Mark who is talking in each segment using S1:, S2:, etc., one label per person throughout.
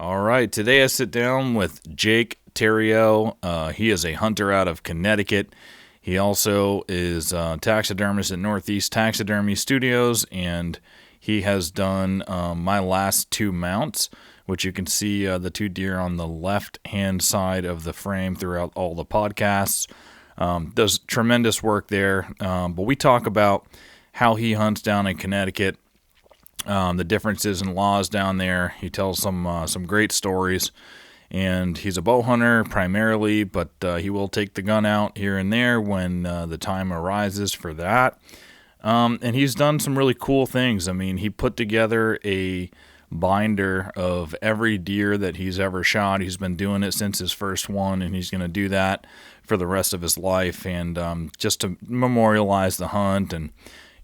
S1: All right, today I sit down with Jake Terrio. He is a hunter out of Connecticut. He also is a taxidermist at Northeast Taxidermy Studios, and he has done my last two mounts, which you can see the two deer on the left-hand side of the frame throughout all the podcasts. Does tremendous work there, but we talk about how he hunts down in Connecticut, the differences in laws down there. He tells some great stories, and he's a bow hunter primarily, but he will take the gun out here and there when the time arises for that. And he's done some really cool things. I mean, he put together a binder of every deer that he's ever shot. He's been doing it since his first one, and he's going to do that for the rest of his life, and just to memorialize the hunt and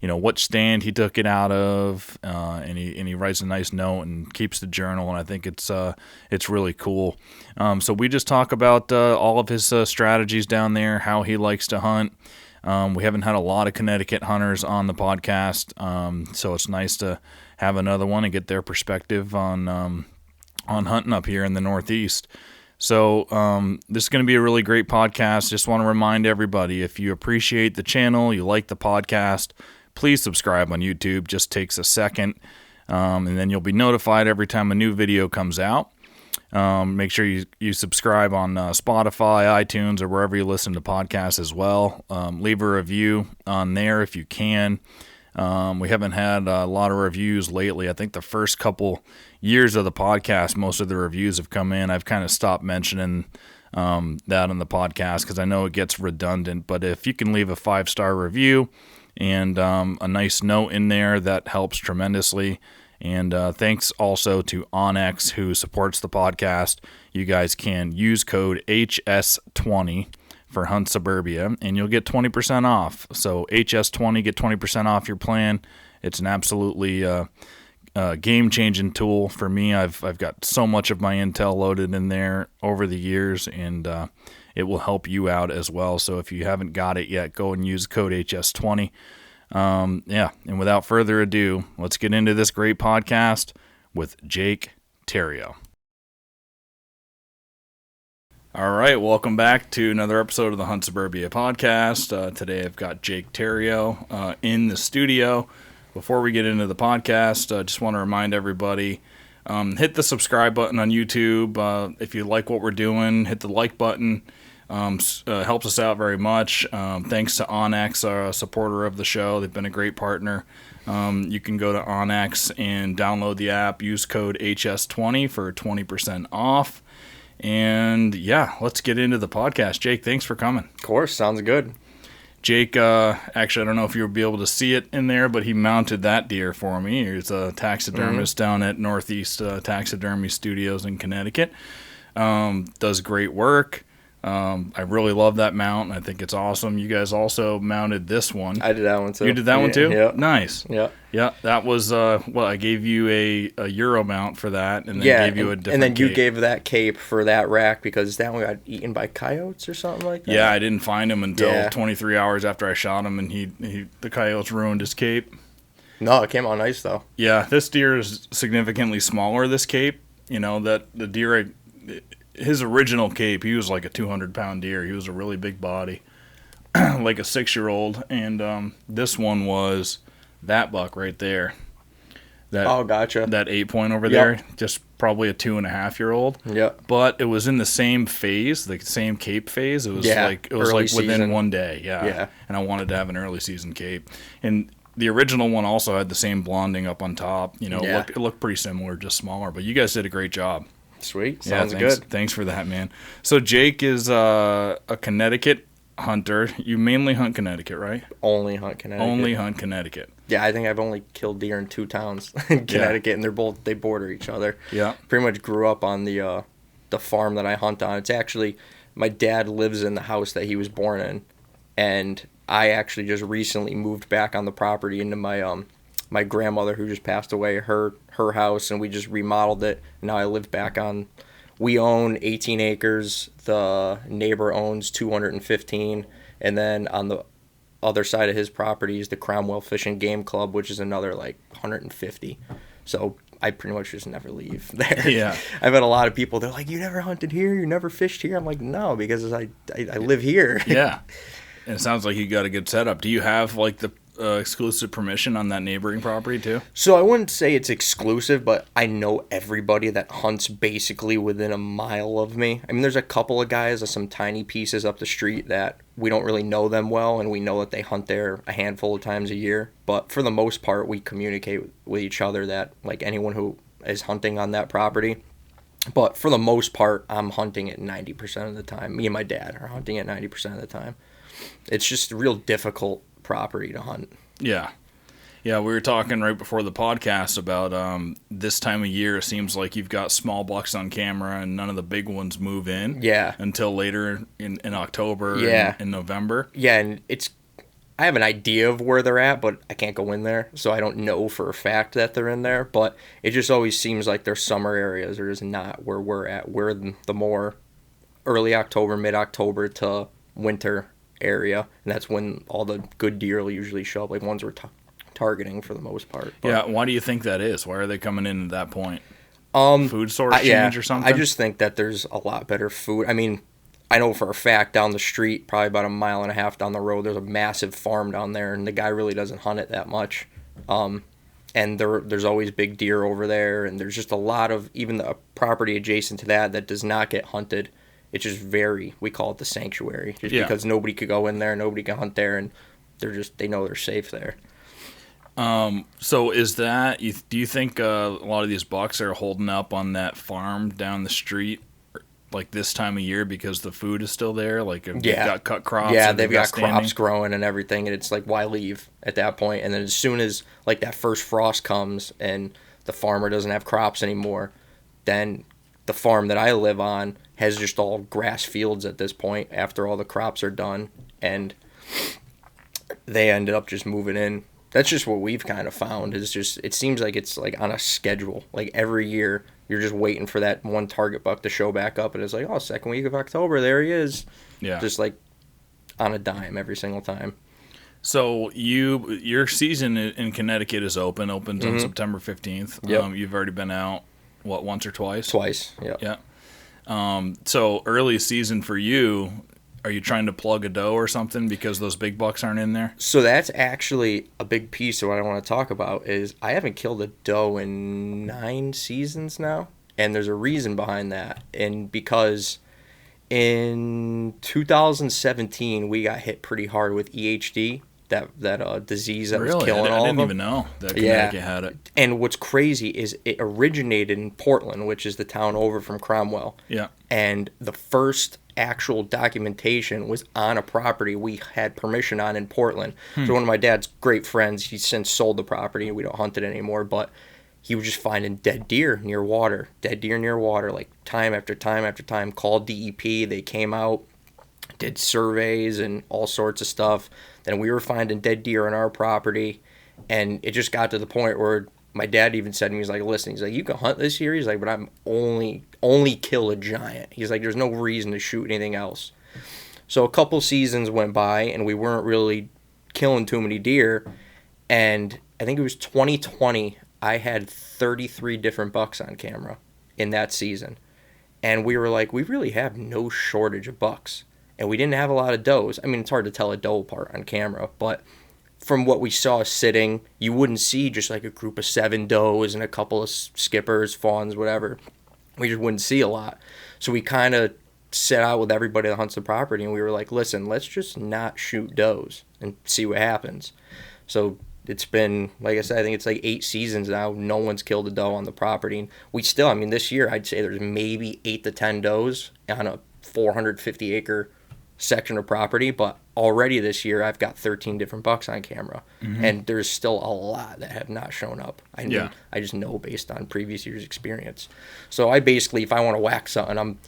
S1: what stand he took it out of, and he writes a nice note and keeps the journal, and I think it's really cool. So we just talk about all of his strategies down there, how he likes to hunt. We haven't had a lot of Connecticut hunters on the podcast, so it's nice to have another one and get their perspective on hunting up here in the Northeast. So this is going to be a really great podcast. Just want to remind everybody, if you appreciate the channel, you like the podcast, please subscribe on YouTube. Just takes a second, and then you'll be notified every time a new video comes out. Make sure you subscribe on Spotify, iTunes, or wherever you listen to podcasts as well. Leave a review on there if you can. We haven't had a lot of reviews lately. I think the first couple years of the podcast, most of the reviews have come in. I've kind of stopped mentioning that on the podcast because I know it gets redundant. But if you can leave a 5-star review and a nice note in there, that helps tremendously. And thanks also to Onyx, who supports the podcast. You guys can use code HS20 for Hunt Suburbia, and you'll get 20% off. So HS20, get 20% off your plan. It's an absolutely game-changing tool for me. I've got so much of my intel loaded in there over the years, and it will help you out as well. So if you haven't got it yet, go and use code HS20. And without further ado, let's get into this great podcast with Jake Terrio. All right, welcome back to another episode of the Hunt Suburbia podcast. Today I've got Jake Terrio in the studio. Before we get into the podcast, I just want to remind everybody, hit the subscribe button on YouTube. If you like what we're doing, hit the like button. Helps us out very much. Thanks to Onyx, a supporter of the show. They've been a great partner. You can go to Onyx and download the app. Use code HS20 for 20% off. And yeah, let's get into the podcast. Jake, thanks for coming.
S2: Of course, sounds good.
S1: Jake, actually, I don't know if you'll be able to see it in there, but he mounted that deer for me. He's a taxidermist down at Northeast Taxidermy Studios in Connecticut. Does great work. I really love that mount, and I think it's awesome. You guys also mounted this one.
S2: I did that one too.
S1: You did that one too?
S2: Yeah.
S1: Nice.
S2: Yeah.
S1: Yeah, that was, I gave you a Euro mount for that, and then gave you a different
S2: and then you
S1: cape.
S2: gave that cape for that rack because that one got eaten by coyotes or something like that.
S1: Yeah, I didn't find him until 23 hours after I shot him, and the coyotes ruined his cape.
S2: No, it came out nice though.
S1: Yeah, this deer is significantly smaller, this cape. That the deer, his original cape, he was like a 200-pound deer. He was a really big body, like a 6-year-old. And this one was that buck right there.
S2: Gotcha.
S1: That 8-point over there, just probably a 2.5-year-old.
S2: Yeah.
S1: But it was in the same phase, the same cape phase. It was like within
S2: season.
S1: one day. Yeah. And I wanted to have an early season cape. And the original one also had the same blonding up on top. It looked pretty similar, just smaller. But you guys did a great job.
S2: Sweet. Sounds good.
S1: Thanks for that, man. So Jake is a Connecticut hunter. You mainly hunt Connecticut, right?
S2: Only hunt Connecticut. Yeah, I think I've only killed deer in 2 towns in Connecticut, and they border each other.
S1: Yeah.
S2: Pretty much grew up on the farm that I hunt on. It's actually, my dad lives in the house that he was born in, and I actually just recently moved back on the property into my grandmother who just passed away, her house, and we just remodeled it. Now I live back on. We own 18 acres. The neighbor owns 215, and then on the other side of his property is the Cromwell Fish and Game Club, which is another like 150. So I pretty much just never leave there.
S1: Yeah.
S2: I've had a lot of people, they're like, you never hunted here? You never fished here? I'm like, no, because I live here.
S1: Yeah. And it sounds like you got a good setup. Do you have like the exclusive permission on that neighboring property too?
S2: So I wouldn't say it's exclusive, but I know everybody that hunts basically within a mile of me. I mean, there's a couple of guys of some tiny pieces up the street that we don't really know them well, and we know that they hunt there a handful of times a year. But for the most part, we communicate with each other that, like, anyone who is hunting on that property. But for the most part, I'm hunting it 90% of the time. Me and my dad are hunting it 90% of the time. It's just a real difficult property to hunt.
S1: Yeah. Yeah, we were talking right before the podcast about this time of year. It seems like you've got small bucks on camera and none of the big ones move in.
S2: Yeah.
S1: Until later in October and November.
S2: Yeah, and I have an idea of where they're at, but I can't go in there, so I don't know for a fact that they're in there. But it just always seems like their summer areas are just not where we're at. We're the more early October, mid-October to winter area, and that's when all the good deer will usually show up, like ones we're targeting for the most part. But,
S1: yeah, why do you think that is? Why are they coming in at that point? Food source change or something?
S2: I just think that there's a lot better food. I mean, I know for a fact down the street, probably about a mile and a half down the road, there's a massive farm down there, and the guy really doesn't hunt it that much. And there's always big deer over there, and there's just a lot of, even the property adjacent to that does not get hunted. It's just we call it the sanctuary, just because nobody could go in there, nobody can hunt there, and they know they're safe there.
S1: So is that, do you think a lot of these bucks are holding up on that farm down the street like this time of year because the food is still there? Like, they've got cut crops?
S2: Yeah, they've got crops growing and everything, and it's like, why leave at that point? And then as soon as like that first frost comes and the farmer doesn't have crops anymore, then the farm that I live on has just all grass fields at this point after all the crops are done, and they ended up just moving in. That's just what we've kind of found. Is just, it seems like it's like on a schedule. Like every year you're just waiting for that one target buck to show back up, and it's like, oh, second week of October, there he is. Yeah. Just like on a dime every single time.
S1: So your season in Connecticut is opens on September 15th.
S2: Yep.
S1: You've already been out, what, once or twice?
S2: Twice,
S1: yeah. So early season for you, are you trying to plug a doe or something because those big bucks aren't in there?
S2: So that's actually a big piece of what I want to talk about is I haven't killed a doe in 9 seasons now, and there's a reason behind that. And because in 2017 we got hit pretty hard with EHD, that disease that was killing all of them.
S1: I didn't even know that Connecticut had it.
S2: And what's crazy is it originated in Portland, which is the town over from Cromwell.
S1: Yeah.
S2: And the first actual documentation was on a property we had permission on in Portland. So one of my dad's great friends, he's since sold the property and we don't hunt it anymore, but he was just finding dead deer near water, like time after time after time. Called DEP, they came out, did surveys and all sorts of stuff. Then we were finding dead deer on our property, and it just got to the point where my dad even said to me, he's like, listen, he's like, you can hunt this year? He's like, but I'm only kill a giant. He's like, there's no reason to shoot anything else. So a couple seasons went by, and we weren't really killing too many deer, and I think it was 2020, I had 33 different bucks on camera in that season. And we were like, we really have no shortage of bucks. And we didn't have a lot of does. I mean, it's hard to tell a doe apart on camera, but from what we saw sitting, you wouldn't see just like a group of 7 does and a couple of skippers, fawns, whatever. We just wouldn't see a lot. So we kind of set out with everybody that hunts the property, and we were like, listen, let's just not shoot does and see what happens. So it's been, like I said, I think it's like 8 seasons now. No one's killed a doe on the property. And we still, I mean, this year I'd say there's maybe 8 to 10 does on a 450 acre section of property, but already this year I've got 13 different bucks on camera, and there's still a lot that have not shown up. I just know based on previous year's experience. So I basically, if I want to whack something,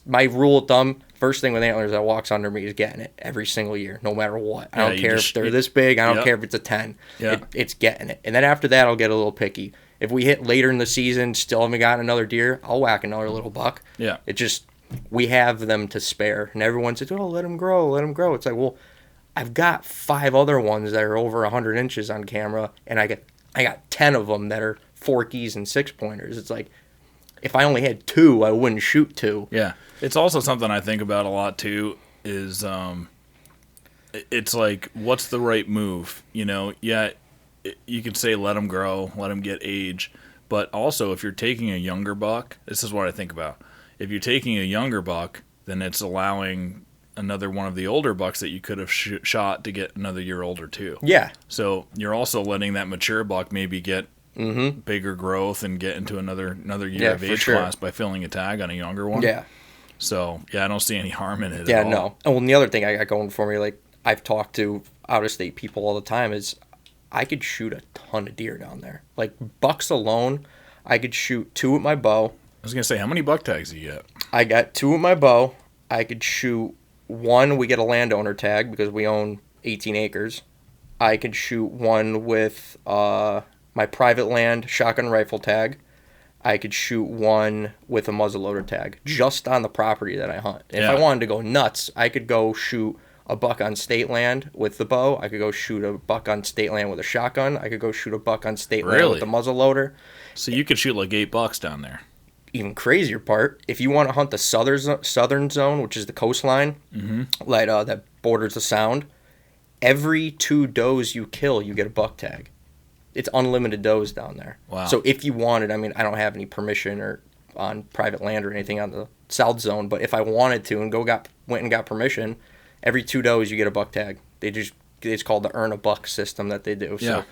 S2: my rule of thumb, first thing with antlers that walks under me is getting it every single year, no matter what. I don't care if they're this big, I don't care if it's a 10. It's getting it. And then after that, I'll get a little picky. If we hit later in the season, still haven't gotten another deer, I'll whack another little buck.
S1: Yeah.
S2: It just, we have them to spare, and everyone says, oh, let them grow. It's like, well, I've got 5 other ones that are over 100 inches on camera, and I got 10 of them that are forkies and 6-pointers. It's like, if I only had 2, I wouldn't shoot 2.
S1: Yeah. It's also something I think about a lot too is it's like, what's the right move? Yeah, you could say let them grow, let them get age. But also, if you're taking a younger buck, this is what I think about. If you're taking a younger buck, then it's allowing another one of the older bucks that you could have shot to get another year older too.
S2: Yeah.
S1: So you're also letting that mature buck maybe get bigger growth and get into another year of age class by filling a tag on a younger one.
S2: Yeah.
S1: So, I don't see any harm in it
S2: at all.
S1: Yeah,
S2: no. And the other thing I got going for me, like I've talked to out-of-state people all the time, is I could shoot a ton of deer down there. Like bucks alone, I could shoot 2 with my bow.
S1: I was going to say, how many buck tags do you get?
S2: I got 2 with my bow. I could shoot 1, we get a landowner tag because we own 18 acres. I could shoot 1 with my private land shotgun rifle tag. I could shoot 1 with a muzzleloader tag just on the property that I hunt. If I wanted to go nuts, I could go shoot a buck on state land with the bow. I could go shoot a buck on state land with a shotgun. I could go shoot a buck on state land with the muzzleloader.
S1: So you could shoot like 8 bucks down there.
S2: Even crazier part, if you want to hunt the southern zone, which is the coastline, like that borders the Sound, every 2 does you kill, you get a buck tag. It's unlimited does down there.
S1: Wow.
S2: So if you wanted, I mean, I don't have any permission or on private land or anything on the south zone, but if I wanted to and went and got permission, every 2 does you get a buck tag. It's called the earn a buck system that they do.
S1: Yeah.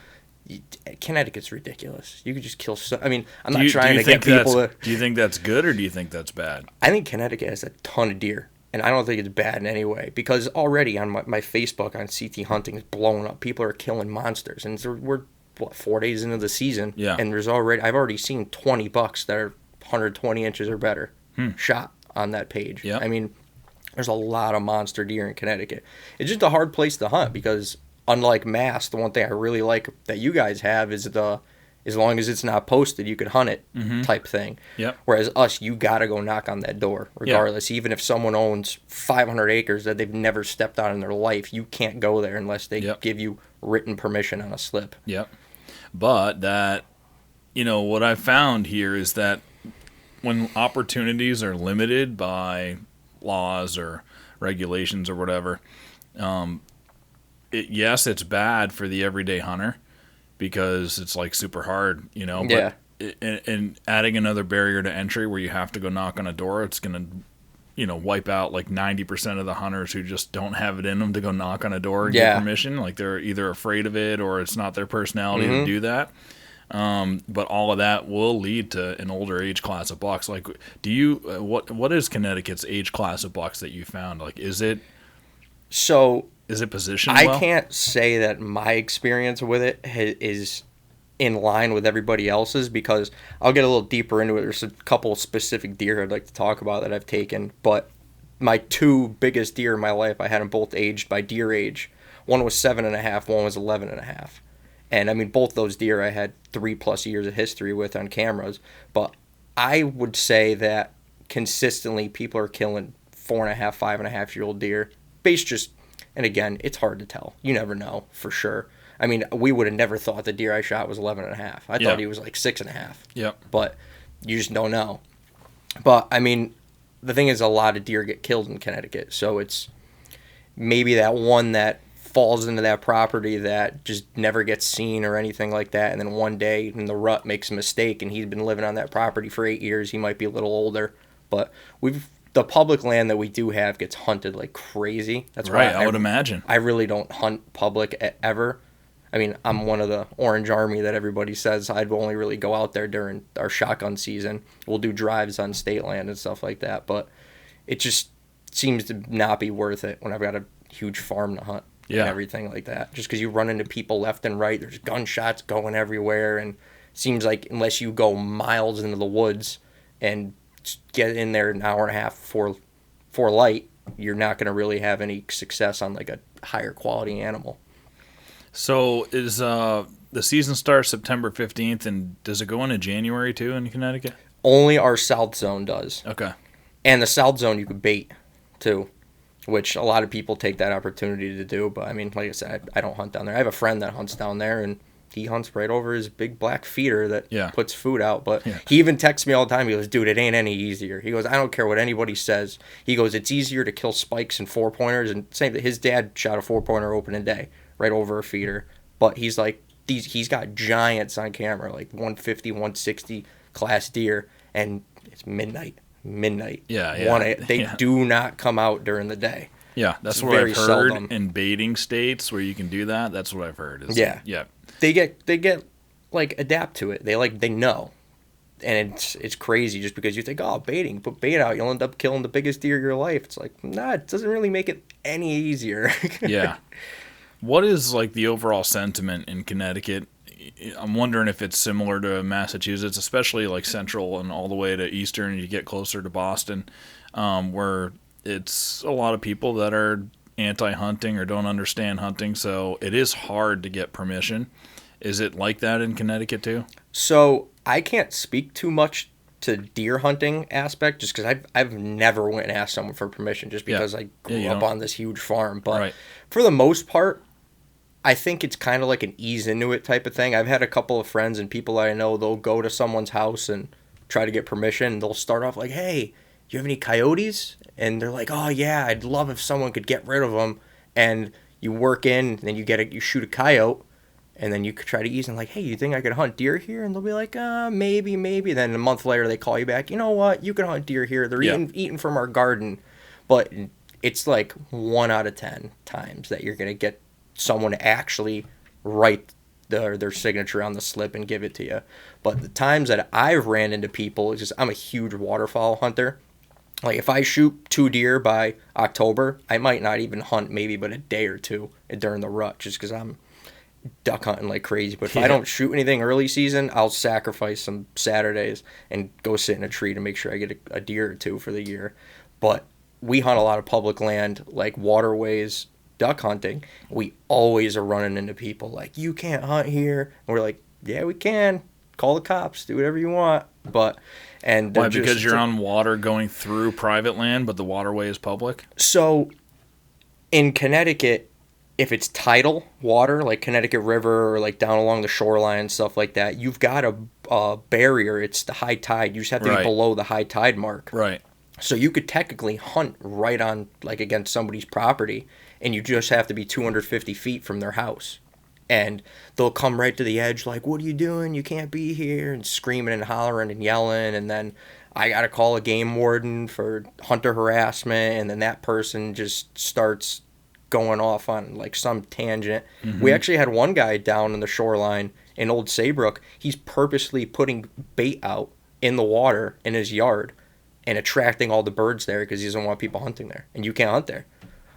S2: So Connecticut's ridiculous. You could just kill. I mean, I'm not trying to get people to.
S1: Do you think that's good or do you think that's bad?
S2: I think Connecticut has a ton of deer, and I don't think it's bad in any way because already on my Facebook on CT Hunting is blowing up. People are killing monsters, and we're 4 days into the season, and I've already seen 20 bucks that are 120 inches or better shot on that page.
S1: Yep.
S2: I mean, there's a lot of monster deer in Connecticut. It's just a hard place to hunt because, unlike Mass, the one thing I really like that you guys have is as long as it's not posted, you could hunt it type thing.
S1: Yep.
S2: Whereas us, you got to go knock on that door regardless. Even if someone owns 500 acres that they've never stepped on in their life, you can't go there unless they give you written permission on a slip.
S1: Yep. But that, what I've found here is that when opportunities are limited by laws or regulations or whatever, yes, it's bad for the everyday hunter because it's like super hard, But and adding another barrier to entry where you have to go knock on a door, it's going to, wipe out like 90% of the hunters who just don't have it in them to go knock on a door and get permission. Like they're either afraid of it or it's not their personality to do that. But all of that will lead to an older age class of bucks. Like, what is Connecticut's age class of bucks that you found? Like, is it positioned well?
S2: I can't say that my experience with it is in line with everybody else's because I'll get a little deeper into it. There's a couple specific deer I'd like to talk about that I've taken, but my 2 biggest deer in my life, I had them both aged by deer age. One was 7.5, one was 11.5. And I mean, both those deer I had 3+ years of history with on cameras, but I would say that consistently people are killing 4.5, 5.5-year-old deer based just, and again, it's hard to tell. You never know for sure. I mean, we would have never thought the deer I shot was 11.5. I thought he was like 6.5.
S1: Yep.
S2: But you just don't know. But I mean, the thing is, a lot of deer get killed in Connecticut, so it's maybe that one that falls into that property that just never gets seen or anything like that, and then one day in the rut makes a mistake, and he's been living on that property for 8 years. He might be a little older, but the public land that we do have gets hunted like crazy. That's
S1: right. I would imagine.
S2: I really don't hunt public ever. I mean, I'm one of the Orange Army that everybody says I'd only really go out there during our shotgun season. We'll do drives on state land and stuff like that, but it just seems to not be worth it when I've got a huge farm to hunt and everything like that. Just because you run into people left and right, there's gunshots going everywhere, and it seems like unless you go miles into the woods and get in there an hour and a half before light, you're not going to really have any success on like a higher quality animal.
S1: So is the season starts September 15th, and does it go into January too in Connecticut?
S2: Only our south zone does.
S1: Okay.
S2: And the south zone you could bait too, which a lot of people take that opportunity to do. But I mean, like I said, I don't hunt down there. I have a friend that hunts down there, and he hunts right over his big black feeder that
S1: Yeah.
S2: puts food out. But
S1: Yeah.
S2: he even texts me all the time. He goes, dude, it ain't any easier. He goes, I don't care what anybody says. He goes, it's easier to kill spikes and 4-pointers. And same that his dad shot a 4-pointer opening day right over a feeder. But he's like, he's got giants on camera, like 150, 160 class deer, and it's midnight.
S1: Yeah.
S2: They do not come out during the day.
S1: Yeah, that's
S2: It's
S1: what
S2: very
S1: I've heard
S2: seldom.
S1: in baiting states where you can do that. That's what I've heard.
S2: Yeah.
S1: Yeah.
S2: They get like adapt to it. They know. And it's crazy just because you think, oh, baiting, put bait out, you'll end up killing the biggest deer of your life. It's like, nah, it doesn't really make it any easier.
S1: Yeah. What is like the overall sentiment in Connecticut? I'm wondering if it's similar to Massachusetts, especially like central and all the way to eastern. You get closer to Boston, where it's a lot of people that are anti-hunting or don't understand hunting, so it is hard to get permission. Is it like that in Connecticut too?
S2: So I can't speak too much to deer hunting aspect just because I've never went and asked someone for permission just because I grew up on this huge farm. But for the most part, I think it's kind of like an ease into it type of thing. I've had a couple of friends and people I know, they'll go to someone's house and try to get permission. They'll start off like, hey, you have any coyotes? And they're like, oh yeah, I'd love if someone could get rid of them. And you work in, and then you shoot a coyote, and then you could try to ease and like, hey, you think I could hunt deer here? And they'll be like, maybe. And then a month later they call you back. You know what? You can hunt deer here. They're eating from our garden. But it's like 1 out of 10 times that you're gonna get someone to actually write their signature on the slip and give it to you. But the times that I've ran into people, it's just I'm a huge waterfowl hunter. Like, if I shoot 2 deer by October, I might not even hunt maybe but a day or two during the rut just because I'm duck hunting like crazy. But if I don't shoot anything early season, I'll sacrifice some Saturdays and go sit in a tree to make sure I get a deer or 2 for the year. But we hunt a lot of public land, like waterways, duck hunting. We always are running into people like, you can't hunt here. And we're like, yeah, we can. Call the cops. Do whatever you want. But... And
S1: why? Because you're on water going through private land, but the waterway is public?
S2: So, in Connecticut, if it's tidal water, like Connecticut River or like down along the shoreline and stuff like that, you've got a barrier. It's the high tide. You just have to be below the high tide mark.
S1: Right.
S2: So you could technically hunt right on, like, against somebody's property, and you just have to be 250 feet from their house. And they'll come right to the edge like, what are you doing? You can't be here, and screaming and hollering and yelling. And then I got to call a game warden for hunter harassment. And then that person just starts going off on like some tangent. Mm-hmm. We actually had one guy down in the shoreline in Old Saybrook. He's purposely putting bait out in the water in his yard and attracting all the birds there because he doesn't want people hunting there. And you can't hunt there.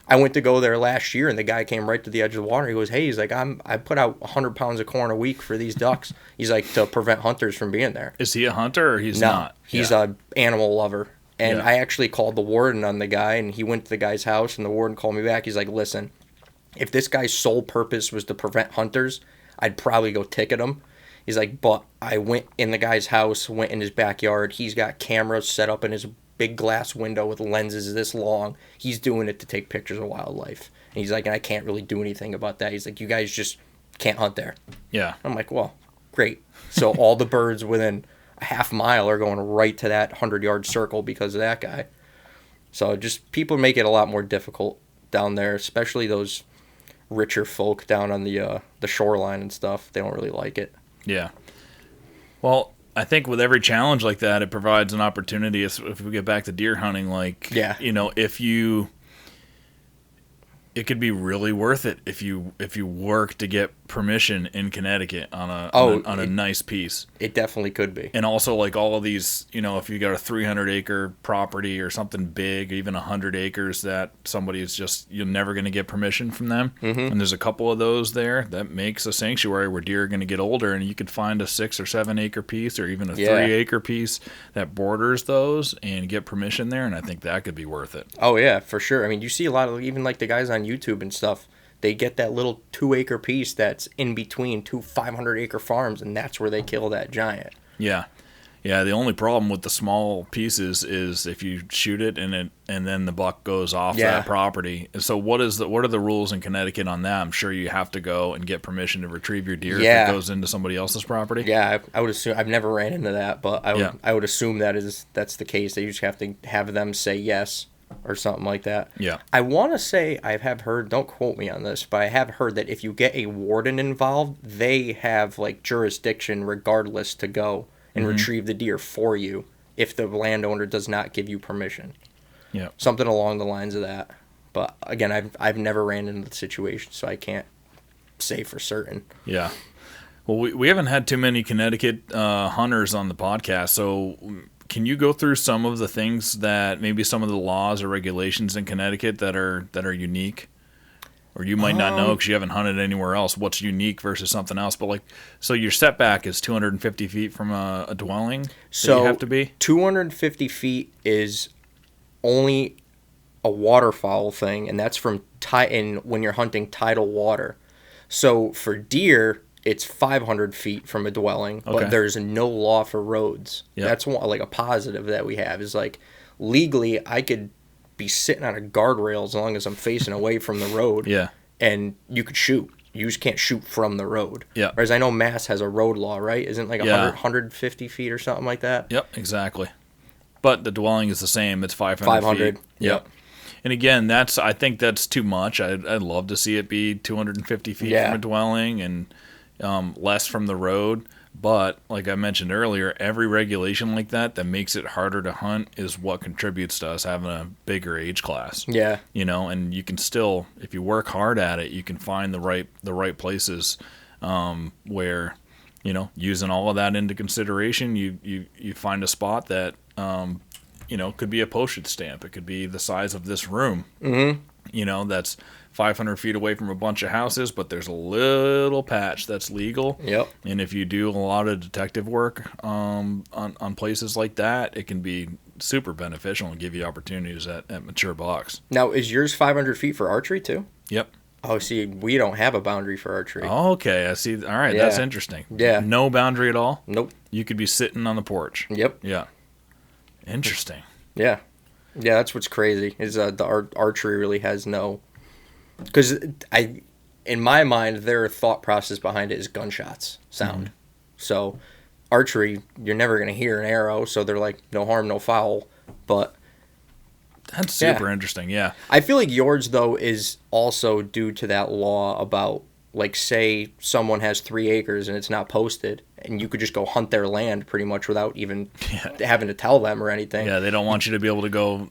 S2: I went to go there last year, and the guy came right to the edge of the water. He goes, hey, he's like, I put out 100 pounds of corn a week for these ducks. He's like, to prevent hunters from being there.
S1: Is he a hunter or he's not?
S2: He's a animal lover. And I actually called the warden on the guy, and he went to the guy's house, and the warden called me back. He's like, listen, if this guy's sole purpose was to prevent hunters, I'd probably go ticket him. He's like, but I went in the guy's house, went in his backyard. He's got cameras set up in his big glass window with lenses this long. He's doing it to take pictures of wildlife. And he's like, and I can't really do anything about that. He's like, you guys just can't hunt there.
S1: Yeah.
S2: I'm like, well, great. So all the birds within a half mile are going right to that 100-yard circle because of that guy. So just people make it a lot more difficult down there, especially those richer folk down on the shoreline and stuff. They don't really like it.
S1: Yeah. Well, I think with every challenge like that, it provides an opportunity. If we get back to deer hunting, like, you know, it could be really worth it if you work to get permission in Connecticut on a nice piece.
S2: It definitely could be.
S1: And also, like, all of these, you know, if you got a 300-acre property or something big, even 100 acres that somebody is just, you're never going to get permission from them. Mm-hmm. And there's a couple of those there that makes a sanctuary where deer are going to get older, and you could find a 6 or 7 acre piece or even a 3-acre piece that borders those and get permission there, and I think that could be worth it.
S2: Oh, yeah, for sure. I mean, you see a lot of, even like the guys on YouTube and stuff, they get that little 2-acre piece that's in between 2 500-acre farms, and that's where they kill that giant.
S1: Yeah, Yeah, the only problem with the small pieces is if you shoot it and then the buck goes off that property. So what are the rules in Connecticut on that? I'm sure you have to go and get permission to retrieve your deer if it goes into somebody else's property.
S2: Yeah, I would assume. I've never ran into that, but I would assume that's the case. That you just have to have them say yes or something like that.
S1: Yeah.
S2: I want to say I have heard. Don't quote me on this, but I have heard that if you get a warden involved, they have like jurisdiction regardless to go and retrieve the deer for you if the landowner does not give you permission.
S1: Yeah.
S2: Something along the lines of that. But again, I've never ran into the situation, so I can't say for certain.
S1: Yeah. Well, we haven't had too many Connecticut hunters on the podcast, so can you go through some of the things that maybe some of the laws or regulations in Connecticut that are unique? Or you might not know because you haven't hunted anywhere else what's unique versus something else. But so your setback is 250 feet from a dwelling. So you have to be
S2: 250 feet is only a waterfowl thing, and that's from when you're hunting tidal water. So for deer, it's 500 feet from a dwelling, but there's no law for roads. Yep. That's like a positive that we have is like legally I could be sitting on a guardrail as long as I'm facing away from the road.
S1: Yeah.
S2: And you could shoot. You just can't shoot from the road.
S1: Yeah.
S2: Whereas I know Mass has a road law, right? Isn't it like 150 feet or something like that?
S1: Yep, exactly. But the dwelling is the same. It's 500
S2: 500.
S1: feet. Yep. And again, I think that's too much. I'd love to see it be 250 feet from a dwelling and less from the road. But like I mentioned earlier, every regulation like that makes it harder to hunt is what contributes to us having a bigger age class.
S2: Yeah.
S1: And you can still, if you work hard at it, you can find the right places where, using all of that into consideration, you find a spot that, could be a postage stamp. It could be the size of this room. Mm-hmm. That's 500 feet away from a bunch of houses, but there's a little patch that's legal.
S2: Yep.
S1: And if you do a lot of detective work on places like that, it can be super beneficial and give you opportunities at mature bucks.
S2: Now, is yours 500 feet for archery too?
S1: Yep.
S2: Oh, see, we don't have a boundary for archery.
S1: Okay, I see. All right, that's interesting.
S2: Yeah.
S1: No boundary at all?
S2: Nope.
S1: You could be sitting on the porch.
S2: Yep.
S1: Yeah. Interesting.
S2: Yeah. Yeah, that's what's crazy is the archery really has no... Because in my mind, their thought process behind it is gunshots sound. Mm-hmm. So archery, you're never going to hear an arrow, so they're like, no harm, no foul. But
S1: that's super interesting, yeah.
S2: I feel like yours, though, is also due to that law about, like, say someone has 3 acres and it's not posted, and you could just go hunt their land pretty much without even having to tell them or anything.
S1: Yeah, they don't want you to be able to go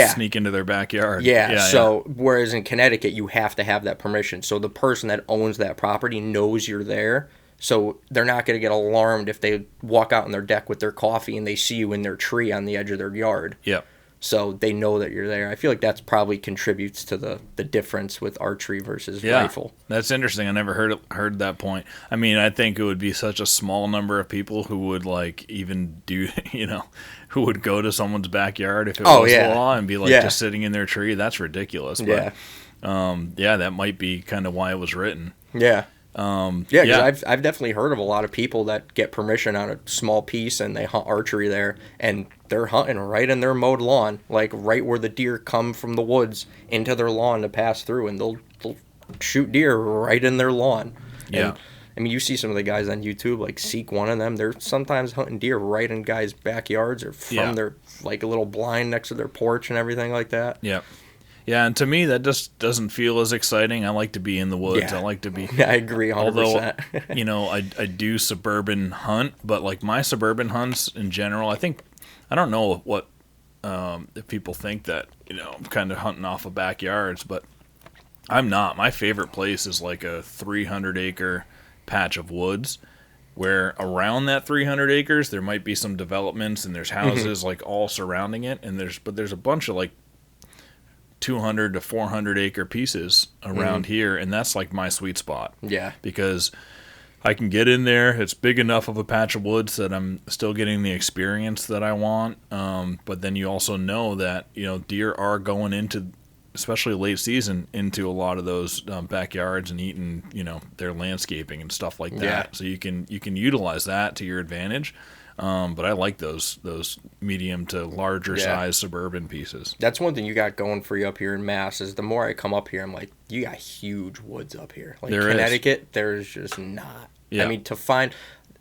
S1: sneak into their backyard.
S2: Whereas in Connecticut, you have to have that permission. So the person that owns that property knows you're there, so they're not going to get alarmed if they walk out on their deck with their coffee and they see you in their tree on the edge of their yard.
S1: Yep.
S2: So they know that you're there. I feel like that's probably contributes to the difference with archery versus rifle.
S1: That's interesting. I never heard that point. I mean, I think it would be such a small number of people who would even do, who would go to someone's backyard if it was the law and be just sitting in their tree. That's ridiculous. But, that might be kind of why it was written.
S2: Yeah. Because I've definitely heard of a lot of people that get permission on a small piece and they hunt archery there, and they're hunting right in their mowed lawn, like right where the deer come from the woods into their lawn to pass through, and they'll shoot deer right in their lawn.
S1: Yeah.
S2: And, I mean, you see some of the guys on YouTube, like Seek, one of them, they're sometimes hunting deer right in guys' backyards or from their, like, a little blind next to their porch and everything like that.
S1: Yeah. Yeah, and to me, that just doesn't feel as exciting. I like to be in the woods.
S2: Yeah.
S1: I like to be...
S2: I agree 100%.
S1: Although, I do suburban hunt, but, like, my suburban hunts in general, I don't know what... if people think that, I'm kind of hunting off of backyards, but I'm not. My favorite place is, like, a 300-acre patch of woods, where around that 300 acres, there might be some developments, and there's houses, like, all surrounding it, and there's a bunch of, like, 200 to 400 acre pieces around here, and that's like my sweet spot.
S2: Yeah.
S1: Because I can get in there. It's big enough of a patch of woods that I'm still getting the experience that I want. But then you also know that, deer are going into, especially late season, into a lot of those backyards and eating, their landscaping and stuff like that.
S2: Yeah.
S1: So you can utilize that to your advantage. But I like those medium to larger size suburban pieces.
S2: That's one thing you got going for you up here in Mass is the more I come up here, I'm like, you got huge woods up here. Like Connecticut, there's just not.
S1: Yeah.
S2: I mean, to find,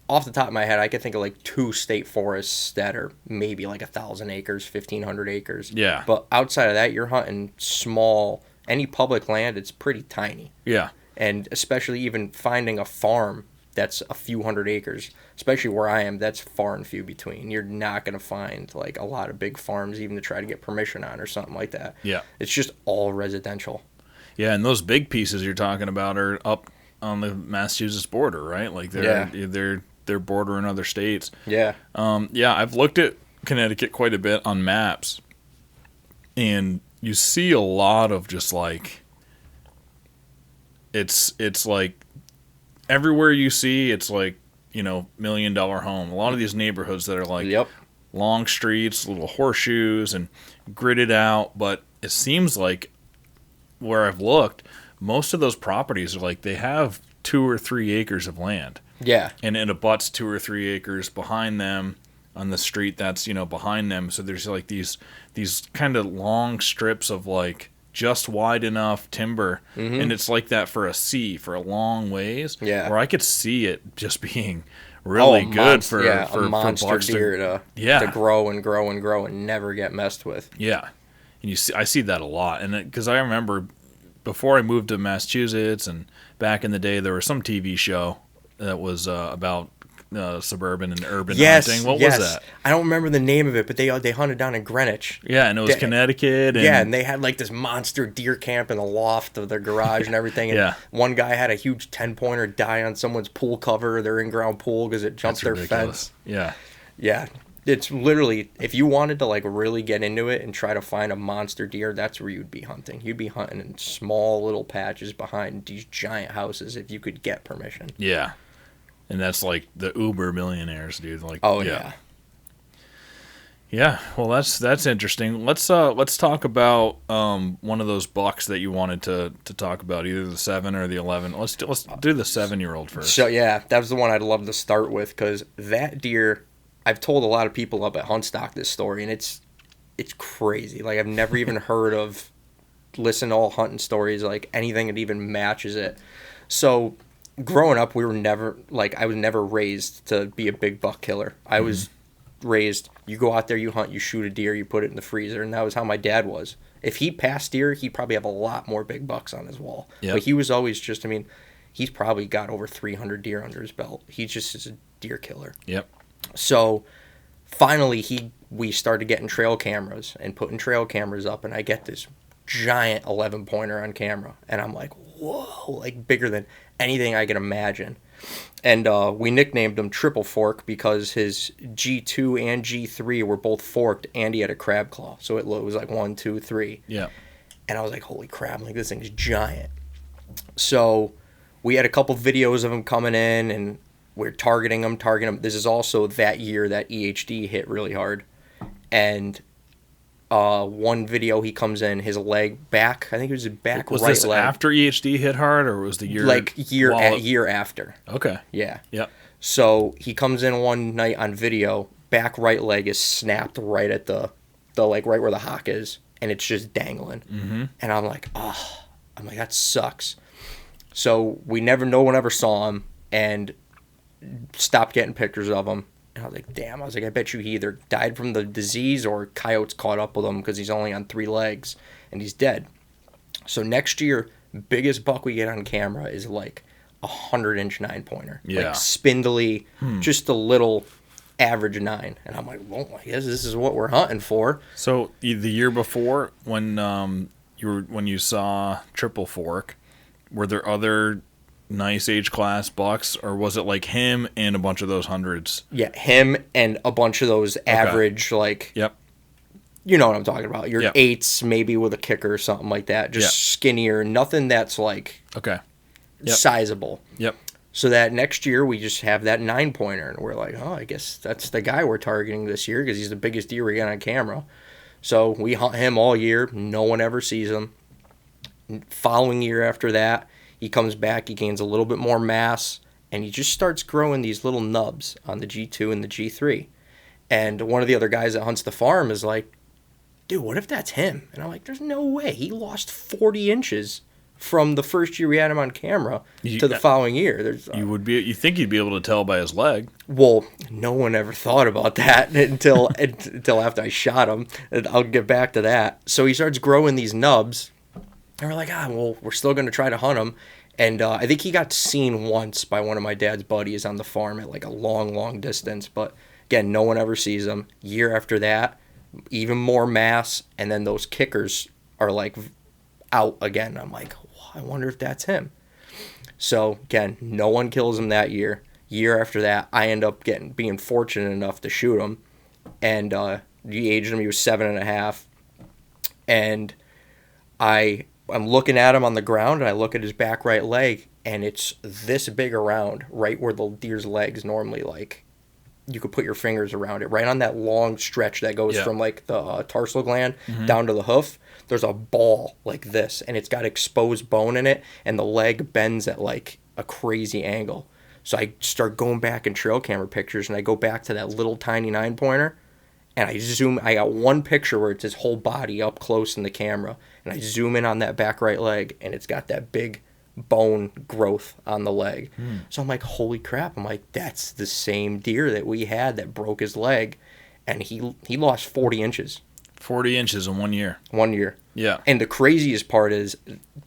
S2: off the top of my head, I could think of like 2 state forests that are maybe like 1,000 acres, 1,500 acres.
S1: Yeah.
S2: But outside of that, you're hunting small, any public land, it's pretty tiny.
S1: Yeah.
S2: And especially even finding a farm that's a few hundred acres, especially where I am, that's far and few between. You're not going to find like a lot of big farms even to try to get permission on or something like that.
S1: Yeah.
S2: It's just all residential.
S1: Yeah, and those big pieces you're talking about are up on the Massachusetts border, right? Like they're bordering other states.
S2: Yeah.
S1: I've looked at Connecticut quite a bit on maps, and you see a lot of just like it's like everywhere you see, it's like, $1 million home. A lot of these neighborhoods that are like long streets, little horseshoes, and gridded out. But it seems like where I've looked, most of those properties are like they have 2 or 3 acres of land.
S2: Yeah.
S1: And it abuts 2 or 3 acres behind them on the street that's, behind them. So there's like these kind of long strips of like just wide enough timber, and it's like that for a long ways.
S2: Yeah,
S1: where I could see it just being really good for
S2: a monster deer to grow and grow and grow and never get messed with.
S1: Yeah, and I see that a lot, and because I remember before I moved to Massachusetts and back in the day, there was some TV show that was about suburban and urban hunting. What was that?
S2: I don't remember the name of it, but they hunted down in Greenwich.
S1: Yeah, and it was Connecticut.
S2: And they had like this monster deer camp in the loft of their garage and everything. And one guy had a huge 10-pointer die on someone's pool cover, their in-ground pool, because it jumped their fence.
S1: Yeah.
S2: Yeah. It's literally, if you wanted to like really get into it and try to find a monster deer, that's where you'd be hunting. You'd be hunting in small little patches behind these giant houses if you could get permission.
S1: Yeah. And that's like the uber millionaires, dude. Like, yeah. Well, that's interesting. Let's talk about one of those bucks that you wanted to talk about, either the 7 or the 11. Let's do the 7-year-old first.
S2: So yeah, that was the one I'd love to start with, because that deer, I've told a lot of people up at Huntstock this story, and it's crazy. Like, I've never even heard of, listen to all hunting stories, like anything that even matches it. So growing up, we were never, like, I was never raised to be a big buck killer. I was raised, you go out there, you hunt, you shoot a deer, you put it in the freezer, and that was how my dad was. If he passed deer, he'd probably have a lot more big bucks on his wall. Yep. But he was always just, he's probably got over 300 deer under his belt. He just is a deer killer.
S1: Yep.
S2: So finally, we started getting trail cameras and putting trail cameras up, and I get this giant 11-pointer on camera, and I'm like, whoa, like bigger than anything I can imagine. And we nicknamed him Triple Fork because his G2 and G3 were both forked, and he had a crab claw. So it was like 1, 2, 3.
S1: Yeah.
S2: And I was like, holy crap, like this thing's giant. So we had a couple videos of him coming in, and we're targeting him. This is also that year that EHD hit really hard. And one video, he comes in, his leg back, I think it was his back
S1: was
S2: right leg.
S1: Was this after EHD hit hard, or was the year?
S2: Like year after.
S1: Okay.
S2: Yeah.
S1: Yep.
S2: So he comes in one night on video, back right leg is snapped right at the like right where the hock is, and it's just dangling. Mm-hmm. And I'm like, that sucks. So no one ever saw him, and stopped getting pictures of him. And I was like, damn. I was like, I bet you he either died from the disease or coyotes caught up with him, because he's only on 3 legs and he's dead. So next year, biggest buck we get on camera is like 100-inch 9-pointer.
S1: Yeah.
S2: Like spindly, just a little average 9. And I'm like, well, I guess this is what we're hunting for.
S1: So the year before, when you saw Triple Fork, were there other nice age class bucks, or was it like him and a bunch of those hundreds?
S2: Yeah, him and a bunch of those average, like,
S1: yep,
S2: you know what I'm talking about. Your 8s, maybe with a kicker or something like that, just skinnier, nothing that's like sizable.
S1: Yep.
S2: So that next year we just have that 9-pointer, and we're like, oh, I guess that's the guy we're targeting this year, because he's the biggest deer we got on camera. So we hunt him all year. No one ever sees him. Following year after that, he comes back, he gains a little bit more mass, and he just starts growing these little nubs on the G2 and the G3. And one of the other guys that hunts the farm is like, dude, what if that's him? And I'm like, there's no way. He lost 40 inches from the first year we had him on camera to the following year.
S1: You think you'd be able to tell by his leg.
S2: Well, no one ever thought about that until after I shot him. And I'll get back to that. So he starts growing these nubs, and we're like, well, we're still going to try to hunt him. And I think he got seen once by one of my dad's buddies on the farm at like a long, long distance. But again, no one ever sees him. Year after that, even more mass, and then those kickers are like out again. I'm like, I wonder if that's him. So again, no one kills him that year. Year after that, I end up being fortunate enough to shoot him, and he aged him. He was 7.5, and I'm looking at him on the ground, and I look at his back right leg, and it's this big around, right where the deer's legs normally, like, you could put your fingers around it, right on that long stretch that goes from like the tarsal gland down to the hoof. There's a ball like this, and it's got exposed bone in it, and the leg bends at like a crazy angle. So I start going back in trail camera pictures, and I go back to that little tiny 9-pointer, and I got one picture where it's his whole body up close in the camera, and I zoom in on that back right leg, and it's got that big bone growth on the leg. So I'm like, holy crap. I'm like, that's the same deer that we had that broke his leg, and he lost 40 inches.
S1: 40 inches in 1 year.
S2: 1 year.
S1: Yeah.
S2: And the craziest part is,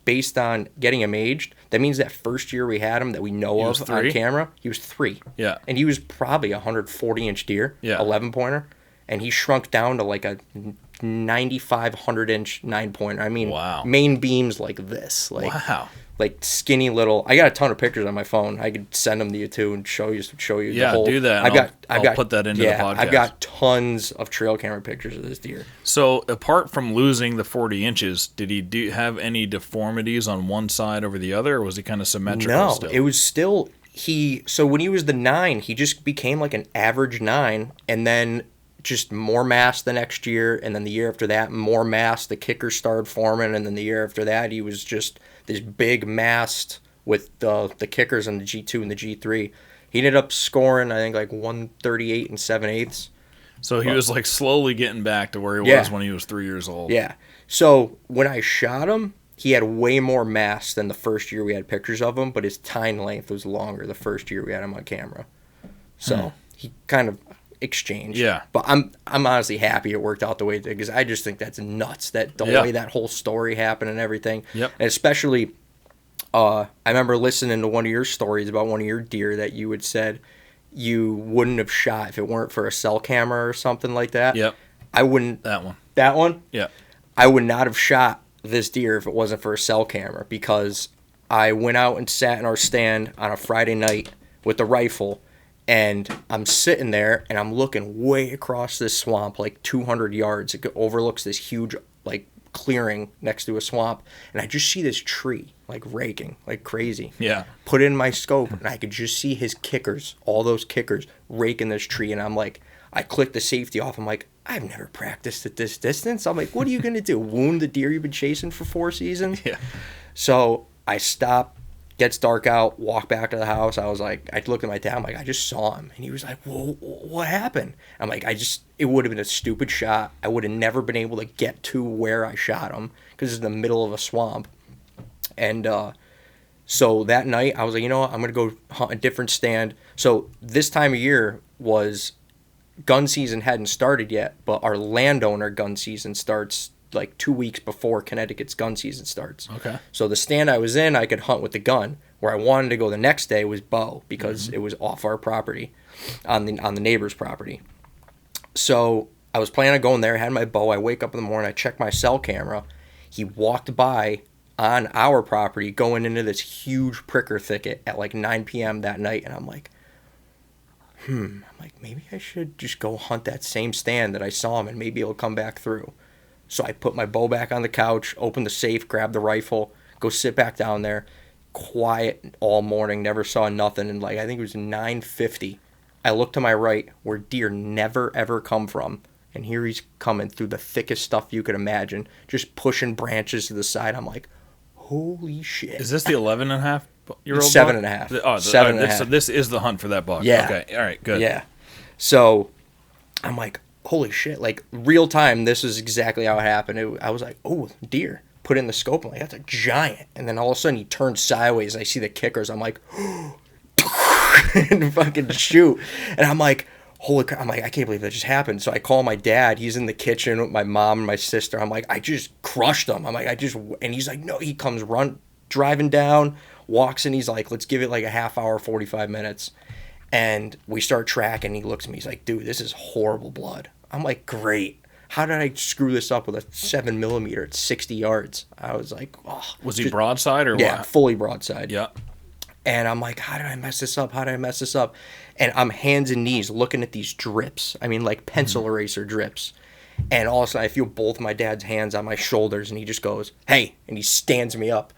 S2: based on getting him aged, that means that first year we had him that we know of on camera, he was 3.
S1: Yeah.
S2: And he was probably a 140-inch deer, 11-pointer, and he shrunk down to like a 95, 100-inch 9-pointer. I mean, main beams like this. Like, like skinny little. I got a ton of pictures on my phone. I could send them to you too and show you the whole.
S1: Do that. I'll put that into the podcast.
S2: I've got tons of trail camera pictures of this deer.
S1: So apart from losing the 40 inches, did he have any deformities on one side over the other, or was he kind of symmetrical?
S2: No,
S1: still?
S2: It was still So when he was the 9, he just became like an average 9, and then just more mass the next year, and then the year after that, more mass. The kickers started forming, and then the year after that, he was just this big mast with the kickers and the G2 and the G3. He ended up scoring, I think, like 138 and 7/8.
S1: So he was like slowly getting back to where he was when he was 3 years old.
S2: Yeah. So when I shot him, he had way more mass than the first year we had pictures of him, but his tine length was longer the first year we had him on camera. So he kind of exchanged.
S1: Yeah.
S2: But I'm honestly happy it worked out the way it did, because I just think that's nuts, that the way that whole story happened and everything.
S1: Yep.
S2: And especially, I remember listening to one of your stories about one of your deer that you had said you wouldn't have shot if it weren't for a cell camera or something like that.
S1: Yep.
S2: I wouldn't.
S1: That one?
S2: That one?
S1: Yeah.
S2: I would not have shot this deer if it wasn't for a cell camera, because I went out and sat in our stand on a Friday night with the rifle, and I'm sitting there and I'm looking way across this swamp, like 200 yards. It overlooks this huge like clearing next to a swamp, and I just see this tree like raking like crazy.
S1: Yeah.
S2: Put it in my scope, and I could just see his kickers, all those kickers raking this tree, and I'm like, I clicked the safety off. I'm like, I've never practiced at this distance. I'm like, what are you going to do? Wound the deer you've been chasing for 4 seasons?
S1: Yeah.
S2: So I stop, gets dark out, walk back to the house. I was like, I looked at my dad. I'm like, I just saw him. And he was like, well, what happened? I'm like, it would have been a stupid shot. I would have never been able to get to where I shot him, because it's in the middle of a swamp. And so that night, I was like, you know what? I'm going to go hunt a different stand. So this time of year was, gun season hadn't started yet, but our landowner gun season starts like 2 weeks before Connecticut's gun season starts.
S1: Okay.
S2: So the stand I was in, I could hunt with the gun. Where I wanted to go the next day was bow, because it was off our property, on the neighbor's property. So I was planning on going there. I had my bow. I wake up in the morning. I check my cell camera. He walked by on our property, going into this huge pricker thicket at like 9 p.m. that night, and I'm like, I'm like, maybe I should just go hunt that same stand that I saw him, and maybe he'll come back through. So I put my bow back on the couch, open the safe, grab the rifle, go sit back down there, quiet all morning, never saw nothing. And like, I think it was 9:50. I look to my right, where deer never ever come from, and here he's coming through the thickest stuff you could imagine, just pushing branches to the side. I'm like, holy shit.
S1: Is this the 11.5 Year-old
S2: It's 7
S1: buck?
S2: and a half.
S1: Oh,
S2: Seven and a
S1: so
S2: half.
S1: this is the hunt for that buck.
S2: Yeah.
S1: Okay. All right. Good.
S2: Yeah. So I'm like, holy shit. Like, real time, this is exactly how it happened. I was like, oh, deer. Put in the scope. I'm like, that's a giant. And then all of a sudden he turns sideways and I see the kickers. I'm like, and fucking shoot. And I'm like, holy crap. I'm like, I can't believe that just happened. So I call my dad. He's in the kitchen with my mom and my sister. I'm like, I just crushed him. I'm like, and he's like, no. He comes driving down, walks in. He's like, let's give it like a half hour, 45 minutes. And we start tracking. He looks at me. He's like, dude, this is horrible blood. I'm like, great. How did I screw this up with a 7mm at 60 yards? I was like, oh.
S1: Was he broadside or what?
S2: Yeah, fully broadside.
S1: Yeah.
S2: And I'm like, how did I mess this up? And I'm hands and knees looking at these drips. I mean, like pencil eraser drips. And all of a sudden, I feel both my dad's hands on my shoulders, and he just goes, hey, and he stands me up.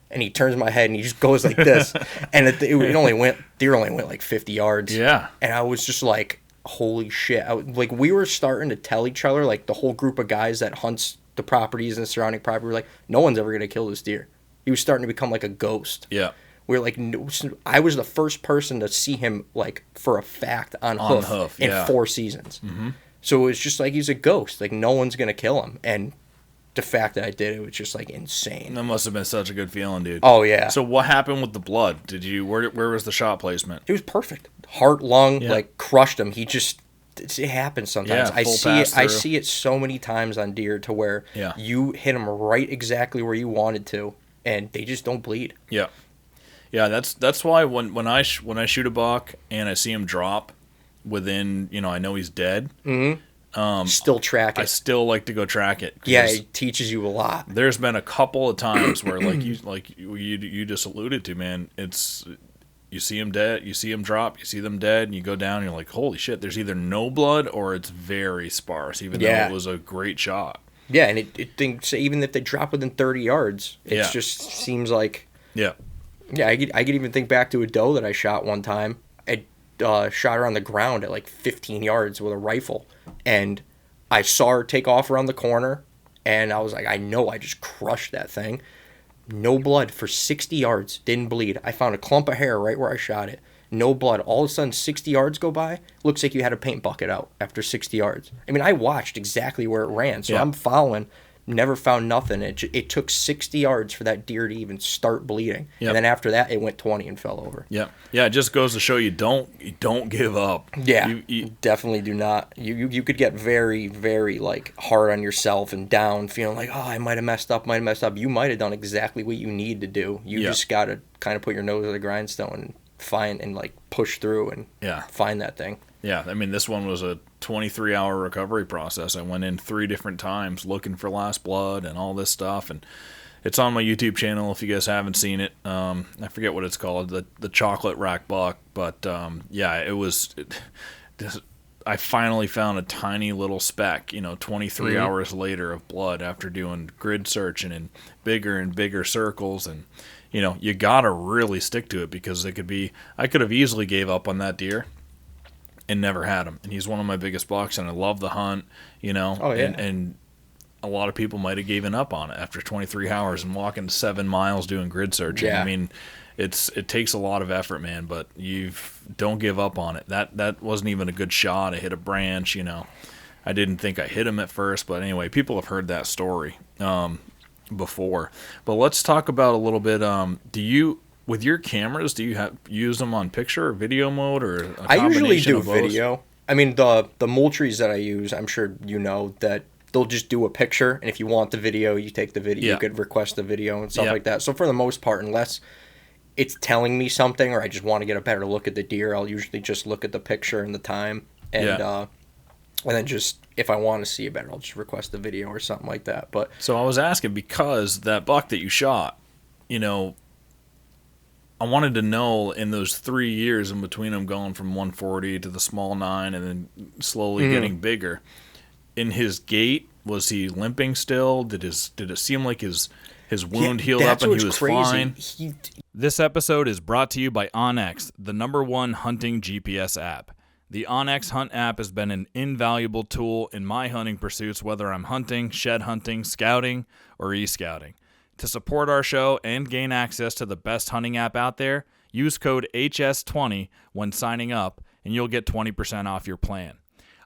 S2: And he turns my head, and he just goes like this. And deer only went like 50 yards.
S1: Yeah.
S2: And I was just like, holy shit. Like, we were starting to tell each other, like, the whole group of guys that hunts the properties and the surrounding property were like, no one's ever going to kill this deer. He was starting to become like a ghost.
S1: Yeah.
S2: We were like, no, I was the first person to see him, like, for a fact on hoof in 4 seasons. Mm-hmm. So it was just like, he's a ghost. Like, no one's going to kill him. And the fact that I did it was just, like, insane.
S1: That must have been such a good feeling, dude.
S2: Oh, yeah.
S1: So what happened with the blood? Where was the shot placement?
S2: It was perfect. Heart, lung, like, crushed him. It happens sometimes.
S1: Yeah,
S2: I see it so many times on deer to where you hit them right exactly where you wanted to, and they just don't bleed.
S1: Yeah. Yeah, that's why when I shoot a buck and I see him drop within, I know he's dead.
S2: Mm-hmm. Still track it.
S1: I still like to go track it.
S2: Yeah, it teaches you a lot.
S1: There's been a couple of times where you just alluded to, man. It's you see him dead, you see him drop, you see them dead, and you go down and you're like, holy shit, there's either no blood or it's very sparse, even though it was a great shot. Yeah, and
S2: it thinks even if they drop within 30 yards, it just seems like...
S1: Yeah.
S2: Yeah, I could even think back to a doe that I shot one time. I shot her on the ground at like 15 yards with a rifle, and I saw her take off around the corner, and I was like, I know I just crushed that thing. No blood for 60 yards, didn't bleed. I found a clump of hair right where I shot it. No blood. All of a sudden, 60 yards go by. Looks like you had a paint bucket out after 60 yards. I mean, I watched exactly where it ran, so I'm following. Never found nothing. It took 60 yards for that deer to even start bleeding. Yep. And then after that, it went 20 and fell over.
S1: Yeah. Yeah, it just goes to show you don't give up.
S2: Yeah, you definitely do not. You could get very, very, like, hard on yourself and down, feeling like, oh, I might have messed up. You might have done exactly what you need to do. You just got to kind of put your nose at the grindstone and find and, like, push through and find that thing.
S1: Yeah, I mean, this one was a 23-hour recovery process. I went in 3 different times looking for last blood and all this stuff, and it's on my YouTube channel if you guys haven't seen it. I forget what it's called, the chocolate rack buck, but I finally found a tiny little speck, 23 hours later of blood after doing grid searching in bigger and bigger circles, and you gotta really stick to it because I could have easily gave up on that deer and never had him. And he's one of my biggest bucks, and I love the hunt,
S2: Oh, yeah.
S1: And a lot of people might have given up on it after 23 hours and walking 7 miles doing grid searching. Yeah. I mean, it takes a lot of effort, man, but don't give up on it. That wasn't even a good shot. I hit a branch, I didn't think I hit him at first, but anyway, people have heard that story before. But let's talk about a little bit, with your cameras, do you use them on picture or video mode or a combination? I usually do
S2: video. I mean, the Moultries that I use, I'm sure that they'll just do a picture, and if you want the video, you take the video. You could request the video and stuff like that. So for the most part, unless it's telling me something or I just want to get a better look at the deer, I'll usually just look at the picture and the time, and then just if I want to see it better, I'll just request the video or something like that. But
S1: so I was asking because that buck that you shot, I wanted to know in those 3 years in between them going from 140 to the small 9 and then slowly getting bigger, in his gait, was he limping still? Did it seem like his wound healed up and he was fine? This episode is brought to you by OnX, the #1 hunting GPS app. The OnX Hunt app has been an invaluable tool in my hunting pursuits, whether I'm hunting, shed hunting, scouting, or e-scouting. To support our show and gain access to the best hunting app out there, use code HS20 when signing up, and you'll get 20% off your plan.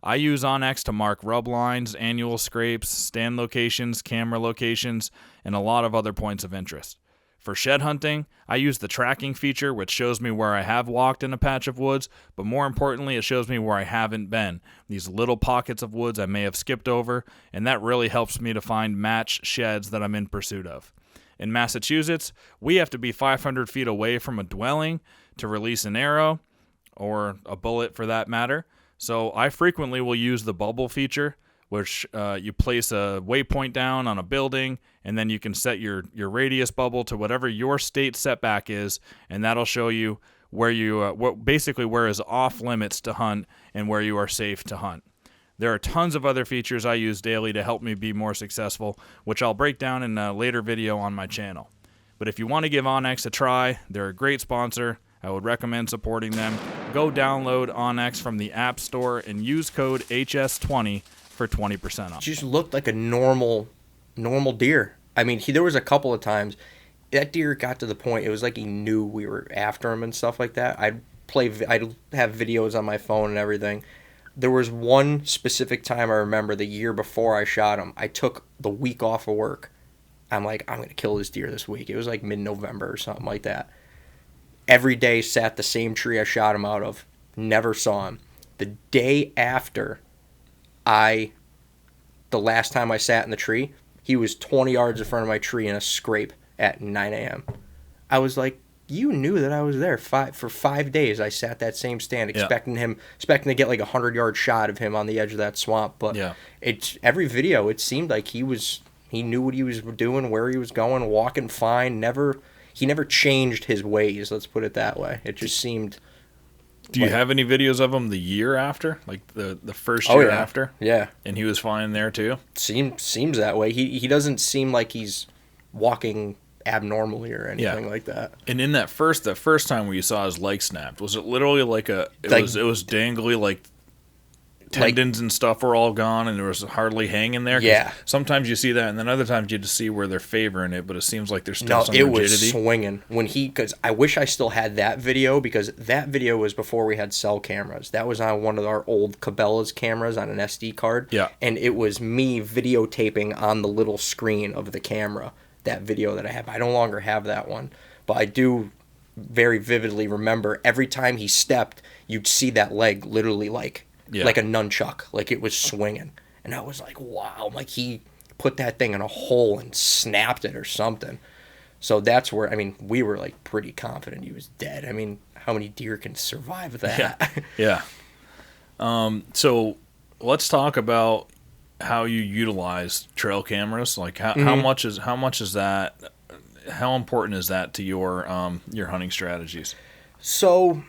S1: I use onX to mark rub lines, annual scrapes, stand locations, camera locations, and a lot of other points of interest. For shed hunting, I use the tracking feature, which shows me where I have walked in a patch of woods, but more importantly, it shows me where I haven't been, these little pockets of woods I may have skipped over, and that really helps me to find match sheds that I'm in pursuit of. In Massachusetts, we have to be 500 feet away from a dwelling to release an arrow, or a bullet for that matter, so I frequently will use the bubble feature, which you place a waypoint down on a building, and then you can set your radius bubble to whatever your state setback is, and that'll show you where you where is off limits to hunt and where you are safe to hunt. There are tons of other features I use daily to help me be more successful, which I'll break down in a later video on my channel. But if you want to give onX a try, they're a great sponsor. I would recommend supporting them. Go download onX from the App Store and use code HS20 for 20% off.
S2: Just looked like a normal deer. I mean, there was a couple of times that deer got to the point it was like he knew we were after him and stuff like that. I'd have videos on my phone and everything. There was one specific time I remember the year before I shot him. I took the week off of work. I'm like, I'm going to kill this deer this week. It was like mid-November or something like that. Every day sat the same tree I shot him out of. Never saw him. The day after the last time I sat in the tree, he was 20 yards in front of my tree in a scrape at 9 a.m. I was like, you knew that I was there. For 5 days, I sat that same stand, expecting to get like a 100-yard shot of him on the edge of that swamp. But every video, it seemed like he knew what he was doing, where he was going, walking fine. He never changed his ways. Let's put it that way. It just seemed.
S1: Do you have any videos of him the year after, like the first year after?
S2: Yeah,
S1: and he was fine there too.
S2: Seems that way. He doesn't seem like he's walking abnormally or anything like that.
S1: And in that first time where you saw his leg snapped, was it literally like it was dangly, like tendons and stuff were all gone and there was hardly hanging there?
S2: Yeah.
S1: Sometimes you see that, and then other times you just see where they're favoring it, but it seems like there's still some rigidity.
S2: No, it was swinging because I wish I still had that video, because that video was before we had cell cameras. That was on one of our old Cabela's cameras on an SD card.
S1: Yeah.
S2: And it was me videotaping on the little screen of the camera. That video that I have. I no longer have that one, but I do very vividly remember every time he stepped, you'd see that leg literally like a nunchuck, like it was swinging. And I was like, wow, like he put that thing in a hole and snapped it or something. So that's where, I mean, we were like pretty confident he was dead. I mean, how many deer can survive that?
S1: Yeah. So let's talk about how you utilize trail cameras. Like how much is that? How important is that to your hunting strategies?
S2: So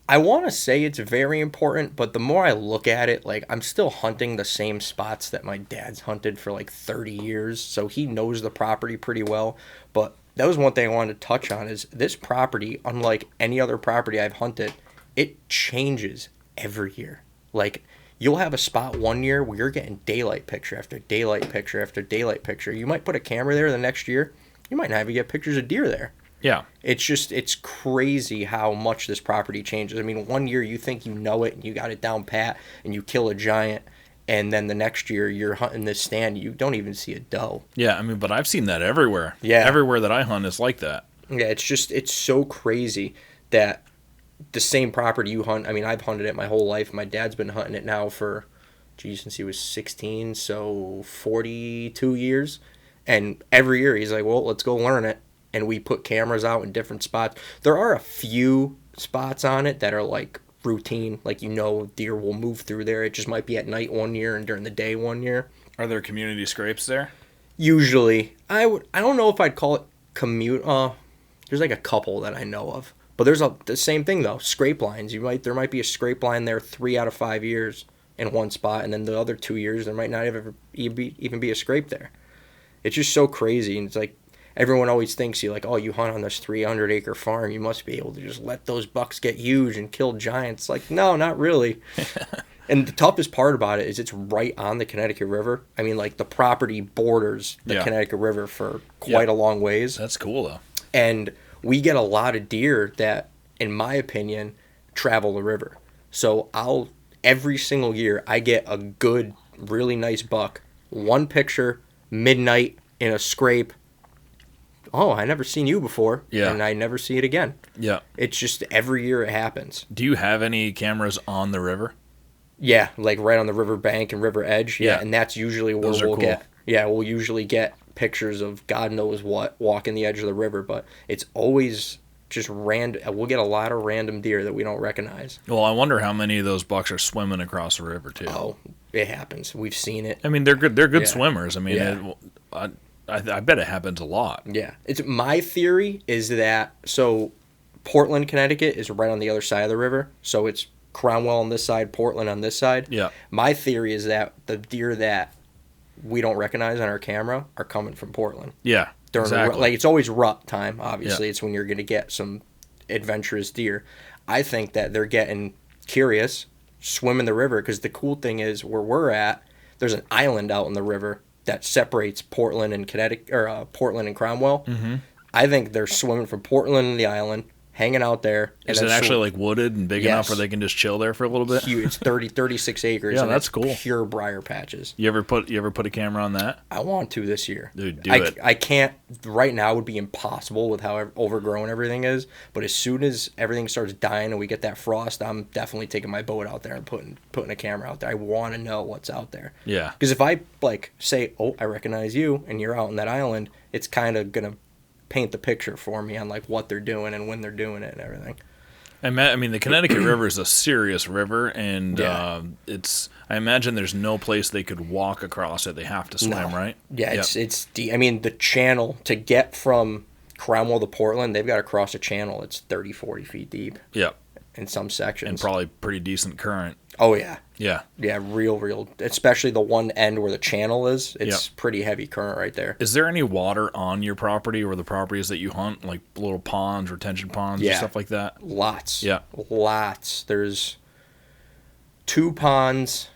S2: I want to say it's very important, but the more I look at it, like I'm still hunting the same spots that my dad's hunted for like 30 years. So he knows the property pretty well. But that was one thing I wanted to touch on is this property, unlike any other property I've hunted, it changes every year. Like you'll have a spot one year where you're getting daylight picture after daylight picture after daylight picture. You might put a camera there the next year. You might not even get pictures of deer there.
S1: Yeah.
S2: It's crazy how much this property changes. I mean, one year you think you know it and you got it down pat and you kill a giant, and then the next year you're hunting this stand, you don't even see a doe.
S1: Yeah, I mean, but I've seen that everywhere.
S2: Yeah.
S1: Everywhere that I hunt is like that.
S2: Yeah, it's so crazy that the same property you hunt, I mean, I've hunted it my whole life. My dad's been hunting it now for, since he was 16, so 42 years. And every year he's like, well, let's go learn it. And we put cameras out in different spots. There are a few spots on it that are like routine, like deer will move through there. It just might be at night one year and during the day one year.
S1: Are there community scrapes there?
S2: Usually. I don't know if I'd call it there's like a couple that I know of. But there's the same thing though, scrape lines. There might be a scrape line there 3 out of 5 years in one spot, and then the other 2 years there might not even be a scrape there. It's just so crazy, and it's like everyone always thinks you hunt on this 300-acre farm, you must be able to just let those bucks get huge and kill giants. Like, no, not really. And the toughest part about it is it's right on the Connecticut River. I mean, like, the property borders the Connecticut River for quite a long ways.
S1: That's cool, though.
S2: And we get a lot of deer that, in my opinion, travel the river. So every single year, I get a good, really nice buck. One picture, midnight, in a scrape. Oh, I never seen you before.
S1: Yeah.
S2: And I never see it again.
S1: Yeah.
S2: It's just every year it happens.
S1: Do you have any cameras on the river?
S2: Yeah, like right on the river bank and river edge. Yeah. And that's usually where we'll get. Yeah, we'll usually get pictures of God knows what walking the edge of the river. But it's always just random. We'll get a lot of random deer that we don't recognize.
S1: Well, I wonder how many of those bucks are swimming across the river, too.
S2: Oh, it happens. We've seen it.
S1: I mean, they're good swimmers. I mean, I bet it happens a lot.
S2: Yeah. It's my theory is that, so Portland, Connecticut is right on the other side of the river. So it's Cromwell on this side, Portland on this side.
S1: Yeah.
S2: My theory is that the deer that we don't recognize on our camera are coming from Portland.
S1: Yeah. Exactly.
S2: Like, it's always rut time, obviously. Yeah. It's when you're going to get some adventurous deer. I think that they're getting curious, swimming the river, because the cool thing is where we're at, there's an island out in the river that separates Portland and Connecticut, or Portland and Cromwell. Mm-hmm. I think they're swimming from Portland and the island, hanging out there.
S1: Is it actually like wooded and big enough where they can just chill there for a little bit?
S2: Huge. It's 36 acres.
S1: Yeah,
S2: and
S1: that's cool.
S2: Pure briar patches.
S1: You ever put a camera on that?
S2: I want to this year.
S1: Dude, do it.
S2: I can't right now. It would be impossible with how overgrown everything is. But as soon as everything starts dying and we get that frost, I'm definitely taking my boat out there and putting a camera out there. I want to know what's out there.
S1: Yeah.
S2: Because if I say, "Oh, I recognize you," and you're out on that island, it's kind of gonna paint the picture for me on like what they're doing and when they're doing it and everything.
S1: I mean, the Connecticut River is a serious river, and I imagine there's no place they could walk across it. They have to swim, right?
S2: Yeah, it's deep. I mean, the channel to get from Cromwell to Portland, they've got to cross a channel. It's 30, 40 feet deep.
S1: Yeah.
S2: In some sections.
S1: And probably pretty decent current.
S2: Oh, yeah.
S1: Yeah.
S2: Yeah, real. Especially the one end where the channel is. It's pretty heavy current right there.
S1: Is there any water on your property or the properties that you hunt, like little ponds, retention ponds, and stuff like that?
S2: Lots.
S1: Yeah.
S2: Lots. There's 2 ponds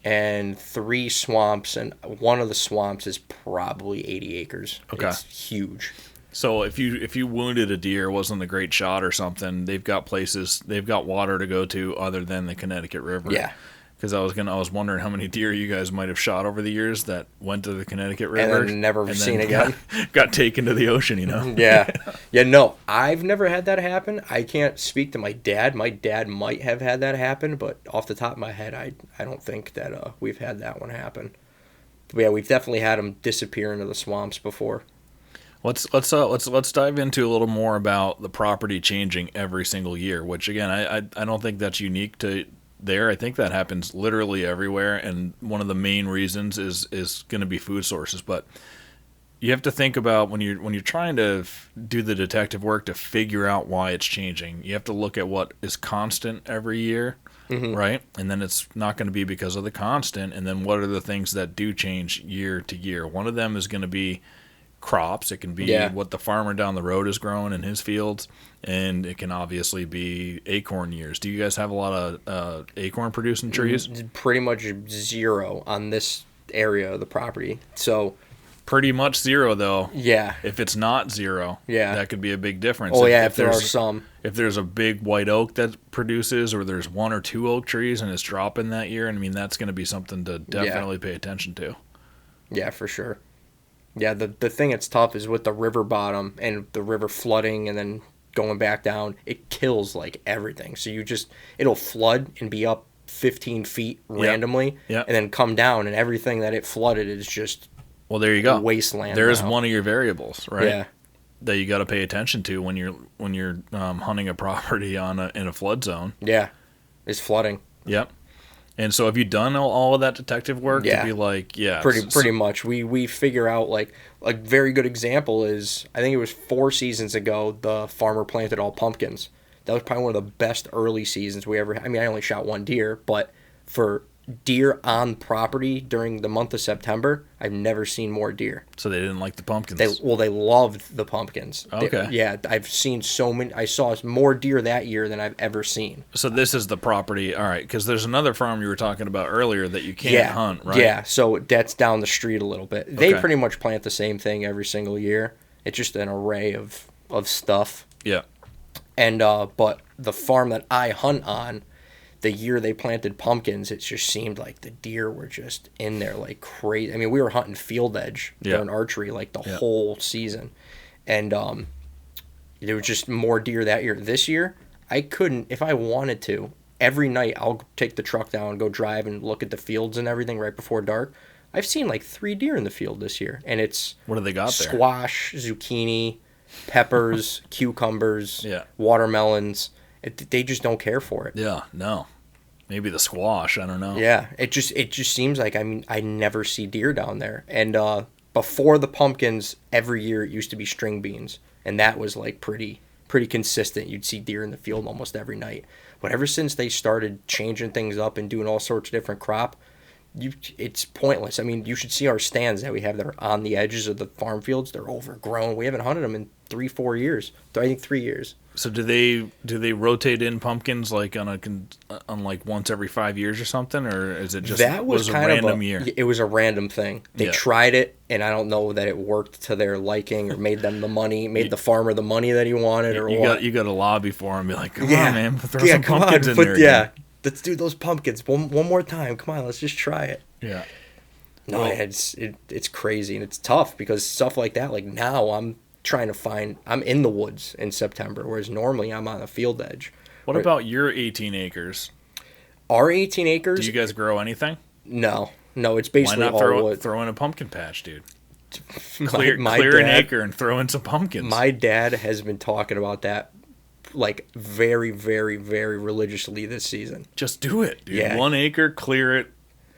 S2: and 3 swamps, and one of the swamps is probably 80 acres.
S1: Okay.
S2: It's huge.
S1: So if you wounded a deer, wasn't a great shot or something, they've got water to go to other than the Connecticut River.
S2: Yeah.
S1: Because I was wondering how many deer you guys might have shot over the years that went to the Connecticut River
S2: and then never seen again.
S1: Got taken to the ocean, you know.
S2: Yeah. No, I've never had that happen. I can't speak to my dad. My dad might have had that happen, but off the top of my head, I don't think that we've had that one happen. But yeah, we've definitely had them disappear into the swamps before.
S1: Let's dive into a little more about the property changing every single year, which again I don't think that's unique to there. I think that happens literally everywhere, and one of the main reasons is going to be food sources. But you have to think about when you're trying to do the detective work to figure out why it's changing. You have to look at what is constant every year, right? And then it's not going to be because of the constant. And then what are the things that do change year to year? One of them is going to be crops. It can be what the farmer down the road is growing in his fields, and it can obviously be acorn years. Do you guys have a lot of acorn producing trees?
S2: Pretty much zero on this area of the property. So
S1: pretty much zero, though.
S2: Yeah.
S1: If it's not zero, that could be a big difference.
S2: Oh, if there are some.
S1: If there's a big white oak that produces, or there's 1 or 2 oak trees and it's dropping that year, and I mean, that's going to be something to definitely pay attention to.
S2: Yeah, for sure. Yeah, the thing that's tough is with the river bottom and the river flooding and then going back down, it kills like everything. So it'll flood and be up 15 feet randomly and then come down, and everything that it flooded is just
S1: there you go.
S2: Wasteland.
S1: There's one of your variables, right?
S2: Yeah.
S1: That you got to pay attention to when you're hunting a property in a flood zone.
S2: Yeah, it's flooding.
S1: Yep. And so have you done all of that detective work to be like,
S2: pretty much. We figure out, like, a very good example is, I think it was 4 seasons ago, the farmer planted all pumpkins. That was probably one of the best early seasons we ever had. I mean, I only shot 1 deer, but for deer on property during the month of September, I've never seen more deer.
S1: So they didn't like the pumpkins.
S2: They loved the pumpkins.
S1: Okay.
S2: Yeah, I've seen so many. I saw more deer that year than I've ever seen.
S1: So this is the property. All right, because there's another farm you were talking about earlier that you can't hunt, right?
S2: Yeah, so that's down the street a little bit. They
S1: Okay.
S2: pretty much plant the same thing every single year. It's just an array of stuff.
S1: Yeah.
S2: And but the farm that I hunt on, the year they planted pumpkins, it just seemed like the deer were just in there like crazy. I mean, we were hunting field edge during archery like the whole season. And there was just more deer that year. This year, I couldn't, if I wanted to, every night I'll take the truck down and go drive and look at the fields and everything right before dark. I've seen like 3 deer in the field this year. And it's
S1: What do they got there?
S2: squash, zucchini, peppers, cucumbers, watermelons. They just don't care for it.
S1: Yeah, no. Maybe the squash, I don't know.
S2: Yeah, it just seems like, I mean, I never see deer down there. And before the pumpkins, every year it used to be string beans, and that was like pretty consistent. You'd see deer in the field almost every night. But ever since they started changing things up and doing all sorts of different crop, it's pointless. I mean, you should see our stands that we have that are on the edges of the farm fields. They're overgrown. We haven't hunted them in 3-4 years. I think 3 years.
S1: So do they rotate in pumpkins like on like once every 5 years or something, or is it just
S2: that was
S1: a
S2: kind
S1: random
S2: of
S1: year?
S2: It was a random thing. They tried it, and I don't know that it worked to their liking or made them the money, made the farmer the money that he wanted, or what.
S1: You got to lobby for him and be like, come on, man, throw some
S2: come
S1: pumpkins
S2: on,
S1: in there.
S2: Yeah, let's do those pumpkins one more time. Come on, let's just try it.
S1: Yeah.
S2: No, it's crazy, and it's tough because stuff like that. Like now, I'm in the woods in September, whereas normally I'm on a field edge.
S1: What about your 18 acres?
S2: Our 18 acres?
S1: Do you guys grow anything?
S2: No, it's basically
S1: Why not
S2: all wood.
S1: throw in a pumpkin patch, dude?
S2: My
S1: Clear an
S2: dad-
S1: acre and throw in some pumpkins.
S2: My dad has been talking about that like very, very, very religiously this season.
S1: Just do it, dude.
S2: Yeah.
S1: 1 acre, clear it,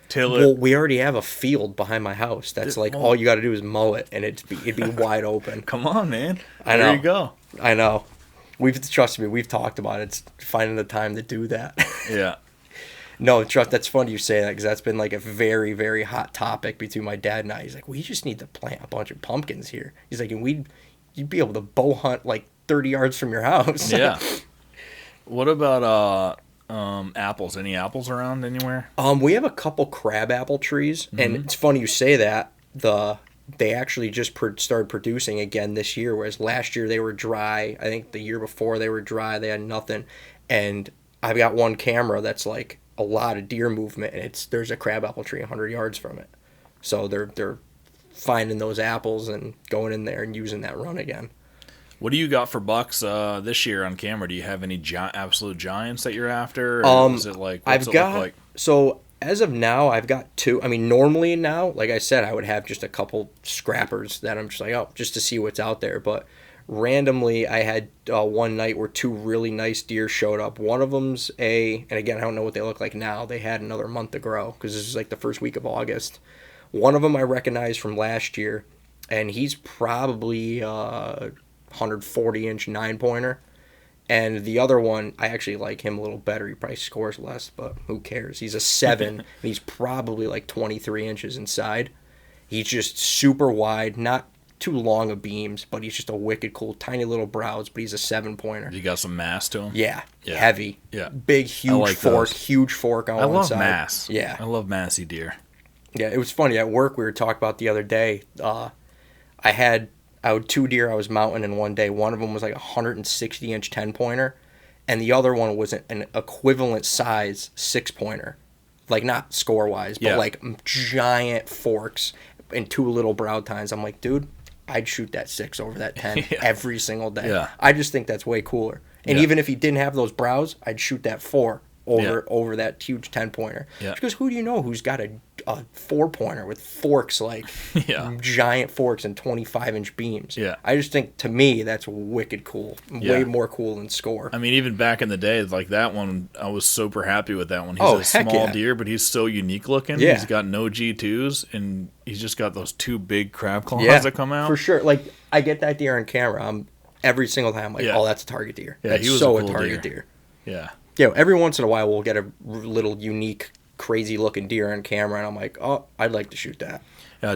S1: till
S2: Well,
S1: it.
S2: we already have a field behind my house. That's like all you got to do is mow it, and it'd be wide open.
S1: Come on, man.
S2: I know.
S1: There you go.
S2: I know. Trust me, we've talked about it. It's finding the time to do that.
S1: Yeah.
S2: No, that's funny you say that because that's been like a very, very hot topic between my dad and I. He's like, we just need to plant a bunch of pumpkins here. He's like, and you'd be able to bow hunt like 30 yards from your house.
S1: Yeah. What about apples? Any apples around anywhere?
S2: We have a couple crabapple trees, and it's funny you say that. They actually just started producing again this year, whereas last year they were dry. I think the year before they were dry. They had nothing, and I've got one camera that's like a lot of deer movement, and there's a crabapple tree 100 yards from it. So they're finding those apples and going in there and using that run again.
S1: What do you got for bucks this year on camera? Do you have any absolute giants that you're after? Or is it like what's it look like?
S2: So as of now, I've got 2. I mean, normally now, like I said, I would have just a couple scrappers that I'm just like, oh, just to see what's out there. But randomly, I had one night where 2 really nice deer showed up. One of them's and again, I don't know what they look like now. They had another month to grow because this is like the first week of August. One of them I recognized from last year, and he's probably 140-inch 9-pointer. And the other one, I actually like him a little better. He probably scores less, but who cares? He's a 7, and he's probably like 23 inches inside. He's just super wide, not too long of beams, but he's just a wicked cool, tiny little brows, but he's a 7-pointer.
S1: You got some mass to him?
S2: Yeah. Heavy.
S1: Yeah.
S2: Big, huge fork on one side.
S1: I love mass.
S2: Yeah.
S1: I love massy deer.
S2: Yeah, it was funny. At work, we were talking about the other day. I had 2 deer I was mounting in one day. One of them was like a 160-inch 10-pointer, and the other one was an equivalent size 6-pointer. Like, not score-wise, but like giant forks and 2 little brow tines. I'm like, dude, I'd shoot that 6 over that 10 every single day. Yeah. I just think that's way cooler. And even if he didn't have those brows, I'd shoot that 4 over that huge 10-pointer. Yeah. Because who do you know who's got a 4-pointer with forks like giant forks and 25-inch beams? Yeah. I just think, to me, that's wicked cool. Way more cool than score.
S1: I mean, even back in the day, like that one, I was super happy with that one. He's a small deer, but he's so unique looking. Yeah. He's got no G2s, and he's just got those 2 big crab claws that come out.
S2: For sure. Like, I get that deer on camera. Every single time, I'm like, oh, that's a target deer.
S1: Yeah,
S2: that's
S1: he was
S2: so
S1: a cool
S2: target
S1: deer.
S2: Yeah.
S1: Yeah,
S2: every once in a while we'll get a little unique crazy looking deer on camera, and I'm like, oh, I'd like to shoot that.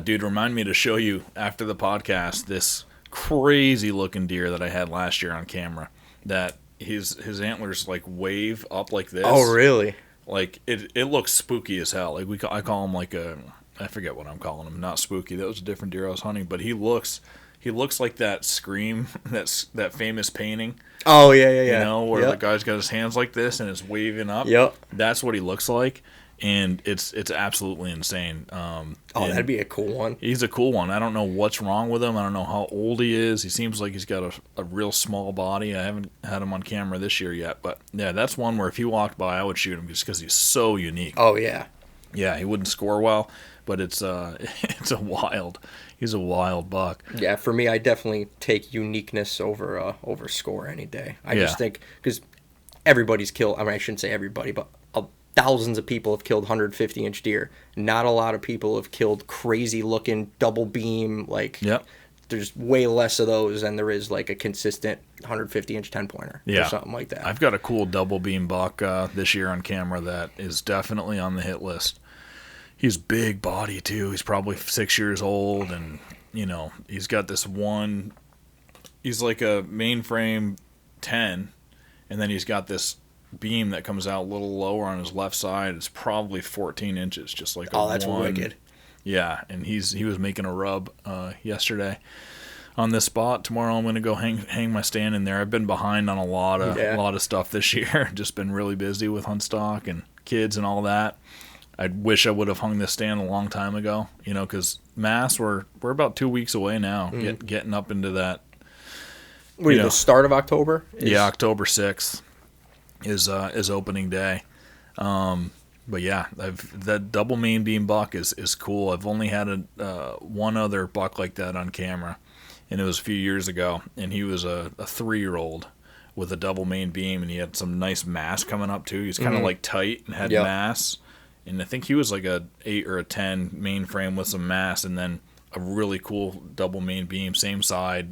S1: Dude, remind me to show you after the podcast this crazy looking deer that I had last year on camera. That his antlers like wave up like this.
S2: Oh, really?
S1: Like it looks spooky as hell. Like I call him like I forget what I'm calling him. Not spooky. That was a different deer I was hunting. But he looks like that Scream, that famous painting.
S2: Oh yeah.
S1: You know, where the guy's got his hands like this and it's waving up.
S2: Yep.
S1: That's what he looks like. And it's absolutely insane.
S2: That'd be a cool one.
S1: He's a cool one. I don't know what's wrong with him. I don't know how old he is. He seems like he's got a real small body. I haven't had him on camera this year yet. But, yeah, that's one where if he walked by, I would shoot him just because he's so unique.
S2: Oh, yeah.
S1: Yeah, he wouldn't score well, but he's a wild buck.
S2: Yeah, for me, I definitely take uniqueness over score any day. I just think, because everybody's killed, I mean, I shouldn't say everybody, but thousands of people have killed 150-inch deer. Not a lot of people have killed crazy-looking double beam. Like, there's way less of those than there is like a consistent 150-inch 10-pointer or something like that.
S1: I've got a cool double beam buck this year on camera that is definitely on the hit list. He's big body too. He's probably 6 years old, and you know he's got this one. He's like a mainframe 10, and then he's got this beam that comes out a little lower on his left side. It's probably 14 inches, just like
S2: that's wicked.
S1: Yeah, and he was making a rub yesterday on this spot. Tomorrow I'm going to go hang my stand in there. I've been behind on a lot of stuff this year. Just been really busy with hunt stock and kids and all that. I wish I would have hung this stand a long time ago, you know, because Mass, we're about 2 weeks away now, getting up into that.
S2: The start of October?
S1: Yeah, October 6th. Is opening day, but yeah, that double main beam buck is cool. I've only had one other buck like that on camera, and it was a few years ago. And he was a 3-year-old with a double main beam, and he had some nice mass coming up too. He was kind of like tight and had mass, and I think he was like a 8 or a 10 mainframe with some mass, and then a really cool double main beam, same side,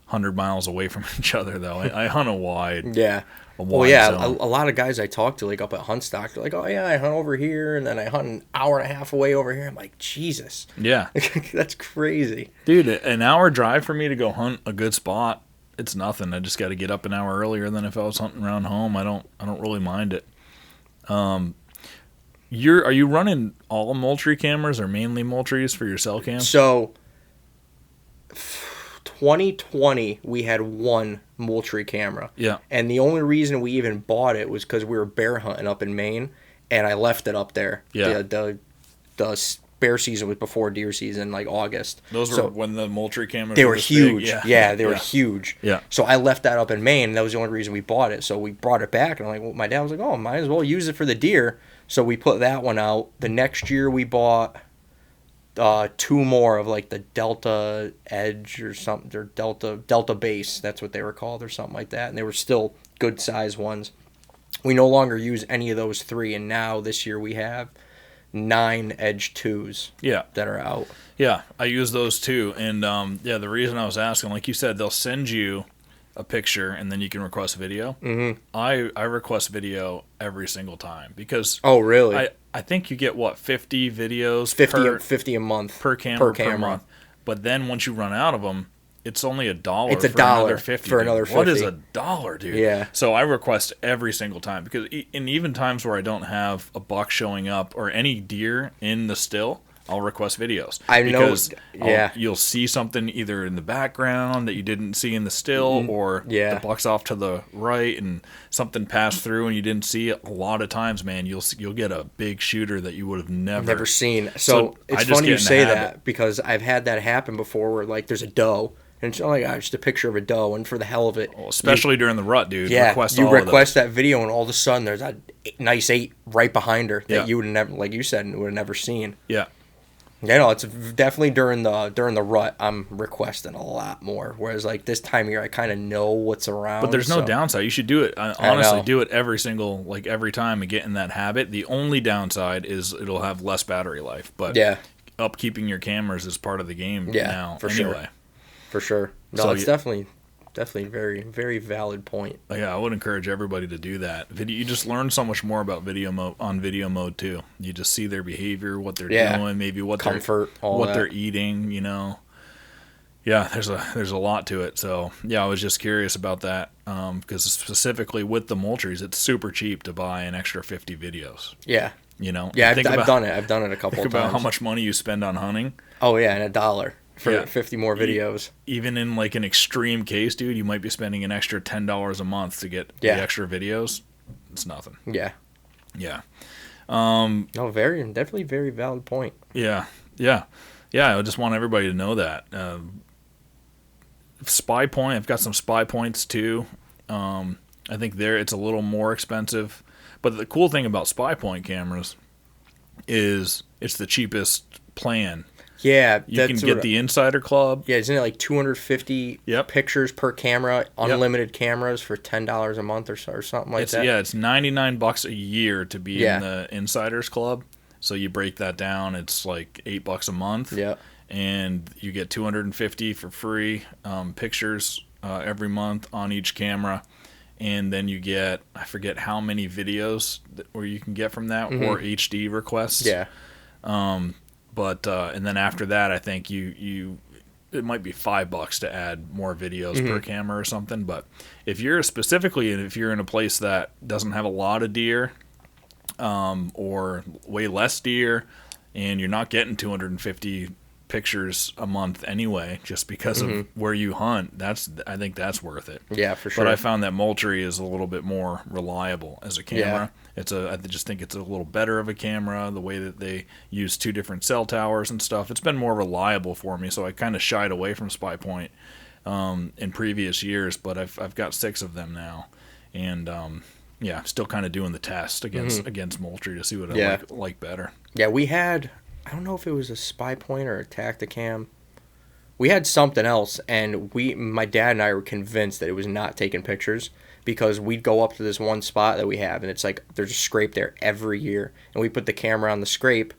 S1: 100 miles away from each other though. I hunt a wide.
S2: Yeah. A lot of guys I talk to, like up at Hunt Stock, they're like, oh yeah, I hunt over here, and then I hunt an hour and a half away over here. I'm like, Jesus.
S1: Yeah.
S2: That's crazy.
S1: Dude, an hour drive for me to go hunt a good spot, it's nothing. I just got to get up an hour earlier than if I was hunting around home. I don't really mind it. Are you running all Moultrie cameras or mainly Moultries for your cell cam?
S2: So 2020, we had one Moultrie camera.
S1: Yeah.
S2: And the only reason we even bought it was because we were bear hunting up in Maine, and I left it up there.
S1: Yeah.
S2: The bear season was before deer season, like August.
S1: Those were when the Moultrie cameras
S2: they were huge.
S1: Big.
S2: Yeah, they were huge.
S1: Yeah.
S2: So I left that up in Maine, and that was the only reason we bought it. So we brought it back, and I'm like, well, my dad was like, oh, might as well use it for the deer. So we put that one out. The next year we bought 2 more of like the Delta Edge or something, or Delta Base, that's what they were called, or something like that, and they were still good size ones. We no longer use any of those 3, and now this year we have 9 Edge 2s that are out.
S1: Yeah, I use those too, and the reason I was asking, like you said, they'll send you a picture and then you can request video. Mm-hmm. I request video every single time because
S2: oh really?
S1: I think you get 50 videos
S2: 50 a month
S1: per camera per month. But then once you run out of them, it's only $1.
S2: It's $1
S1: another 50.
S2: For another 50.
S1: What is $1, dude?
S2: Yeah.
S1: So I request every single time because in even times where I don't have a buck showing up or any deer in the still, I'll request videos. You'll see something either in the background that you didn't see in the still, or the buck's off to the right and something passed through and you didn't see it. A lot of times, man, you'll get a big shooter that you would have never
S2: seen. So it's funny you say that because I've had that happen before where like there's a doe. And it's, oh my gosh, just a picture of a doe, and for the hell of it...
S1: Well, especially during the rut, dude.
S2: Yeah, you request that video, and all of a sudden there's a nice 8 right behind her that you would never, like you said, would have never seen.
S1: Yeah.
S2: Yeah, no, it's definitely during the rut, I'm requesting a lot more. Whereas, like, this time of year, I kind of know what's around.
S1: But there's no downside. You should do it. Honestly, do it every time and get in that habit. The only downside is it'll have less battery life. But upkeeping your cameras is part of the game now
S2: for
S1: anyway.
S2: Sure. For sure. No,
S1: So
S2: it's definitely definitely very, very valid point.
S1: Yeah, I would encourage everybody to do that. You just learn so much more about video mode too. You just see their behavior, what they're doing, maybe what
S2: comfort,
S1: they're eating. Yeah, there's a lot to it. So yeah, I was just curious about that because specifically with the Moultries, it's super cheap to buy an extra 50 videos.
S2: Yeah.
S1: Yeah,
S2: I've done it. I've done it a couple of times.
S1: Think about how much money you spend on hunting.
S2: Oh yeah, and $1 for 50 more videos.
S1: Even in like an extreme case, dude, you might be spending an extra $10 a month to get the extra videos. It's nothing.
S2: Yeah.
S1: Yeah.
S2: No, definitely very valid point.
S1: Yeah. I just want everybody to know that. Spy Point, I've got some Spy Points too. I think it's a little more expensive. But the cool thing about Spy Point cameras is it's the cheapest plan.
S2: Yeah.
S1: You can get the Insider Club.
S2: Yeah, isn't it like 250 pictures per camera, unlimited cameras for $10 a month or something like that?
S1: Yeah, it's $99 a year to be in the Insiders Club. So you break that down, it's like $8 a month.
S2: Yeah.
S1: And you get 250 for free pictures every month on each camera. And then you get, I forget how many videos where you can get from that, or HD requests.
S2: Yeah.
S1: But and then after that, I think it might be $5 to add more videos per camera or something. But if you're in a place that doesn't have a lot of deer, or way less deer, and you're not getting 250 pictures a month anyway, just because of where you hunt, I think that's worth it.
S2: Yeah, for sure.
S1: But I found that Moultrie is a little bit more reliable as a camera. I just think it's a little better of a camera, the way that they use 2 different cell towers and stuff. It's been more reliable for me, so I kind of shied away from Spy Point in previous years, but I've got 6 of them now, and still kind of doing the test against Moultrie to see what I like better.
S2: Yeah, we had, I don't know if it was a Spy Point or a Tacticam. We had something else, and my dad and I were convinced that it was not taking pictures, because we'd go up to this one spot that we have, and it's like there's a scrape there every year, and we put the camera on the scrape,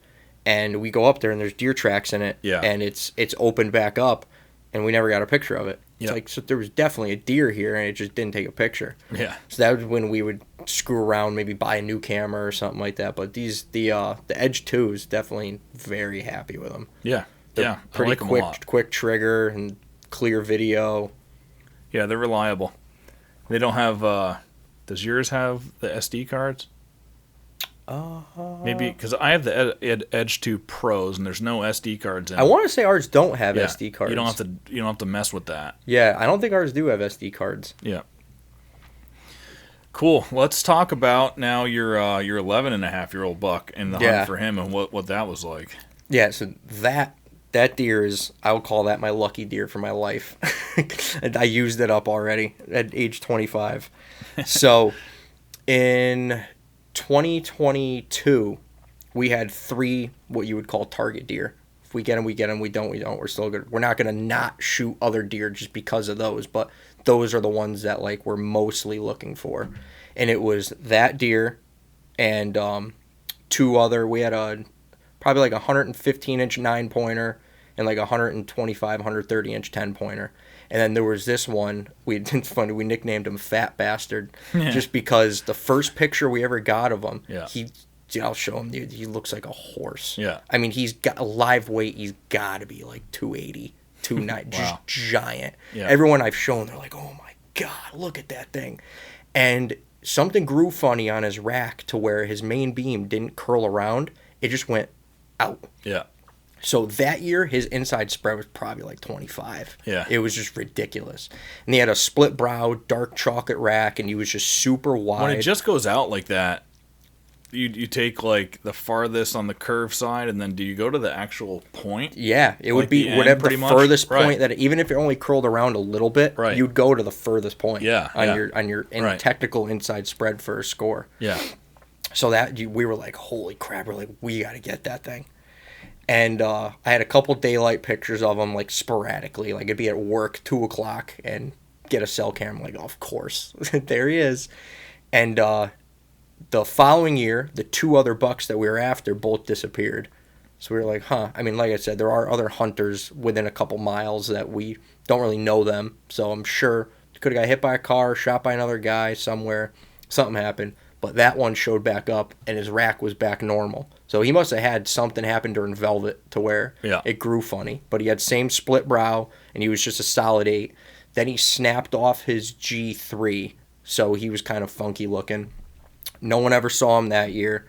S2: and we go up there, and there's deer tracks in it, and it's opened back up, and we never got a picture of it. It's like, so there was definitely a deer here, and it just didn't take a picture. Yeah. So that was when we would screw around, maybe buy a new camera or something like that. But the Edge 2s, definitely very happy with them.
S1: Yeah.
S2: They're pretty quick trigger and clear video.
S1: Yeah, they're reliable. They don't have. Does yours have the SD cards? Maybe because I have the Edge 2 Pros, and there's no SD cards in it.
S2: I want to say ours don't have SD cards.
S1: You don't have to mess with that.
S2: Yeah, I don't think ours do have SD cards.
S1: Yeah. Cool. Let's talk about now your 11-and-a-half-year-old buck and the hunt for him, and what that was like.
S2: Yeah. So that deer is, I would call that my lucky deer for my life. And I used it up already at age 25. So in 2022, we had 3 what you would call target deer. If we get them, we get them. We don't, we don't. We're still good. We're not going to not shoot other deer just because of those, but those are the ones that like we're mostly looking for. And it was that deer and 2 other. We had probably like a 115-inch 9-pointer and like a 125, 130-inch 10-pointer. And then there was this one, it's funny, we nicknamed him Fat Bastard, just because the first picture we ever got of him, I'll show him, dude, he looks like a horse. Yeah. I mean, he's got a live weight, he's got to be like 280, 290, just giant. Yeah. Everyone I've shown, they're like, oh my God, look at that thing. And something grew funny on his rack to where his main beam didn't curl around, it just went out. Yeah. So that year, his inside spread was probably like 25. Yeah. It was just ridiculous. And he had a split brow, dark chocolate rack, and he was just super wide.
S1: When it just goes out like that, you take like the farthest on the curve side, and then do you go to the actual point?
S2: Yeah. It would be whatever the furthest point that, even if it only curled around a little bit, you'd go to the furthest point on your technical inside spread for a score. Yeah. So we were like, holy crap, we're like, we got to get that thing. And I had a couple daylight pictures of him, like, sporadically. Like, it'd be at work, 2 o'clock, and get a cell camera. Like, oh, of course. There he is. And the following year, the 2 other bucks that we were after both disappeared. So we were like, huh. I mean, like I said, there are other hunters within a couple miles that we don't really know them. So I'm sure could have got hit by a car, shot by another guy somewhere. Something happened. But that one showed back up, and his rack was back normal. So he must have had something happen during velvet to where it grew funny. But he had same split brow, and he was just a solid 8. Then he snapped off his G3, so he was kind of funky looking. No one ever saw him that year.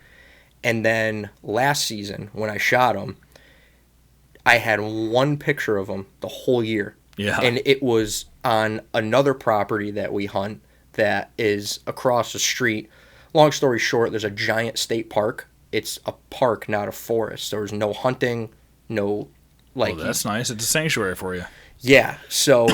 S2: And then last season, when I shot him, I had one picture of him the whole year.
S1: Yeah.
S2: And it was on another property that we hunt that is across the street. Long story short, there's a giant state park. It's a park, not a forest. There's no hunting, no, like...
S1: Well, that's nice. It's a sanctuary for you.
S2: Yeah, so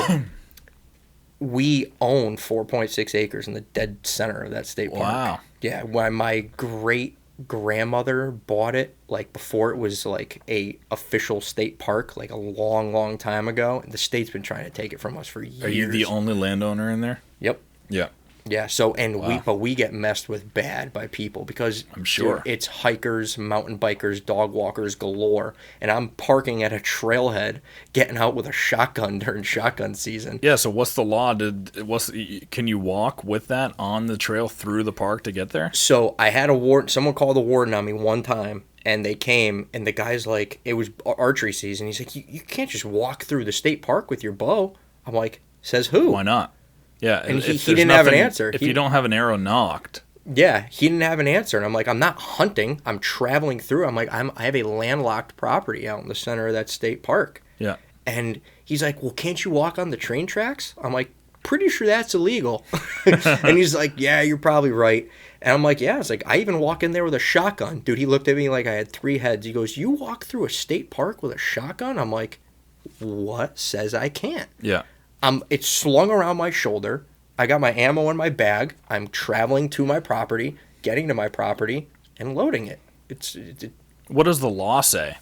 S2: we own 4.6 acres in the dead center of that state park.
S1: Wow.
S2: Yeah, when my great-grandmother bought it, like, before it was, like, a official state park, like, a long, long time ago. The state's been trying to take it from us for years.
S1: Are you the only landowner in there?
S2: Yep.
S1: Yeah.
S2: Yeah, so, and
S1: Wow.
S2: we get messed with bad by people because
S1: I'm sure.
S2: dude, it's hikers, mountain bikers, dog walkers galore, and I'm parking at a trailhead, getting out with a shotgun during shotgun season.
S1: Yeah, so what's the law? Can you walk with that on the trail through the park to get there?
S2: So I had a warden, someone called the warden on me one time, and they came, and the guy's like, it was archery season, he's like, you can't just walk through the state park with your bow. I'm like, says who?
S1: Why not? Yeah,
S2: And he didn't have an answer.
S1: If you don't have an arrow knocked.
S2: Yeah, he didn't have an answer. And I'm like, I'm not hunting. I'm traveling through. I'm like, I have a landlocked property out in the center of that state park.
S1: Yeah.
S2: And he's like, well, can't you walk on the train tracks? I'm like, pretty sure that's illegal. And he's like, yeah, you're probably right. And I'm like, yeah. It's like, I even walk in there with a shotgun. Dude, he looked at me like I had 3 heads. He goes, you walk through a state park with a shotgun? I'm like, what says I can't?
S1: Yeah.
S2: It's slung around my shoulder. I got my ammo in my bag. I'm traveling to my property, getting to my property, and loading it.
S1: What does the law say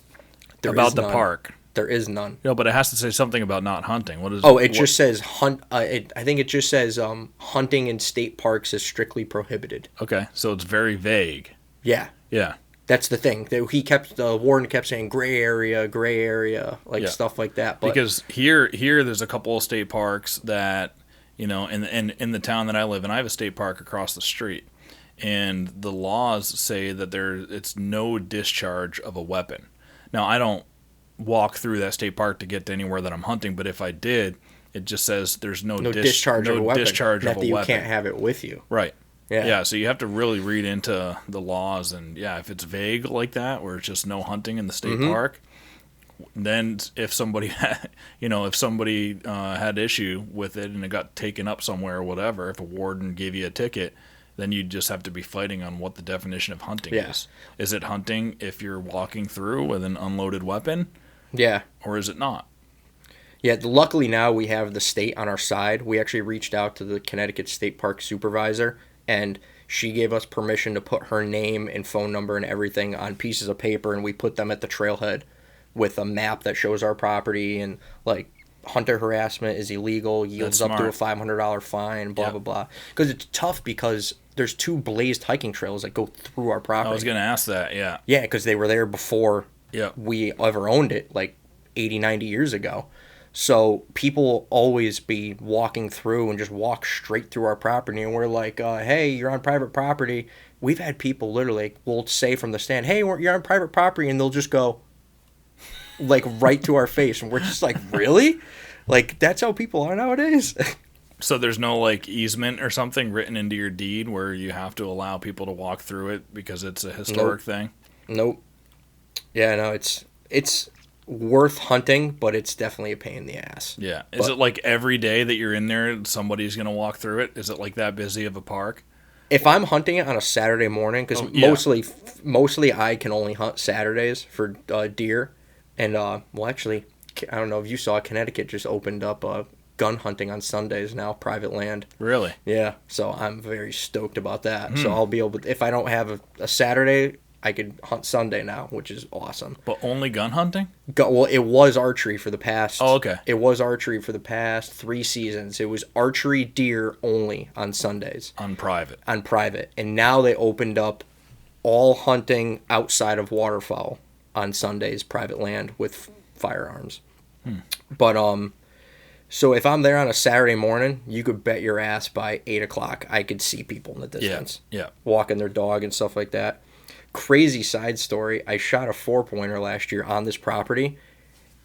S1: about the park?
S2: There is none.
S1: No, but it has to say something about not hunting. What is?
S2: Just says hunt. I think it just says hunting in state parks is strictly prohibited.
S1: Okay, so it's very vague.
S2: Yeah.
S1: Yeah.
S2: That's the thing. The warden kept saying gray area, like stuff like that. But
S1: because here there's a couple of state parks that, you know, in the town that I live in, I have a state park across the street, and the laws say that it's no discharge of a weapon. Now, I don't walk through that state park to get to anywhere that I'm hunting, but if I did, it just says there's no discharge of a weapon.
S2: Not that you can't have it with you.
S1: Right.
S2: Yeah.
S1: Yeah, so you have to really read into the laws, and yeah, if it's vague like that, where it's just no hunting in the state park, then if somebody had issue with it and it got taken up somewhere or whatever, if a warden gave you a ticket, then you just have to be fighting on what the definition of hunting is. Is it hunting if you're walking through with an unloaded weapon?
S2: Yeah.
S1: Or is it not?
S2: Yeah, luckily now we have the state on our side. We actually reached out to the Connecticut State Park supervisor, and she gave us permission to put her name and phone number and everything on pieces of paper, and we put them at the trailhead with a map that shows our property, and like hunter harassment is illegal, yields up to a $500 fine, blah, blah, blah. Because it's tough because there's 2 blazed hiking trails that go through our property.
S1: I was going to ask that, yeah.
S2: Yeah, because they were there before we ever owned it, like 80, 90 years ago. So people will always be walking through and just walk straight through our property, and we're like, hey, you're on private property. We've had people literally will say from the stand, hey, you're on private property, and they'll just go like right to our face, and we're just like, really? Like, that's how people are nowadays.
S1: So there's no like easement or something written into your deed where you have to allow people to walk through it because it's a historic thing?
S2: Nope. Yeah, no, it's worth hunting, but it's definitely a pain in the ass.
S1: Yeah. Is it like every day that you're in there, somebody's going to walk through it? Is it like that busy of a park?
S2: If I'm hunting it on a Saturday morning, because mostly I can only hunt Saturdays for deer. And, well, actually, I don't know if you saw, Connecticut just opened up gun hunting on Sundays now, private land.
S1: Really?
S2: Yeah. So I'm very stoked about that. So I'll be able to, if I don't have a Saturday, I could hunt Sunday now, which is awesome.
S1: But only gun hunting?
S2: Well, it was archery for the past...
S1: Oh, okay.
S2: It was archery for the past 3 seasons. It was archery deer only on Sundays.
S1: On private.
S2: On private. And now they opened up all hunting outside of waterfowl on Sundays, private land, with firearms. But So if I'm there on a Saturday morning, you could bet your ass by 8 o'clock I could see people in the distance.
S1: Yeah.
S2: Walking their dog and stuff like that. Crazy side story. I shot a 4-pointer last year on this property,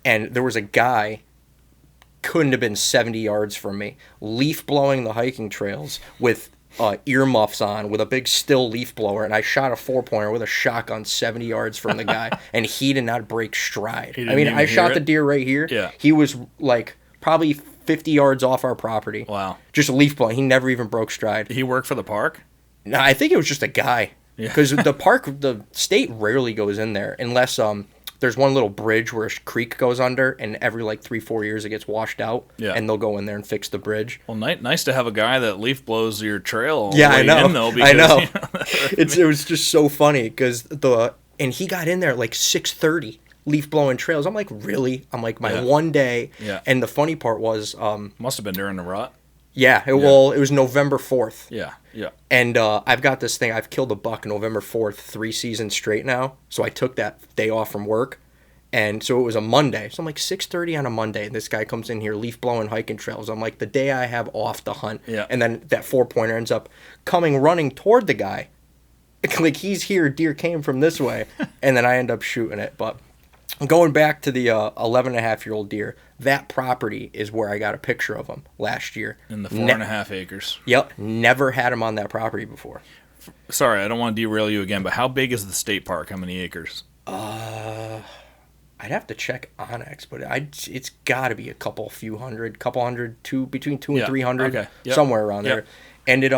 S2: and there was a guy, couldn't have been 70 yards from me, leaf blowing the hiking trails with earmuffs on with a big still leaf blower, and I shot a 4-pointer with a shotgun 70 yards from the guy, and he did not break stride. I mean, I shot the deer right here.
S1: Yeah.
S2: He was like probably 50 yards off our property.
S1: Wow.
S2: Just a leaf blowing. He never even broke stride.
S1: He worked for the park?
S2: No, I think it was just a guy.
S1: Yeah.
S2: Because the park, the state rarely goes in there unless there's one little bridge where a creek goes under, and every like 3-4 years it gets washed out.
S1: Yeah.
S2: And they'll go in there and fix the bridge.
S1: Well, nice to have a guy that leaf blows your trail.
S2: Yeah, I know.
S1: In, though, because,
S2: I know.
S1: You know
S2: It was just so funny because and he got in there at like 6:30, leaf blowing trails. I'm like, really? I'm like, my one day.
S1: Yeah.
S2: And the funny part was,
S1: must have been during the rut.
S2: yeah, well, it was November 4th.
S1: Yeah.
S2: And I've got this thing. I've killed a buck November 4th 3 seasons straight now. So I took that day off from work. And so it was a Monday. So I'm like 6:30 on a Monday. And this guy comes in here leaf blowing hiking trails. I'm like, the day I have off to hunt.
S1: Yeah.
S2: And then that 4-pointer ends up coming running toward the guy. Like he's here, deer came from this way. And then I end up shooting it. But going back to the 11.5-year-old deer, that property is where I got a picture of him last year.
S1: In the 4.5 acres.
S2: Yep. Never had him on that property before.
S1: Sorry, I don't want to derail you again, but how big is the state park? How many acres?
S2: I'd have to check Onyx, but it's got to be a couple hundred, between 200 and 300,
S1: okay. Yep.
S2: somewhere around there. And it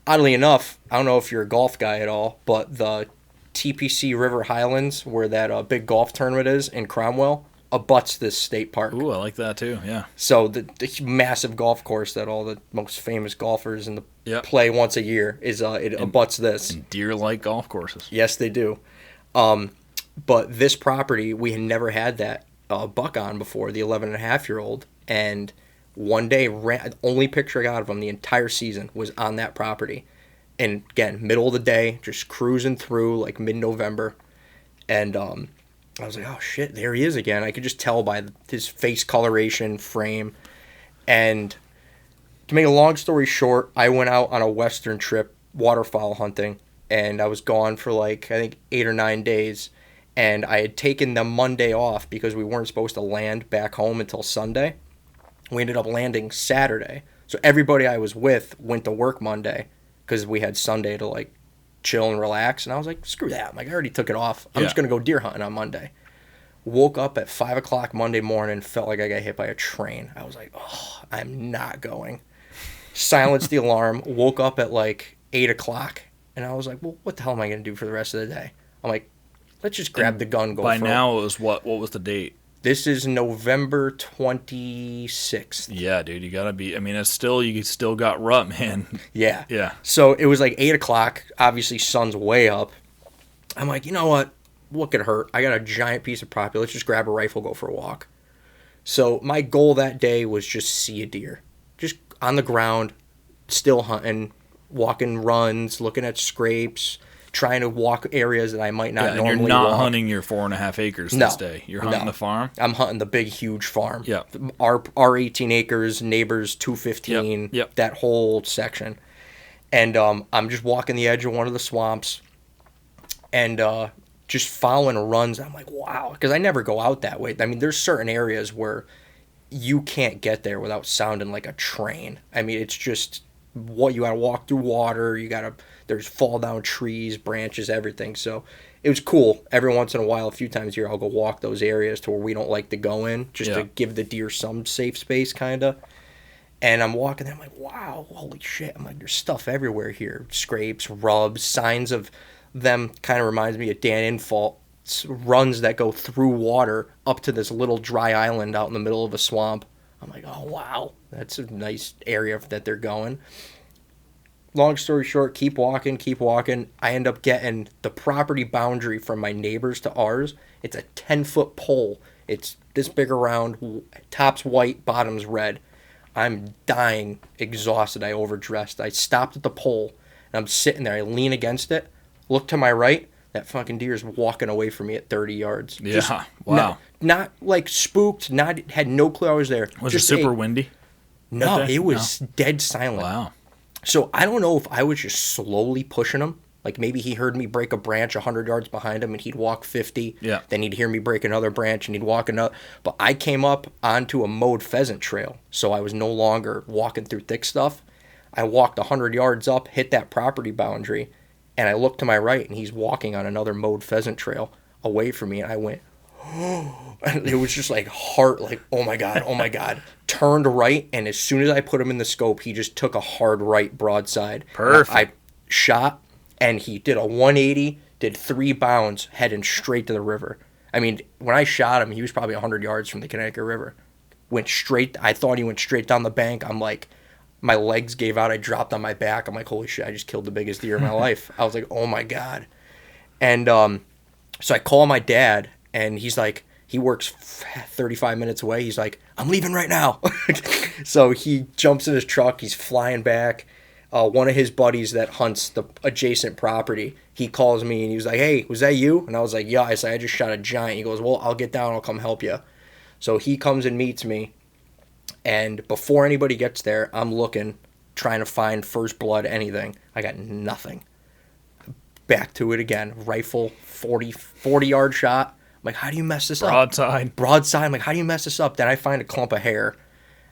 S2: oddly enough, I don't know if you're a golf guy at all, but the TPC River Highlands, where that big golf tournament is in Cromwell, abuts this state park.
S1: Ooh, I like that too. Yeah.
S2: So the massive golf course that all the most famous golfers in the play once a year is abuts this.
S1: And deer like golf courses.
S2: Yes, they do. But this property, we had never had that buck on before, the 11.5-year-old. And one day, the only picture I got of him the entire season was on that property. And again, middle of the day, just cruising through like mid-November. And I was like, oh shit, there he is again. I could just tell by his face coloration, frame. And to make a long story short, I went out on a western trip waterfowl hunting. And I was gone for like, I think 8 or 9 days. And I had taken the Monday off because we weren't supposed to land back home until Sunday. We ended up landing Saturday. So everybody I was with went to work Monday because we had Sunday to like chill and relax. And I was like, screw that. I'm like, I already took it off. I'm just going to go deer hunting on Monday. Woke up at 5 o'clock Monday morning, felt like I got hit by a train. I was like, oh, I'm not going. Silenced the alarm, woke up at like 8 o'clock. And I was like, well, what the hell am I going to do for the rest of the day? I'm like, let's just grab the gun, go
S1: By
S2: for
S1: now, it was what was the date?
S2: This is November 26th.
S1: Yeah, dude, you gotta be. I mean, it's still you still got rut, man.
S2: Yeah.
S1: Yeah.
S2: So it was like 8 o'clock. Obviously, sun's way up. I'm like, you know what? What could hurt? I got a giant piece of property. Let's just grab a rifle, go for a walk. So my goal that day was just see a deer. Just on the ground, still hunting, walking runs, looking at scrapes, trying to walk areas that I might not normally walk.
S1: And you're not hunting your 4.5 acres this day. You're hunting the farm?
S2: I'm hunting the big, huge farm.
S1: Yeah.
S2: Our 18 acres, neighbors 215,
S1: Yep.
S2: that whole section. And I'm just walking the edge of one of the swamps and just following runs. I'm like, wow, because I never go out that way. I mean, there's certain areas where you can't get there without sounding like a train. I mean, it's just what you got to walk through water. There's fall down trees, branches, everything. So it was cool. Every once in a while, a few times a year, I'll go walk those areas to where we don't like to go in, just to give the deer some safe space, kind of. And I'm walking there, I'm like, wow, holy shit. I'm like, there's stuff everywhere here. Scrapes, rubs, signs of them. Kind of reminds me of Dan Infalt's runs that go through water up to this little dry island out in the middle of a swamp. I'm like, oh, wow, that's a nice area that they're going. Long story short, keep walking. I end up getting the property boundary from my neighbors to ours. It's a 10-foot pole. It's this big around, top's white, bottom's red. I'm dying, exhausted. I overdressed. I stopped at the pole, and I'm sitting there. I lean against it, look to my right. that fucking deer is walking away from me at 30 yards.
S1: Yeah. Wow.
S2: Not like spooked, had no clue I was there.
S1: Was it super windy?
S2: No, it was dead silent.
S1: Wow.
S2: So I don't know if I was just slowly pushing him. Like maybe he heard me break a branch 100 yards behind him and he'd walk 50.
S1: Yeah.
S2: Then he'd hear me break another branch and he'd walk another. But I came up onto a mowed pheasant trail. So I was no longer walking through thick stuff. I walked 100 yards up, hit that property boundary, and I looked to my right and he's walking on another mowed pheasant trail away from me. And I went, and it was just like heart, like, oh my God. Turned right, and as soon as I put him in the scope, he just took a hard right broadside.
S1: Perfect.
S2: I shot, and he did a 180, did 3 bounds, heading straight to the river. I mean, when I shot him, he was probably 100 yards from the Connecticut River. Went straight, I thought he went straight down the bank. I'm like, my legs gave out, I dropped on my back. I'm like, holy shit, I just killed the biggest deer in my life. I was like, oh my God. And so I call my dad, and he's like, he works 35 minutes away. He's like, I'm leaving right now. So he jumps in his truck. He's flying back. One of his buddies that hunts the adjacent property, he calls me and he was like, hey, was that you? And I was like, yeah. I said, I just shot a giant. He goes, well, I'll get down. I'll come help you. So he comes and meets me. And before anybody gets there, I'm looking, trying to find first blood, anything. I got nothing. Back to it again. Rifle, 40-yard shot. I'm like, how do you mess this up? Broadside. I'm like, how do you mess this up? Then I find a clump of hair.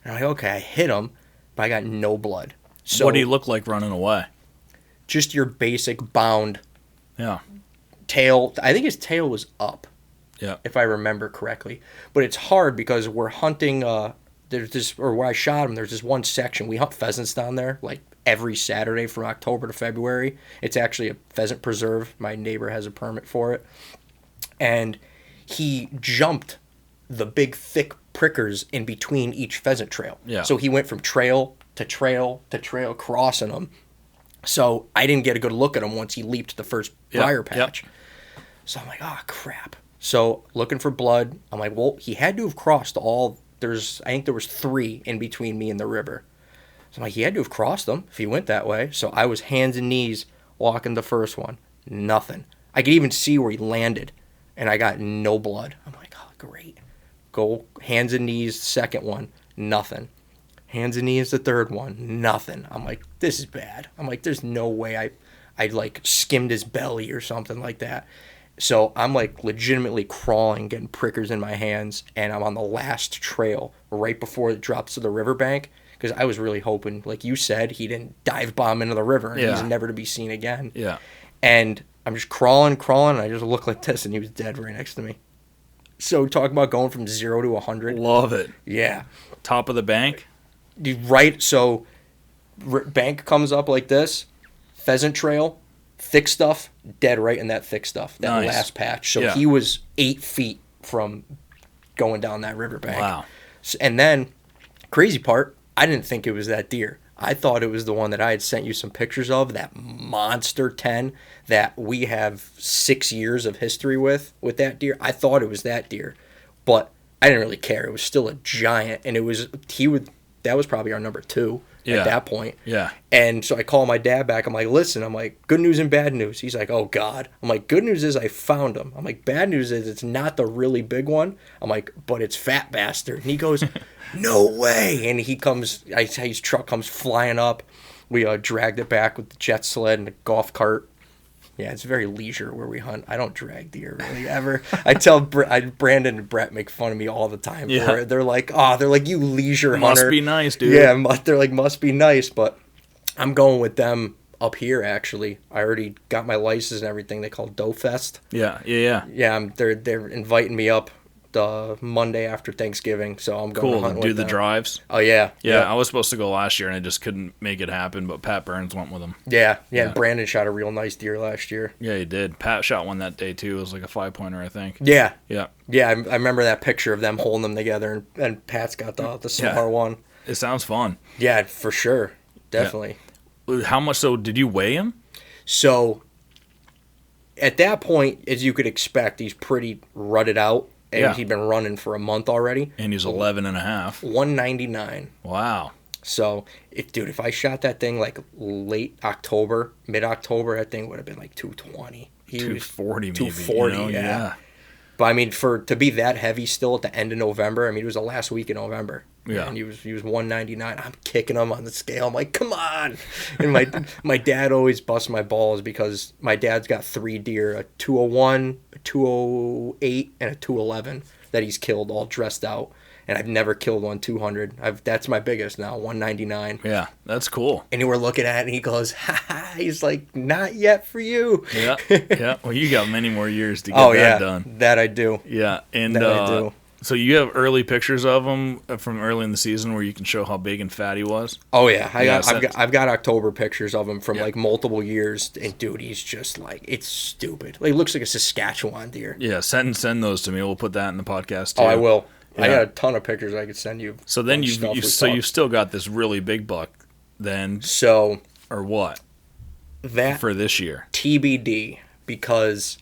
S2: And I'm like, okay, I hit him, but I got no blood. So
S1: what do you look like running away?
S2: Just your basic bound
S1: tail.
S2: I think his tail was up.
S1: Yeah.
S2: If I remember correctly. But it's hard because we're hunting, there's this, or where I shot him, there's this one section. We hunt pheasants down there, like every Saturday from October to February. It's actually a pheasant preserve. My neighbor has a permit for it. And he jumped the big thick prickers in between each pheasant trail.
S1: Yeah.
S2: So he went from trail to trail to trail, crossing them. So I didn't get a good look at him once he leaped the first briar patch. Yep. So I'm like, oh, crap. So looking for blood. I'm like, well, he had to have crossed all. I think there was 3 in between me and the river. So I'm like, he had to have crossed them if he went that way. So I was hands and knees walking the first one. Nothing. I could even see where he landed. And I got no blood. I'm like, oh, great. Go hands and knees, second one, nothing. Hands and knees, the third one, nothing. I'm like, this is bad. I'm like, there's no way I like skimmed his belly or something like that. So I'm like legitimately crawling, getting prickers in my hands, and I'm on the last trail right before it drops to the riverbank. Because I was really hoping, like you said, he didn't dive bomb into the river and he's never to be seen again.
S1: Yeah.
S2: And I'm just crawling, and I just look like this, and he was dead right next to me. So talk about going from 0 to 100.
S1: Love it.
S2: Yeah.
S1: Top of the bank?
S2: Right, so bank comes up like this, pheasant trail, thick stuff, dead right in that thick stuff, that last patch. So he was 8 feet from going down that riverbank.
S1: Wow.
S2: And then, crazy part, I didn't think it was that deer. I thought it was the one that I had sent you some pictures of, that monster 10 that we have 6 years of history with that deer. I thought it was that deer, but I didn't really care. It was still a giant, and that was probably our number 2 at that point.
S1: Yeah.
S2: And so I call my dad back. I'm like, listen, good news and bad news. He's like, oh, God. I'm like, good news is I found him. I'm like, bad news is it's not the really big one. I'm like, but it's fat bastard. And he goes, no way. And he comes, his truck comes flying up. We dragged it back with the jet sled and the golf cart. Yeah, it's very leisure where we hunt. I don't drag deer really ever. I tell Brandon and Brett make fun of me all the time.
S1: Yeah.
S2: They're like, you leisure hunter.
S1: Must be nice, dude.
S2: Yeah, they're like, must be nice. But I'm going with them up here, actually. I already got my license and everything. They call Doe Fest.
S1: Yeah.
S2: Yeah, they're inviting me up the Monday after Thanksgiving, so I'm going to hunt with them.
S1: Do the drives?
S2: Oh, yeah.
S1: Yeah, I was supposed to go last year, and I just couldn't make it happen, but Pat Burns went with him.
S2: Yeah, and Brandon shot a real nice deer last year.
S1: Yeah, he did. Pat shot one that day, too. It was like a 5-pointer, I think.
S2: Yeah.
S1: Yeah.
S2: Yeah, I remember that picture of them holding them together, and Pat's got the smaller one.
S1: It sounds fun.
S2: Yeah, for sure. Definitely.
S1: Yeah. How much, so did you weigh him?
S2: So, at that point, as you could expect, he's pretty rutted out. And he'd been running for a month already.
S1: And he's 11 and a half.
S2: 199.
S1: Wow.
S2: So, if I shot that thing like late October, mid-October, that thing would have been like 220. He
S1: 240
S2: was
S1: maybe.
S2: 240,
S1: Yeah.
S2: But I mean, to be that heavy still at the end of November, I mean, it was the last week in November.
S1: Yeah.
S2: And he was 199. I'm kicking him on the scale. I'm like, come on. And my dad always busts my balls because my dad's got 3 deer, a 201, a 208, and a 211 that he's killed all dressed out. And I've never killed one 200. That's my biggest now, 199.
S1: Yeah, that's cool.
S2: And we're looking at it, and he goes, ha ha. He's like, not yet for you.
S1: Yeah, yeah. Well, you got many more years to get that done.
S2: That I do.
S1: Yeah, and
S2: that I do.
S1: So you have early pictures of him from early in the season where you can show how big and fat he was?
S2: Oh, yeah. I've got October pictures of him from, like, multiple years. And, dude, he's just, like, it's stupid. Like, he looks like a Saskatchewan deer.
S1: Yeah, send those to me. We'll put that in the podcast, too.
S2: Oh, I will.
S1: Yeah.
S2: I got a ton of pictures I could send you.
S1: So then you've still got this really big buck then.
S2: So.
S1: Or what?
S2: That.
S1: For this year.
S2: TBD. Because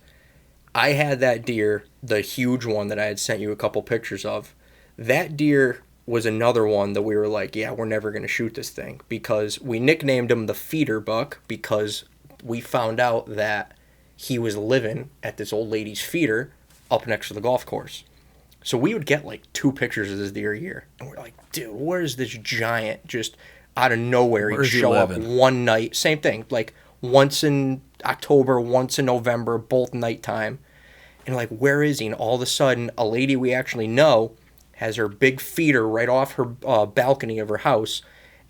S2: I had that deer, the huge one that I had sent you a couple pictures of. That deer was another one that we were like, yeah, we're never going to shoot this thing. Because we nicknamed him the feeder buck because we found out that he was living at this old lady's feeder up next to the golf course. So we would get like 2 pictures of this deer a year. And we're like, dude, where's this giant just out of nowhere? He'd show up one night. Same thing. Like once in October, once in November, both nighttime. And like, where is he? And all of a sudden, a lady we actually know has her big feeder right off her balcony of her house.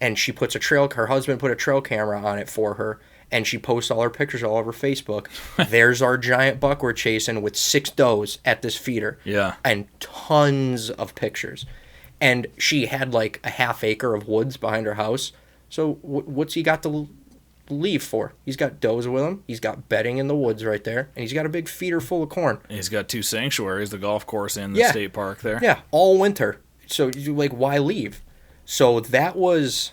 S2: And she puts her husband put a trail camera on it for her. And she posts all her pictures all over Facebook. There's our giant buck we're chasing with 6 does at this feeder.
S1: Yeah.
S2: And tons of pictures. And she had like a half acre of woods behind her house. So what's he got to leave for? He's got does with him. He's got bedding in the woods right there. And he's got a big feeder full of corn.
S1: He's got 2 sanctuaries, the golf course and the state park there.
S2: Yeah, all winter. So you like, why leave? So that was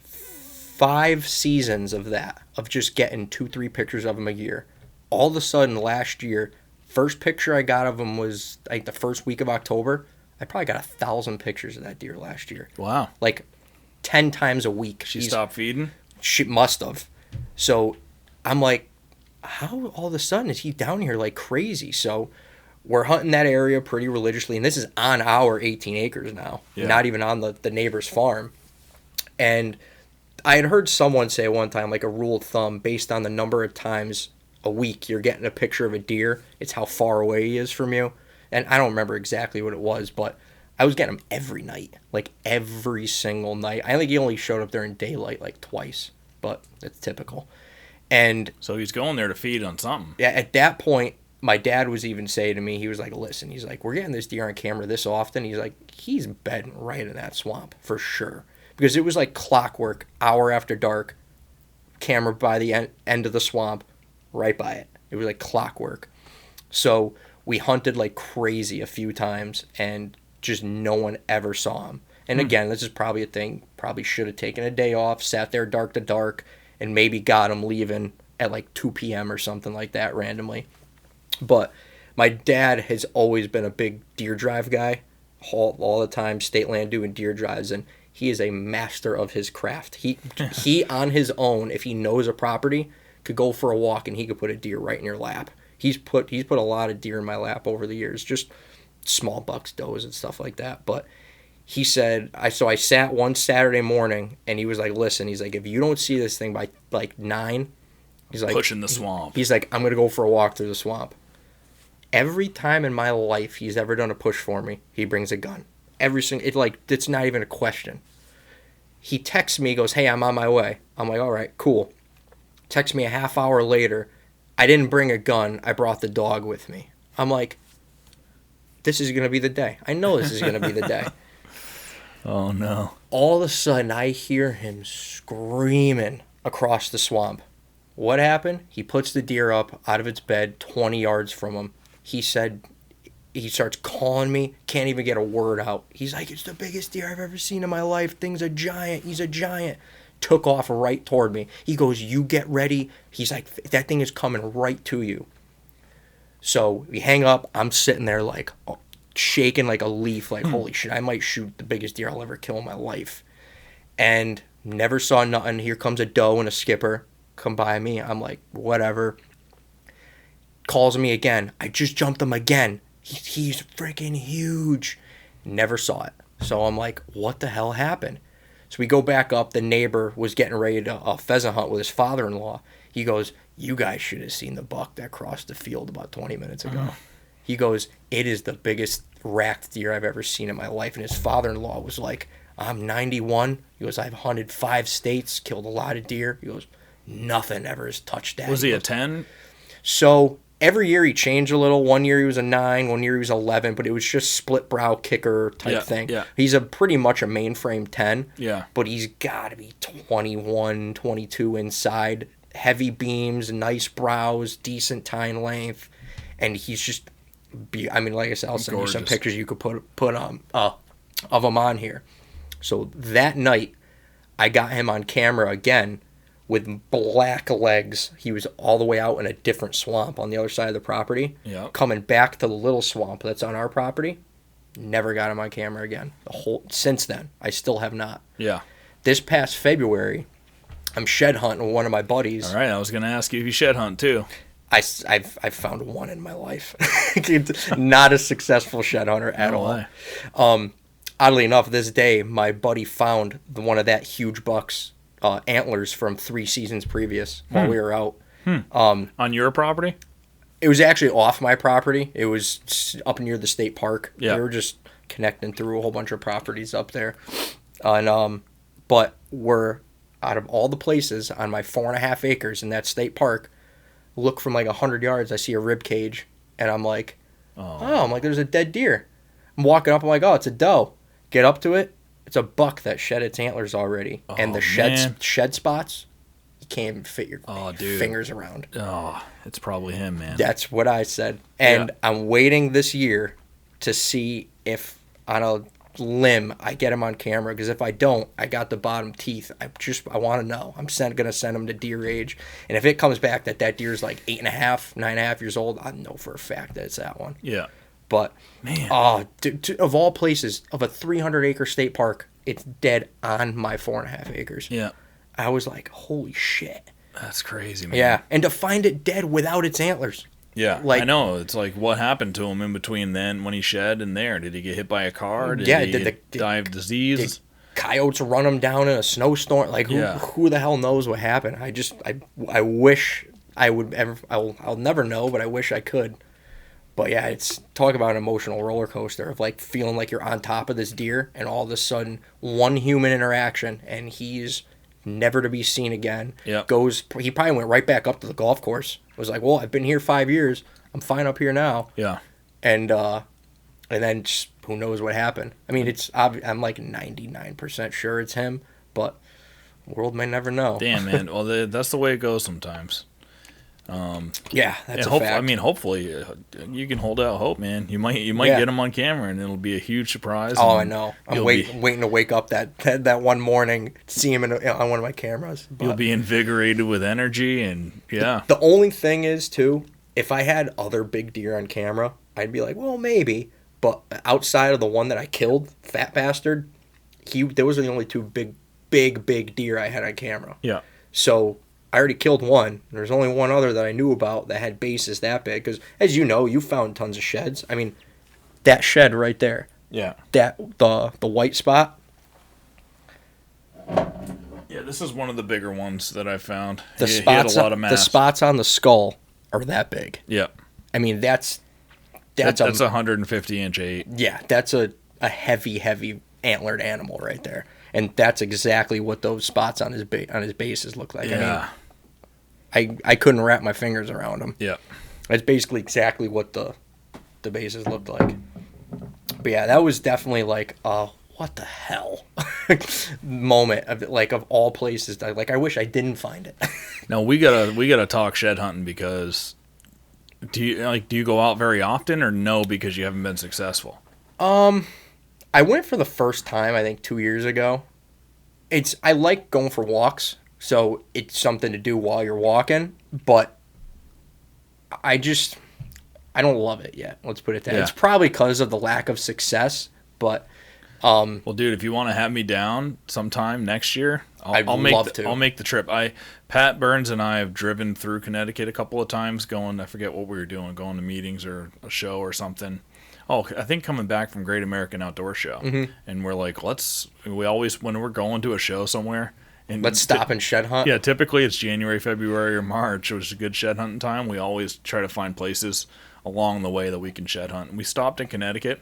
S2: 5 seasons of that, of just getting 2-3 pictures of him a year. All of a sudden, last year, first picture I got of him was like the first week of October. I probably got 1,000 pictures of that deer last year.
S1: Wow.
S2: Like 10 times a week.
S1: She stopped feeding?
S2: She must have. So I'm like, how all of a sudden is he down here like crazy? So we're hunting that area pretty religiously. And this is on our 18 acres now, not even on the neighbor's farm. And I had heard someone say one time, like a rule of thumb, based on the number of times a week you're getting a picture of a deer, it's how far away he is from you. And I don't remember exactly what it was, but I was getting him every night, like every single night. I think he only showed up there in daylight like twice, but that's typical. And
S1: so he's going there to feed on something.
S2: Yeah, at that point, my dad was even saying to me, he was like, listen, he's like, we're getting this deer on camera this often. He's like, he's bedding right in that swamp for sure. Because it was like clockwork, hour after dark, camera by the end of the swamp, right by it. It was like clockwork. So we hunted like crazy a few times, and just no one ever saw him. And again, this is probably a thing, probably should have taken a day off, sat there dark to dark, and maybe got him leaving at like 2 p.m. or something like that randomly. But my dad has always been a big deer drive guy, all the time, state land doing deer drives, and he is a master of his craft. He on his own, if he knows a property, could go for a walk and he could put a deer right in your lap. He's put a lot of deer in my lap over the years, just small bucks, does, and stuff like that. But he said, I sat one Saturday morning and he was like, listen, he's like, if you don't see this thing by like 9, he's like,
S1: pushing the swamp.
S2: He's like, I'm going to go for a walk through the swamp. Every time in my life he's ever done a push for me, he brings a gun. It's not even a question. He texts me, goes, hey, I'm on my way. I'm like, all right, cool. Texts me a half hour later, I didn't bring a gun, I brought the dog with me. I'm like, this is going to be the day. I know this is going to be the day.
S1: Oh, no.
S2: All of a sudden, I hear him screaming across the swamp. What happened? He puts the deer up out of its bed 20 yards from him. He said, he starts calling me, can't even get a word out. He's like, it's the biggest deer I've ever seen in my life. Thing's a giant. He's a giant. Took off right toward me. He goes, you get ready. He's like, that thing is coming right to you. So we hang up. I'm sitting there like shaking like a leaf, like, holy shit, I might shoot the biggest deer I'll ever kill in my life. And never saw nothing. Here comes a doe and a skipper come by me. I'm like, whatever. calls me again. I just jumped him again. He's freaking huge. Never saw it. So I'm like, what the hell happened? So we go back up. The neighbor was getting ready to pheasant hunt with his father-in-law. He goes, you guys should have seen the buck that crossed the field about 20 minutes ago. He goes, it is the biggest racked deer I've ever seen in my life. And his father-in-law was like, I'm 91. He goes, I've hunted 5 states, killed a lot of deer. He goes, nothing ever has touched that.
S1: Was he a 10?
S2: So every year he changed a little. One year he was a 9, one year he was 11, but it was just split brow kicker type thing.
S1: Yeah.
S2: He's pretty much a mainframe 10.
S1: Yeah.
S2: But he's got to be 21, 22 inside. Heavy beams, nice brows, decent tine length. And he's just, I mean, like I said, I'll send you some pictures you could put of him on here. So that night, I got him on camera again with black legs. He was all the way out in a different swamp on the other side of the property.
S1: Yeah.
S2: Coming back to the little swamp that's on our property. Never got him on camera again. Since then, I still have not.
S1: Yeah.
S2: This past February, I'm shed hunting with one of my buddies.
S1: All right, I was going to ask you if you shed hunt too.
S2: I've found one in my life. Not a successful shed hunter at all. Oddly enough, this day, my buddy found one of that huge buck's antlers from 3 seasons previous while we were out.
S1: On your property?
S2: It was actually off my property. It was up near the state park.
S1: Yeah.
S2: We were just connecting through a whole bunch of properties up there. And but we're, out of all the places on my 4.5 acres in that state park, look from like 100 yards, I see a rib cage. And I'm like, I'm like, there's a dead deer. I'm walking up, I'm like, oh, it's a doe. Get up to it, it's a buck that shed its antlers already. And the shed spots, you can't even fit your fingers around.
S1: Oh, it's probably him, man.
S2: That's what I said. And I'm waiting this year to see if on a limb I get him on camera, because if I don't, I got the bottom teeth. I want to know. I'm gonna send him to deer age, and if it comes back that deer's like 8.5, 9.5 years old, I know for a fact that it's that one.
S1: Yeah.
S2: But
S1: man,
S2: of all places, of a 300-acre state park, it's dead on my 4.5 acres.
S1: Yeah.
S2: I was like, holy shit.
S1: That's crazy, man.
S2: Yeah, and to find it dead without its antlers.
S1: Yeah,
S2: like,
S1: I know. It's like, what happened to him in between then when he shed and there? Did he get hit by a car? Did he die of disease?
S2: Did coyotes run him down in a snowstorm? Like, who the hell knows what happened? I wish I would ever. I'll never know, but I wish I could. But yeah, it's talk about an emotional roller coaster of like feeling like you're on top of this deer, and all of a sudden one human interaction, and he's never to be seen again.
S1: Yeah.
S2: He probably went right back up to the golf course. Was like, well, I've been here 5 years. I'm fine up here now.
S1: Yeah.
S2: And then just, who knows what happened. I mean, I'm like 99% sure it's him, but the world may never know.
S1: Damn, man. Well, that's the way it goes sometimes.
S2: Yeah, that's a fact.
S1: I mean, hopefully you can hold out hope, man. You might get him on camera, and it'll be a huge surprise.
S2: Oh, I know. I'm waiting to wake up that one morning, see him on one of my cameras. But
S1: you'll be invigorated with energy, and yeah.
S2: The only thing is, too, if I had other big deer on camera, I'd be like, well, maybe. But outside of the one that I killed, fat bastard, those are the only 2 big deer I had on camera.
S1: Yeah.
S2: So I already killed one. There's only one other that I knew about that had bases that big. Because, as you know, you found tons of sheds. I mean, that shed right there.
S1: Yeah.
S2: The white spot.
S1: Yeah, this is one of the bigger ones that I found.
S2: He
S1: had a lot of mass.
S2: The spots on the skull are that big.
S1: Yeah.
S2: I mean, that's
S1: a 150-inch 8.
S2: Yeah, that's a heavy antlered animal right there. And that's exactly what those spots on his bases look like.
S1: Yeah.
S2: I mean, I couldn't wrap my fingers around them.
S1: Yeah.
S2: That's basically exactly what the bases looked like. But yeah, that was definitely like what the hell moment of all places. Like, I wish I didn't find it.
S1: Now we gotta talk shed hunting, because do you go out very often, or no, because you haven't been successful?
S2: I went for the first time, I think 2 years ago. I like going for walks, so it's something to do while you're walking, but I don't love it yet. Let's put it that. Yeah. It's probably because of the lack of success, but
S1: well, dude, if you want to have me down sometime next year,
S2: I'd love to.
S1: I'll make the trip. Pat Burns and I have driven through Connecticut a couple of times. I forget what we were doing, going to meetings or a show or something. Oh, I think coming back from Great American Outdoor Show, and we're like, we always when we're going to a show somewhere. And
S2: let's stop and shed hunt.
S1: Yeah, typically it's January, February, or March, which is a good shed hunting time. We always try to find places along the way that we can shed hunt. And we stopped in Connecticut,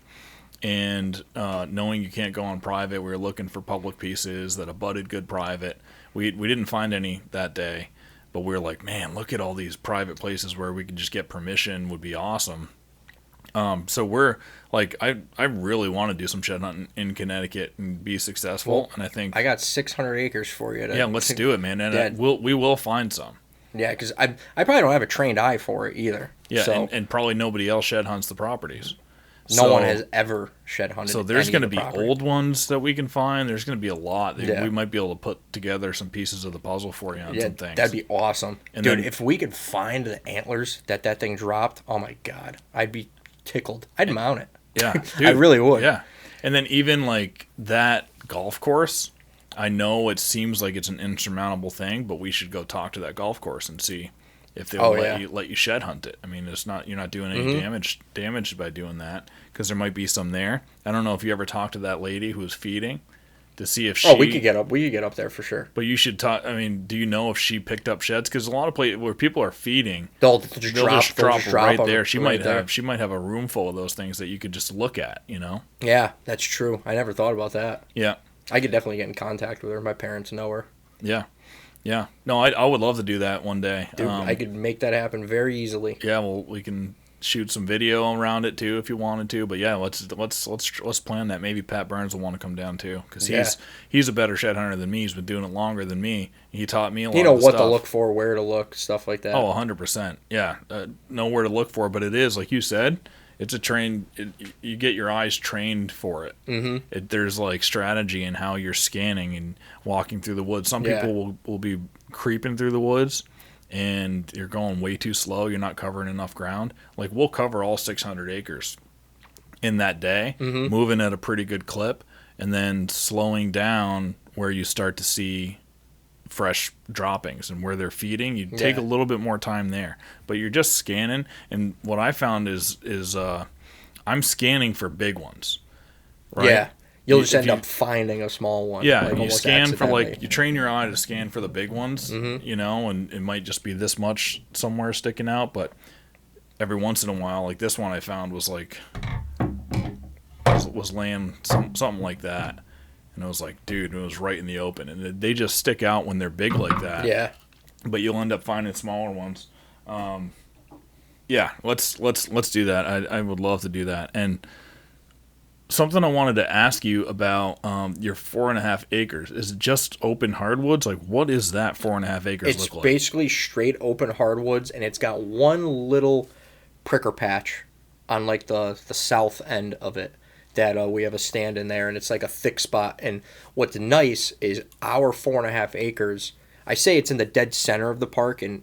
S1: and knowing you can't go on private, we were looking for public pieces that abutted good private. We didn't find any that day, but we were like, man, look at all these private places where we could just get permission would be awesome. So we're like, I really want to do some shed hunting in Connecticut and be successful.
S2: Well,
S1: and I think
S2: I got 600 acres for you.
S1: Yeah, let's do it, man. And we will find some.
S2: Yeah, because I probably don't have a trained eye for it either.
S1: Yeah,
S2: so.
S1: and probably nobody else shed hunts the properties.
S2: No one has ever shed hunted.
S1: So there's going to be
S2: property.
S1: old ones that we can find. There's going to be a lot. We might be able to put together some pieces of the puzzle for you on some things.
S2: That'd be awesome.
S1: And
S2: dude,
S1: then,
S2: if we could find the antlers that thing dropped, oh my God, I'd be tickled. I'd mount it.
S1: Yeah, dude,
S2: I really would.
S1: Yeah. And then even like that golf course, I know it seems like it's an insurmountable thing, but we should go talk to that golf course and see if they'll let you shed hunt it. I mean, you're not doing any damage by doing that, because there might be some there. I don't know if you ever talked to that lady who was feeding to see if she.
S2: Oh, we could get up there for sure.
S1: But you should talk. I mean, do you know if she picked up sheds? Because a lot of places where people are feeding,
S2: they'll just drop
S1: right there. She might have a room full of those things that you could just look at. You know.
S2: Yeah, that's true. I never thought about that.
S1: Yeah.
S2: I could definitely get in contact with her. My parents know her.
S1: Yeah. Yeah. No, I would love to do that one day.
S2: Dude, I could make that happen very easily.
S1: Yeah, well, we can shoot some video around it too if you wanted to. But yeah, let's plan that. Maybe Pat Burns will want to come down too, because he's a better shed hunter than me. He's been doing it longer than me. He taught me a lot.
S2: You know
S1: of
S2: what
S1: stuff.
S2: to look for, where to look, stuff like that.
S1: Oh, 100%. Yeah, know where to look for. But it is like you said. It's a train. You get your eyes trained for it. Mm-hmm. There's like strategy in how you're scanning and walking through the woods. Some people will be creeping through the woods, and you're going way too slow. You're not covering enough ground. Like, we'll cover all 600 acres in that day, moving at a pretty good clip, and then slowing down where you start to see fresh droppings and where they're feeding. You take a little bit more time there, but you're just scanning. And what I found is I'm scanning for big ones, right?
S2: Yeah, you'll just end up finding a small one.
S1: Yeah, like you scan for you train your eye to scan for the big ones, you know, and it might just be this much somewhere sticking out, but every once in a while, like this one I found was laying something like that. And I was like, dude, it was right in the open. And they just stick out when they're big like that.
S2: Yeah.
S1: But you'll end up finding smaller ones. Yeah, let's do that. I would love to do that. And something I wanted to ask you about your 4.5 acres. Is it just open hardwoods? Like, what is that 4.5 acres look like?
S2: It's basically straight open hardwoods, and it's got one little pricker patch on like the south end of it. That we have a stand in there, and it's like a thick spot. And what's nice is our 4.5 acres, I say it's in the dead center of the park, and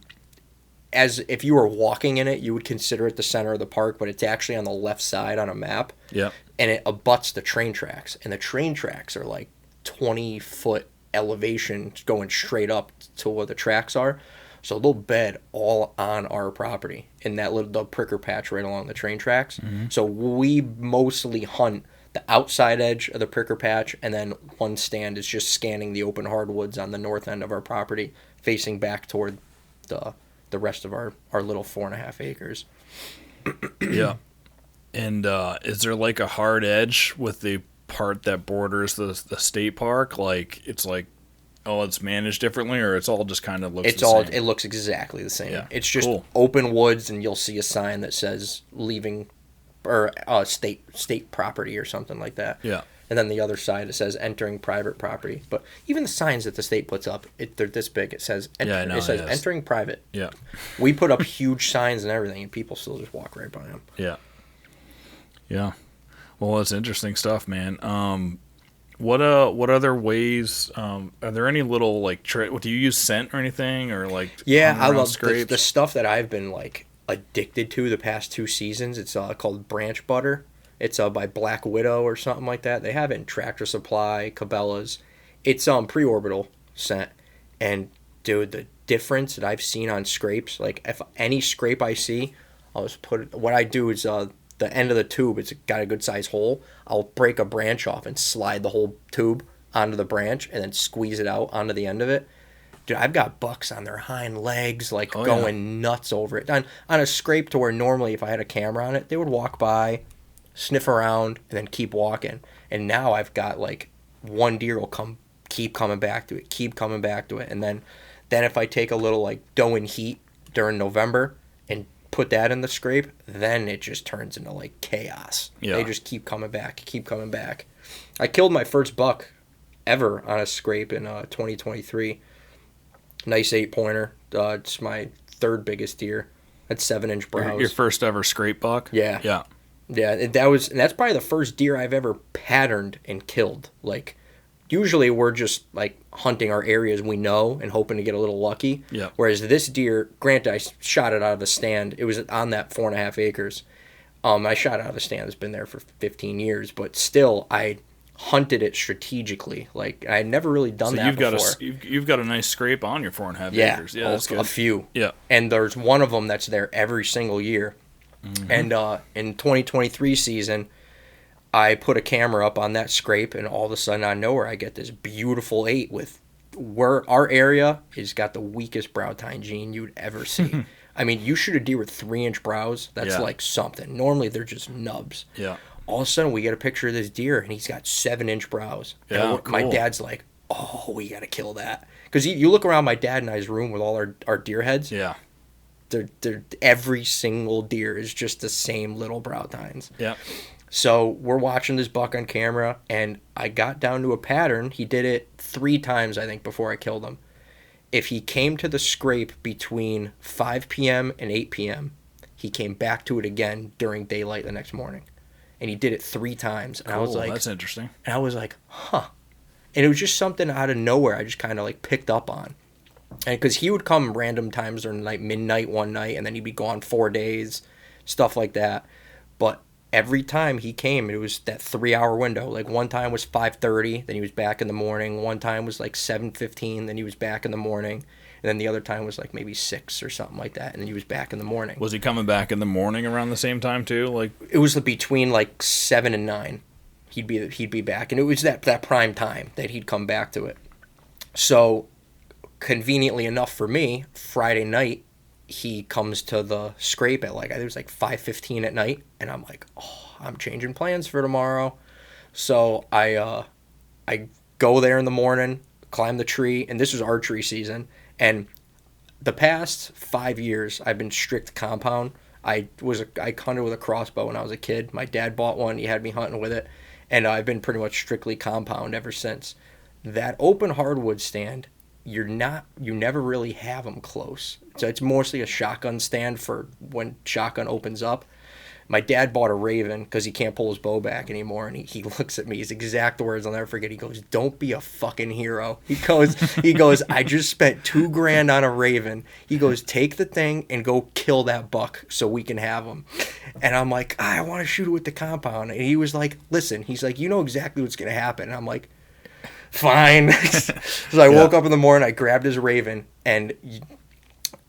S2: as if you were walking in it, you would consider it the center of the park, but it's actually on the left side on a map.
S1: Yeah.
S2: And it abuts the train tracks, and the train tracks are like 20-foot elevation going straight up to where the tracks are. So they'll bed all on our property in that the pricker patch right along the train tracks. Mm-hmm. So we mostly hunt the outside edge of the pricker patch, and then one stand is just scanning the open hardwoods on the north end of our property, facing back toward the rest of our little 4.5 acres.
S1: Yeah. And is there like a hard edge with the part that borders the state park? Like, it's like, oh, it's managed differently, or it's all just kind of looks the same?
S2: It looks exactly the same. Yeah. It's just
S1: cool.
S2: Open woods, and you'll see a sign that says leaving, or state property or something like that.
S1: Yeah.
S2: And then the other side, it says entering private property. But even the signs that the state puts up, they're this big. It says entering private.
S1: Yeah.
S2: We put up huge signs and everything, and people still just walk right by them.
S1: Yeah. Yeah. Well, that's interesting stuff, man. What other ways? Are there any little like do you use scent or anything, or like?
S2: Yeah, I love the stuff that I've been like addicted to the past 2 seasons. It's called branch butter. It's by Black Widow or something like that. They have it in Tractor Supply, Cabela's. It's pre-orbital, scent. And dude, the difference that I've seen on scrapes, like if any scrape I see, I'll just put it, what I do is the end of the tube, it's got a good size hole. I'll break a branch off and slide the whole tube onto the branch and then squeeze it out onto the end of it. Dude, I've got bucks on their hind legs, like going nuts over it. On a scrape to where normally if I had a camera on it, they would walk by, sniff around, and then keep walking. And now I've got like one deer will keep coming back to it. And then if I take a little like doe and heat during November and put that in the scrape, then it just turns into like chaos. Yeah. They just keep coming back. I killed my first buck ever on a scrape in 2023. Nice 8-pointer. It's my third biggest deer. Had 7-inch brows.
S1: Your first ever scrape buck?
S2: Yeah. That's probably the first deer I've ever patterned and killed. Like, usually we're just like hunting our areas we know and hoping to get a little lucky.
S1: Yeah.
S2: Whereas this deer, granted, I shot it out of a stand. It was on that 4.5 acres. I shot it out of a stand that's been there for 15 years, but still, I hunted it strategically. Like, I had never really done that before.
S1: You've got a nice scrape on your 4.5 acres. Yeah, that's good.
S2: A few.
S1: Yeah.
S2: And there's one of them that's there every single year. Mm-hmm. And in 2023 season, I put a camera up on that scrape, and all of a sudden, out of nowhere, I get this beautiful 8 with where our area has got the weakest brow tine gene you'd ever see. I mean, you shoot a deer with 3-inch brows, that's like something. Normally, they're just nubs.
S1: Yeah.
S2: All of a sudden, we get a picture of this deer, and he's got 7-inch brows.
S1: Yeah, cool.
S2: My dad's like, oh, we got to kill that. Because you look around my dad and I's room with all our deer heads.
S1: Yeah.
S2: They're every single deer is just the same little brow tines.
S1: Yeah.
S2: So we're watching this buck on camera, and I got down to a pattern. He did it 3 times, I think, before I killed him. If he came to the scrape between 5 p.m. and 8 p.m., he came back to it again during daylight the next morning. And he did it 3 times. And
S1: cool,
S2: I was like,
S1: that's interesting.
S2: And I was like, huh. And it was just something out of nowhere I just kind of like picked up on. And because he would come random times during like midnight one night, and then he'd be gone 4 days, stuff like that. But every time he came, it was that 3-hour window. Like one time was 5:30, then he was back in the morning. One time was like 7:15, then he was back in the morning. And then the other time was like maybe 6 or something like that, and then he was back in the morning.
S1: Was he coming back in the morning around the same time too? Like
S2: it was between like 7 and 9. He'd be back, and it was that prime time that he'd come back to it. So conveniently enough for me, Friday night, he comes to the scrape at like, I think it was like 5:15 at night, and I'm like, oh, I'm changing plans for tomorrow. So I go there in the morning, climb the tree, and this was archery season, and the past 5 years I've been strict compound. I hunted with a crossbow when I was a kid. My dad bought one, he had me hunting with it, and I've been pretty much strictly compound ever since. That open hardwood stand, you never really have them close. So it's mostly a shotgun stand for when shotgun opens up. My dad bought a Raven because he can't pull his bow back anymore, and he looks at me, his exact words I'll never forget. He goes, "Don't be a fucking hero." He goes, "I just spent $2,000 on a Raven." He goes, "Take the thing and go kill that buck so we can have him." And I'm like, I want to shoot it with the compound. And he was like, listen, he's like, you know exactly what's going to happen. And I'm like, fine. So I woke up in the morning, I grabbed his Raven, and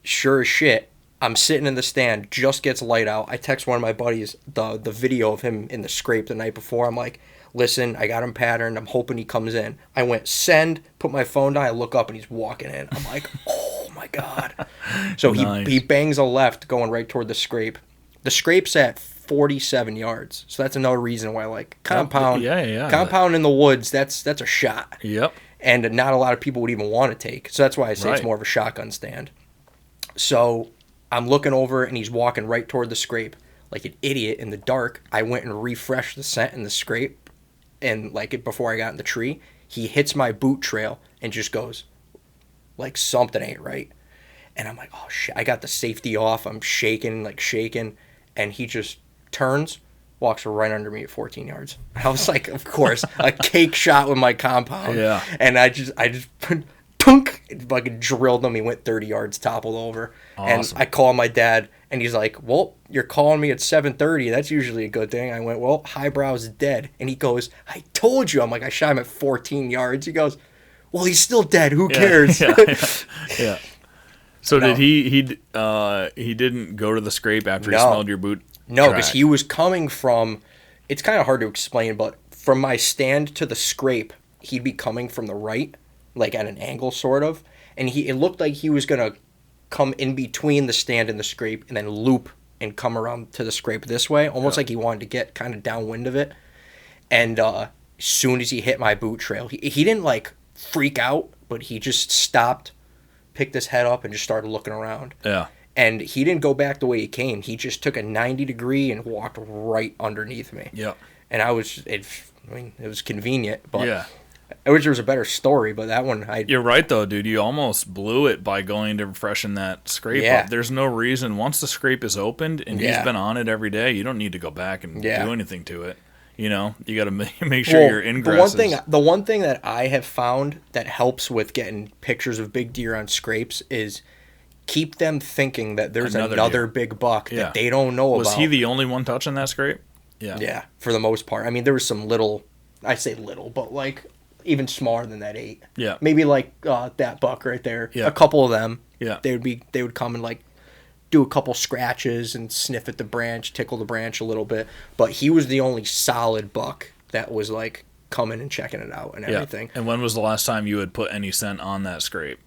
S2: sure as shit, I'm sitting in the stand, just gets light out. I text one of my buddies the video of him in the scrape the night before. I'm like, listen, I got him patterned. I'm hoping he comes in. I went send, put my phone down. I look up and he's walking in. I'm like, oh my God. So nice. he bangs a left going right toward the scrape. The scrape's at 47 yards. So that's another reason why, like, compound compound in the woods, that's a shot.
S1: Yep.
S2: And not a lot of people would even want to take. So that's why I say it's more of a shotgun stand. So I'm looking over, and he's walking right toward the scrape. Like an idiot in the dark, I went and refreshed the scent in the scrape, and before I got in the tree, he hits my boot trail and just goes, like, something ain't right. And I'm like, oh, shit. I got the safety off. I'm shaking, and he just turns, walks right under me at 14 yards. I was like, of course, a cake shot with my compound.
S1: Yeah.
S2: And I just tunk, fucking drilled him. He went 30 yards, toppled over.
S1: Awesome.
S2: And I call my dad, and he's like, well, you're calling me at 7:30. That's usually a good thing. I went, well, highbrow's dead. And he goes, I told you. I'm like, I shot him at 14 yards. He goes, Well, he's still dead. Who cares?
S1: Yeah. So
S2: No.
S1: did he didn't go to the scrape after he
S2: No.
S1: smelled your boot?
S2: No,
S1: track?
S2: because he was coming from. It's kind of hard to explain, but from my stand to the scrape, he'd be coming from the right, like at an angle, sort of, and it looked like he was gonna come in between the stand and the scrape, and then loop and come around to the scrape this way, almost like he wanted to get kind of downwind of it. And as soon as he hit my boot trail, he didn't like freak out, but he just stopped, picked his head up, and just started looking around.
S1: Yeah.
S2: And he didn't go back the way he came. He just took a 90-degree and walked right underneath me.
S1: Yep.
S2: And it was convenient, but
S1: Yeah.
S2: I wish there was a better story, but that one,
S1: You're right, though, dude. You almost blew it by going to freshen that scrape
S2: Yeah.
S1: up. There's no reason. Once the scrape is opened and he's
S2: Yeah.
S1: been on it every day, you don't need to go back and
S2: Yeah.
S1: do anything to it. You know, you got to make sure your ingress
S2: the one thing that I have found that helps with getting pictures of big deer on scrapes is keep them thinking that there's another big buck that they don't know about.
S1: Was he the only one touching that scrape? Yeah.
S2: Yeah, for the most part. I mean, there was some little, I say little, but like even smaller than that 8.
S1: Yeah.
S2: Maybe like that buck right there.
S1: Yeah.
S2: A couple of them.
S1: Yeah.
S2: They would come and like do a couple scratches and sniff at the branch, tickle the branch a little bit. But he was the only solid buck that was like coming and checking it out and everything.
S1: And when was the last time you had put any scent on that scrape?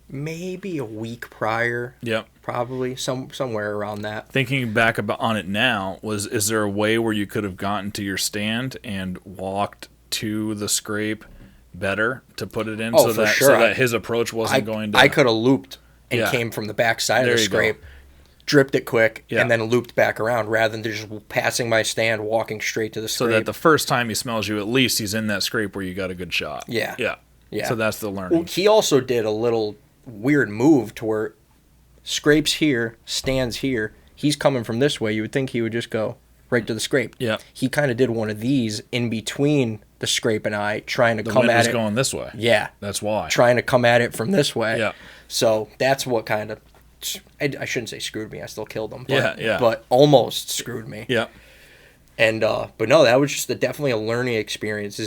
S2: Maybe a week prior.
S1: Yep.
S2: Probably somewhere around that.
S1: Thinking back on it now, is there a way where you could have gotten to your stand and walked to the scrape better to put it in so that his approach wasn't going to...
S2: I could have looped and came from the back side of the scrape, dripped it quick, and then looped back around rather than just passing my stand, walking straight to the scrape.
S1: So that the first time he smells you, at least he's in that scrape where you got a good shot.
S2: Yeah.
S1: So that's the learning.
S2: Well, he also did a little weird move to where scrapes here, stands here. He's coming from this way. You would think he would just go right to the scrape.
S1: Yeah.
S2: He kind of did one of these in between the scrape and I, trying to come
S1: wind
S2: at
S1: was
S2: it.
S1: going this way.
S2: Yeah.
S1: That's why.
S2: Trying to come at it from this way.
S1: Yeah.
S2: So that's what kind of, I shouldn't say screwed me. I still killed him. But,
S1: Yeah.
S2: But almost screwed me.
S1: Yeah.
S2: And but no, that was just definitely a learning experience.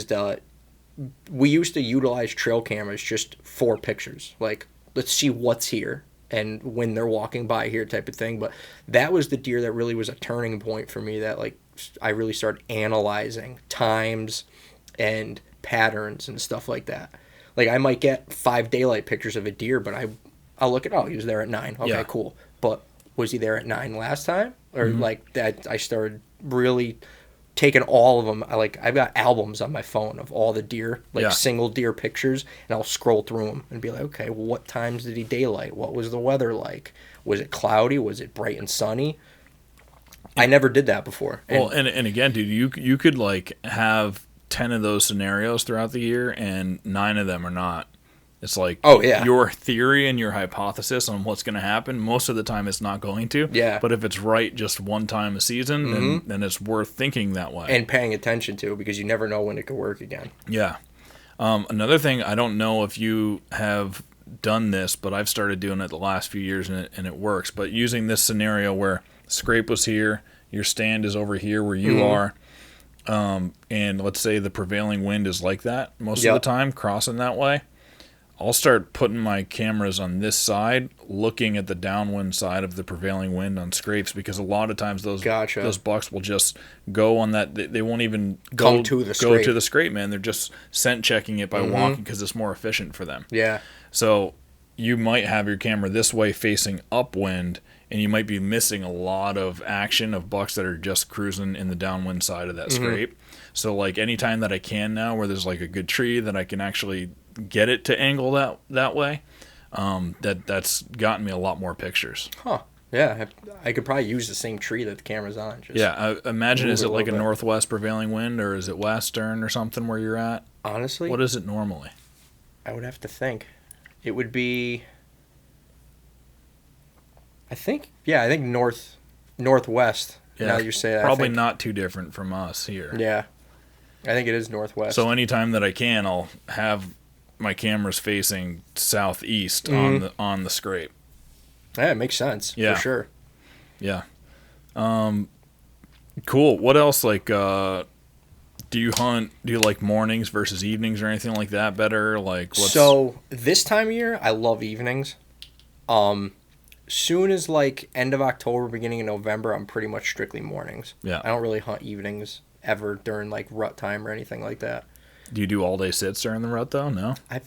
S2: We used to utilize trail cameras just for pictures. Like, let's see what's here and when they're walking by here type of thing. But that was the deer that really was a turning point for me, that like I really started analyzing times and patterns and stuff like that. Like, I might get 5 daylight pictures of a deer, but I'll look at, he was there at 9. Okay, cool. But was he there at 9 last time? Or like that, I started really taking all of them. I've got albums on my phone of all the deer, single deer pictures, and I'll scroll through them and be like, okay, well, what times did he daylight? What was the weather like? Was it cloudy? Was it bright and sunny? I never did that before.
S1: And again, dude, you could like have 10 of those scenarios throughout the year, and 9 of them are not. It's like your theory and your hypothesis on what's going to happen. Most of the time, it's not going to.
S2: Yeah.
S1: But if it's right just one time a season, then it's worth thinking that way
S2: and paying attention to, because you never know when it could work again.
S1: Yeah. Another thing, I don't know if you have done this, but I've started doing it the last few years, and it works. But using this scenario where scrape was here, your stand is over here where you are, and let's say the prevailing wind is like that most of the time, crossing that way. I'll start putting my cameras on this side, looking at the downwind side of the prevailing wind on scrapes, because a lot of times those bucks will just go on that. They won't even go to the scrape, man. They're just scent checking it by walking, because it's more efficient for them.
S2: Yeah.
S1: So you might have your camera this way facing upwind, and you might be missing a lot of action of bucks that are just cruising in the downwind side of that scrape. So like anytime that I can now, where there's like a good tree that I can actually get it to angle that way, that's gotten me a lot more pictures.
S2: Huh. Yeah, I could probably use the same tree that the camera's on.
S1: I imagine, is it like a northwest prevailing wind, or is it western or something where you're at?
S2: Honestly,
S1: what is it normally?
S2: I would have to think. It would be, I think northwest.
S1: Yeah,
S2: now that you say that,
S1: probably not too different from us here.
S2: Yeah, I think it is northwest.
S1: So anytime that I can, I'll have my cameras facing southeast on the scrape.
S2: Yeah, it makes sense. For sure.
S1: Yeah. Cool. What else? Like Do you like mornings versus evenings or anything like that better? Like what's...
S2: So this time of year, I love evenings. Soon as like end of October, beginning of November, I'm pretty much strictly mornings.
S1: Yeah.
S2: I don't really hunt evenings ever during like rut time or anything like that.
S1: Do you do all day sits during the rut though? No.
S2: It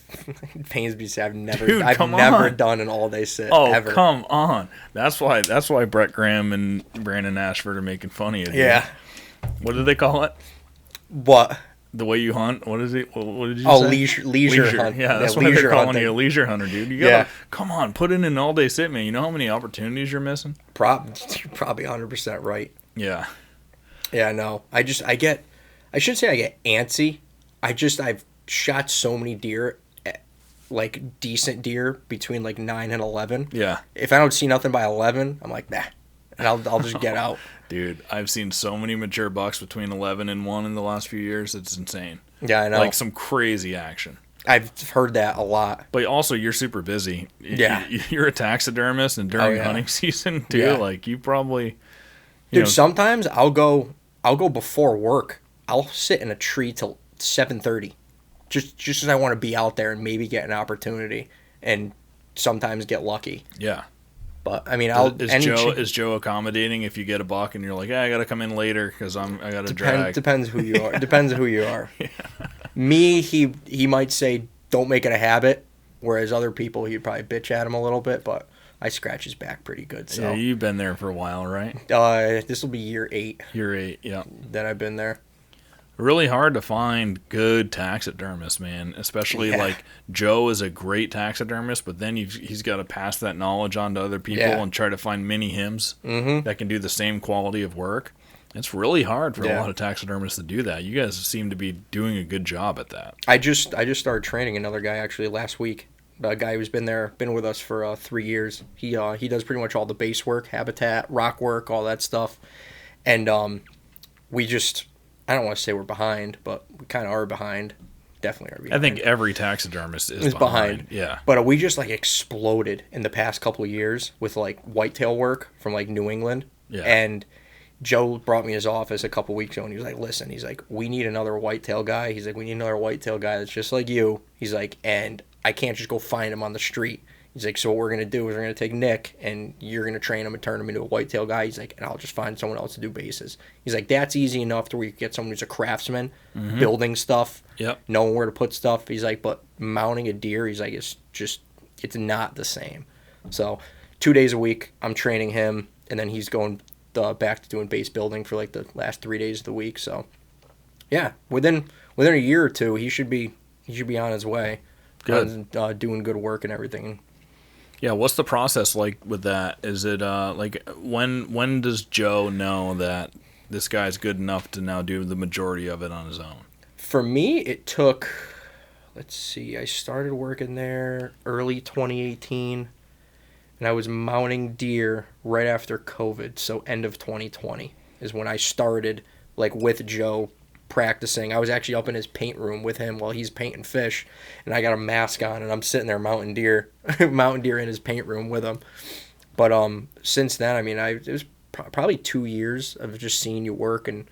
S2: pains me to say I've never done an all day sit.
S1: Oh,
S2: ever.
S1: come on. That's why Brett Graham and Brandon Ashford are making fun of you. Dude.
S2: Yeah.
S1: What do they call it?
S2: What?
S1: The way you hunt? What is it? What did you
S2: say?
S1: Leisure
S2: hunt.
S1: Yeah, that's why they're calling you a leisure hunter, dude. You gotta come on, put in an all day sit, man. You know how many opportunities you're missing?
S2: You're probably 100% right.
S1: Yeah.
S2: Yeah, no. I shouldn't say I get antsy. I've shot so many deer, like decent deer between like 9 and 11.
S1: Yeah.
S2: If I don't see nothing by 11, I'm like, nah. And I'll just get out.
S1: Dude, I've seen so many mature bucks between 11 and 1 in the last few years. It's insane.
S2: Yeah, I know.
S1: Like some crazy action.
S2: I've heard that a lot.
S1: But also, you're super busy.
S2: Yeah.
S1: You're a taxidermist, and during hunting season, too, like, you probably...
S2: Dude, sometimes I'll go before work. I'll sit in a tree till 7:30. Just because I want to be out there and maybe get an opportunity and sometimes get lucky.
S1: Yeah.
S2: But I mean,
S1: is Joe accommodating if you get a buck and you're like, I gotta come in later because I gotta drag?
S2: Depends who you are. Depends who you are. Yeah. Me, he might say don't make it a habit, whereas other people he'd probably bitch at him a little bit. But I scratch his back pretty good. So
S1: yeah, you've been there for a while, right?
S2: This will be year 8.
S1: Year 8, yeah.
S2: That I've been there.
S1: Really hard to find good taxidermists, man. Especially like Joe is a great taxidermist, but then he's got to pass that knowledge on to other people and try to find mini hims that can do the same quality of work. It's really hard for a lot of taxidermists to do that. You guys seem to be doing a good job at that.
S2: I just started training another guy actually last week. A guy who's been with us for 3 years. He does pretty much all the base work, habitat, rock work, all that stuff, and I don't want to say we're behind, but we kind of are behind. Definitely are behind.
S1: I think every taxidermist is behind. Yeah.
S2: But we just like exploded in the past couple of years with like whitetail work from like New England.
S1: Yeah.
S2: And Joe brought me in his office a couple weeks ago and he was like, listen, he's like, we need another whitetail guy. He's like, we need another whitetail guy that's just like you. He's like, and I can't just go find him on the street. He's like, so what we're going to do is we're going to take Nick, and you're going to train him and turn him into a whitetail guy. He's like, and I'll just find someone else to do bases. He's like, that's easy enough to where you get someone who's a craftsman, building stuff, knowing where to put stuff. He's like, but mounting a deer, he's like, it's not the same. So 2 days a week, I'm training him, and then he's going back to doing base building for like the last 3 days of the week. So, yeah, within a year or two, he should be on his way.
S1: Good.
S2: Doing good work and everything.
S1: Yeah, what's the process like with that? Is it like when does Joe know that this guy's good enough to now do the majority of it on his own?
S2: For me, it took, let's see, I started working there early 2018, and I was mounting deer right after COVID, so end of 2020 is when I started like with Joe practicing. I was actually up in his paint room with him while he's painting fish, and I got a mask on and I'm sitting there mounting deer in his paint room with him. But since then, I mean, it was probably 2 years of just seeing you work and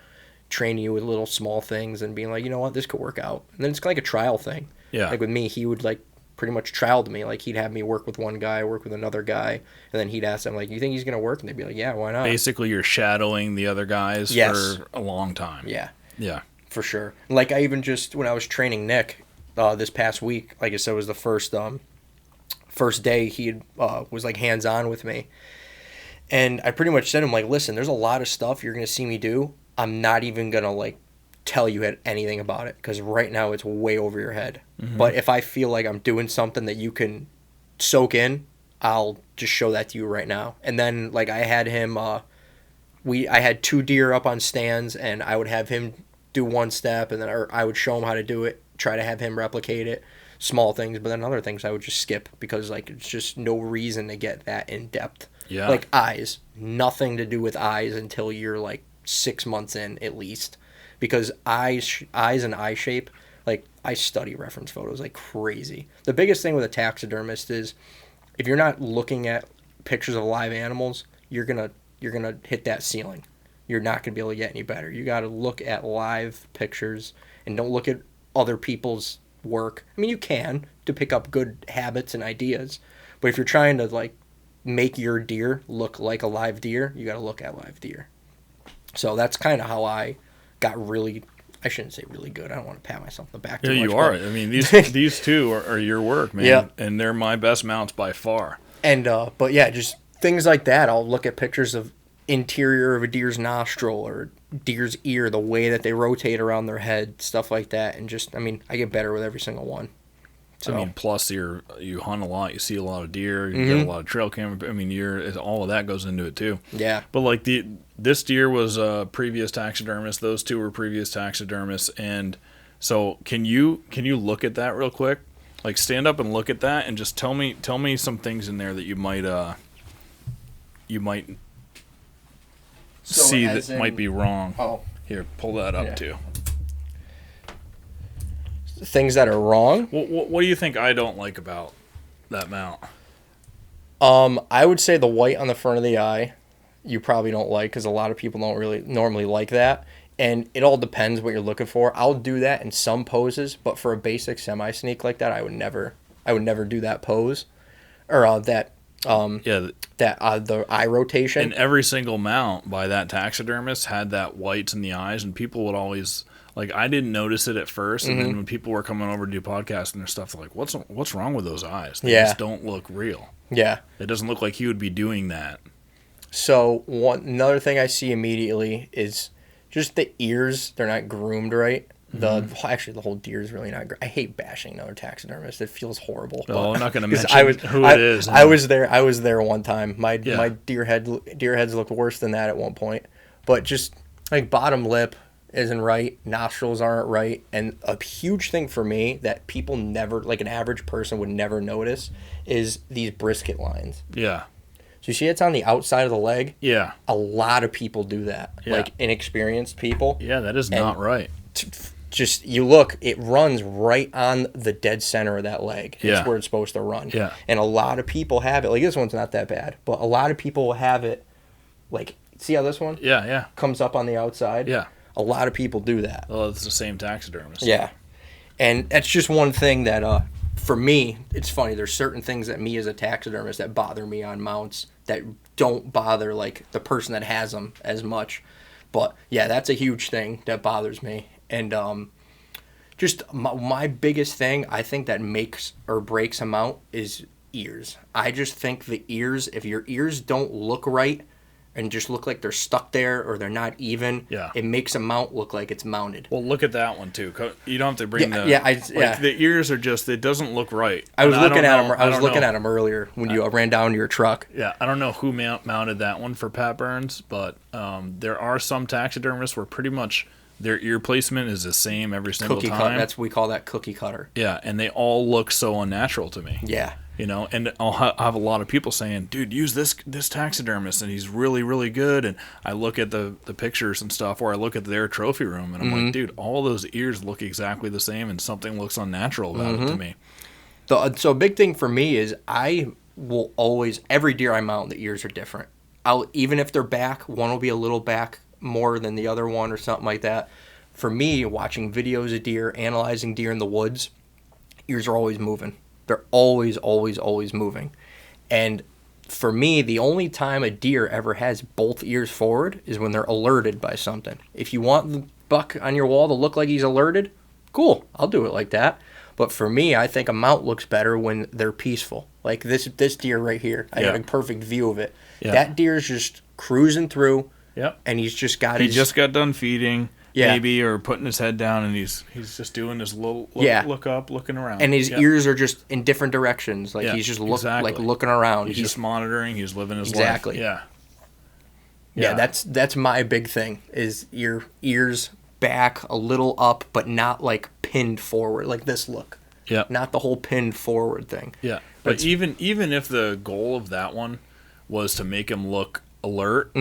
S2: training you with little small things and being like, you know what, this could work out. And then it's like a trial thing.
S1: Yeah.
S2: Like with me, he would like pretty much trial me. Like he'd have me work with one guy, work with another guy, and then he'd ask them like, you think he's gonna work? And they'd be like, yeah, why not?
S1: Basically, you're shadowing the other guys for a long time.
S2: Yeah.
S1: Yeah.
S2: For sure. Like I even just, when I was training Nick this past week, like I said, was the first day he was like hands-on with me. And I pretty much said to him, like, listen, there's a lot of stuff you're going to see me do. I'm not even going to like tell you anything about it because right now it's way over your head. Mm-hmm. But if I feel like I'm doing something that you can soak in, I'll just show that to you right now. And then like I had him, I had 2 deer up on stands, and I would have him do one step, and then I would show him how to do it, try to have him replicate it, small things, but then other things I would just skip because like it's just no reason to get that in depth.
S1: Yeah.
S2: Like eyes, nothing to do with eyes until you're like 6 months in at least, because eyes and eye shape, like I study reference photos like crazy. The biggest thing with a taxidermist is if you're not looking at pictures of live animals, you're gonna hit that ceiling. you're not going to be able to get any better. You got to look at live pictures and don't look at other people's work. I mean, you can to pick up good habits and ideas, but if you're trying to like make your deer look like a live deer, you got to look at live deer. So that's kind of how I got really, I shouldn't say really good. I don't want to pat myself on the back too much.
S1: Yeah, you are. I mean, these two are your work, man.
S2: Yeah.
S1: And they're my best mounts by far.
S2: And, but yeah, just things like that. I'll look at pictures of interior of a deer's nostril or deer's ear, the way that they rotate around their head, stuff like that. And just, I mean, I get better with every single one. So.
S1: I mean, plus you hunt a lot, you see a lot of deer, you get a lot of trail camera. I mean, all of that goes into it too.
S2: Yeah.
S1: But like this deer was a previous taxidermist. Those two were previous taxidermists, and so can you look at that real quick? Like stand up and look at that, and just tell me some things in there that you might see that might be wrong.
S2: Oh,
S1: here, pull that up too.
S2: Things that are wrong.
S1: What do you think I don't like about that mount?
S2: I would say the white on the front of the eye, you probably don't like because a lot of people don't really normally like that. And it all depends what you're looking for. I'll do that in some poses, but for a basic semi-sneak like that, I would never do that pose, or the eye rotation.
S1: And every single mount by that taxidermist had that whites in the eyes, and people would always. Like, I didn't notice it at first, and then when people were coming over to do podcasts and their stuff, they're like, what's wrong with those eyes? They just don't look real.
S2: Yeah.
S1: It doesn't look like he would be doing that.
S2: So, another thing I see immediately is just the ears. They're not groomed right. Actually, the whole deer is really not. I hate bashing another taxidermist. It feels horrible.
S1: Oh, I'm not going to mention who it is.
S2: I was there one time. My deer heads looked worse than that at one point. But just, like, bottom lip isn't right, nostrils aren't right, and a huge thing for me that people never, like an average person would never notice, is these brisket lines.
S1: Yeah.
S2: So you see it's on the outside of the leg?
S1: Yeah.
S2: A lot of people do that, like inexperienced people.
S1: Yeah, that is not right.
S2: Just, you look, it runs right on the dead center of that leg. It's where it's supposed to run.
S1: Yeah.
S2: And a lot of people have it, like this one's not that bad, but a lot of people will have it, like, see how this one?
S1: Yeah.
S2: Comes up on the outside?
S1: Yeah.
S2: A lot of people do that.
S1: Well, it's the same taxidermist.
S2: Yeah. And that's just one thing that, for me, it's funny. There's certain things that me as a taxidermist that bother me on mounts that don't bother, like, the person that has them as much. But, yeah, that's a huge thing that bothers me. And just my biggest thing, I think, that makes or breaks a mount is ears. I just think the ears, if your ears don't look right, and just look like they're stuck there or they're not even, it makes a mount look like it's mounted.
S1: Well, look at that one, too. You don't have to bring the ears are just, it doesn't look right.
S2: I was looking at them earlier when you ran down to your truck.
S1: Yeah, I don't know who mounted that one for Pat Burns, but there are some taxidermists where pretty much their ear placement is the same every single time.
S2: We call that cookie cutter.
S1: Yeah, and they all look so unnatural to me.
S2: Yeah.
S1: You know, and I'll have a lot of people saying, dude, use this taxidermist, and he's really, really good. And I look at the pictures and stuff, or I look at their trophy room, and I'm like, dude, all those ears look exactly the same, and something looks unnatural about it to me.
S2: So a big thing for me is I will always, every deer I mount, the ears are different. Even if they're back, one will be a little back more than the other one or something like that. For me, watching videos of deer, analyzing deer in the woods, ears are always moving. They're always, always, always moving. And for me, the only time a deer ever has both ears forward is when they're alerted by something. If you want the buck on your wall to look like he's alerted, cool, I'll do it like that. But for me, I think a mount looks better when they're peaceful. Like this deer right here, I have a perfect view of it. Yeah. That deer's just cruising through, and he's just got
S1: He just got done feeding. Maybe, or putting his head down, and he's just doing this little look up, looking around.
S2: And his ears are just in different directions. Like he's just looking around.
S1: He's just monitoring. He's living his
S2: life. Yeah, that's my big thing is your ears back a little up, but not like pinned forward, like this look. Yeah. Not the whole pinned forward thing.
S1: Yeah. But even if the goal of that one was to make him look alert,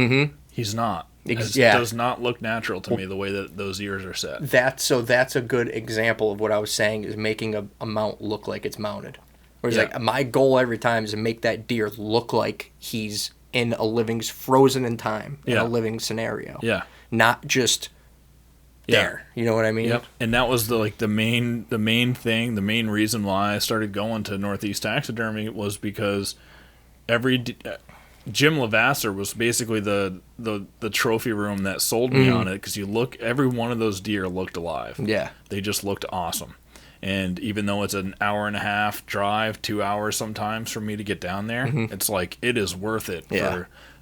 S1: he's not. It does not look natural to me the way that those ears are set.
S2: That's a good example of what I was saying is making a mount look like it's mounted. Whereas like my goal every time is to make that deer look like he's in a frozen in time in
S1: Yeah.
S2: a living scenario.
S1: Yeah.
S2: Not just there. You know what I mean?
S1: Yep. And that was the main thing, the main reason why I started going to Northeast Taxidermy was because Jim Lavasser was basically the trophy room that sold me on it, because every one of those deer looked alive.
S2: Yeah.
S1: They just looked awesome. And even though it's an hour and a half drive, 2 hours sometimes for me to get down there, it's like it is worth it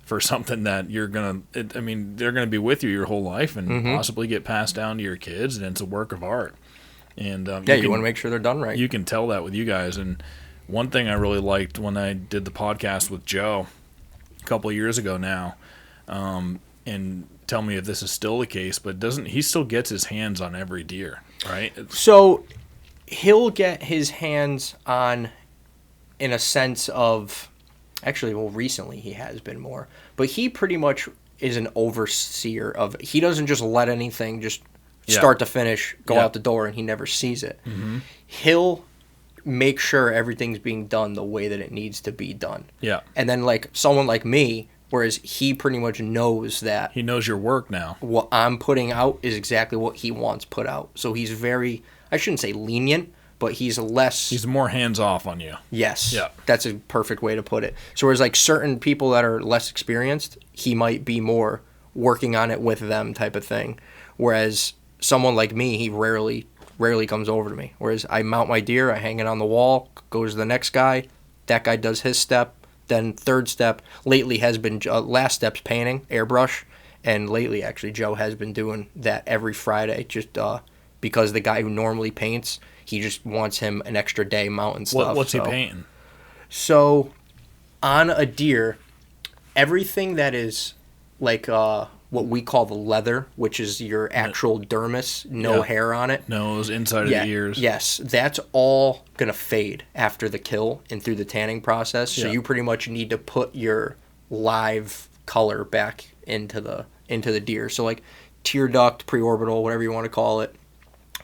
S1: for something that they're going to be with you your whole life and possibly get passed down to your kids, and it's a work of art. And
S2: you want to make sure they're done right.
S1: You can tell that with you guys. And one thing I really liked when I did the podcast with Joe a couple of years ago now, and tell me if this is still the case, but he still gets his hands on every deer, right?
S2: So he'll get his hands on, in a sense of, actually, well, recently he has been more, but he pretty much is an overseer of, he doesn't just let anything just start to finish go out the door and he never sees it. He'll make sure everything's being done the way that it needs to be done. Yeah. And then like someone like me, whereas he pretty much knows that
S1: he knows your work now.
S2: What I'm putting out is exactly what he wants put out. So he's very, I shouldn't say lenient, but he's
S1: more hands off on you.
S2: Yes. Yeah. That's a perfect way to put it. So whereas like certain people that are less experienced, he might be more working on it with them type of thing. Whereas someone like me, he rarely comes over to me. Whereas I mount my deer, I hang it on the wall, goes to the next guy, that guy does his step, then third step. Lately has been, last step's painting, airbrush, and lately actually Joe has been doing that every Friday, just because the guy who normally paints, he just wants him an extra day mounting stuff.
S1: What's he painting?
S2: So on a deer, everything that is like what we call the leather, which is your actual dermis, no hair on it.
S1: Nose, inside of the ears.
S2: Yes, that's all going to fade after the kill and through the tanning process. So you pretty much need to put your live color back into the deer. So like tear duct, preorbital, whatever you want to call it,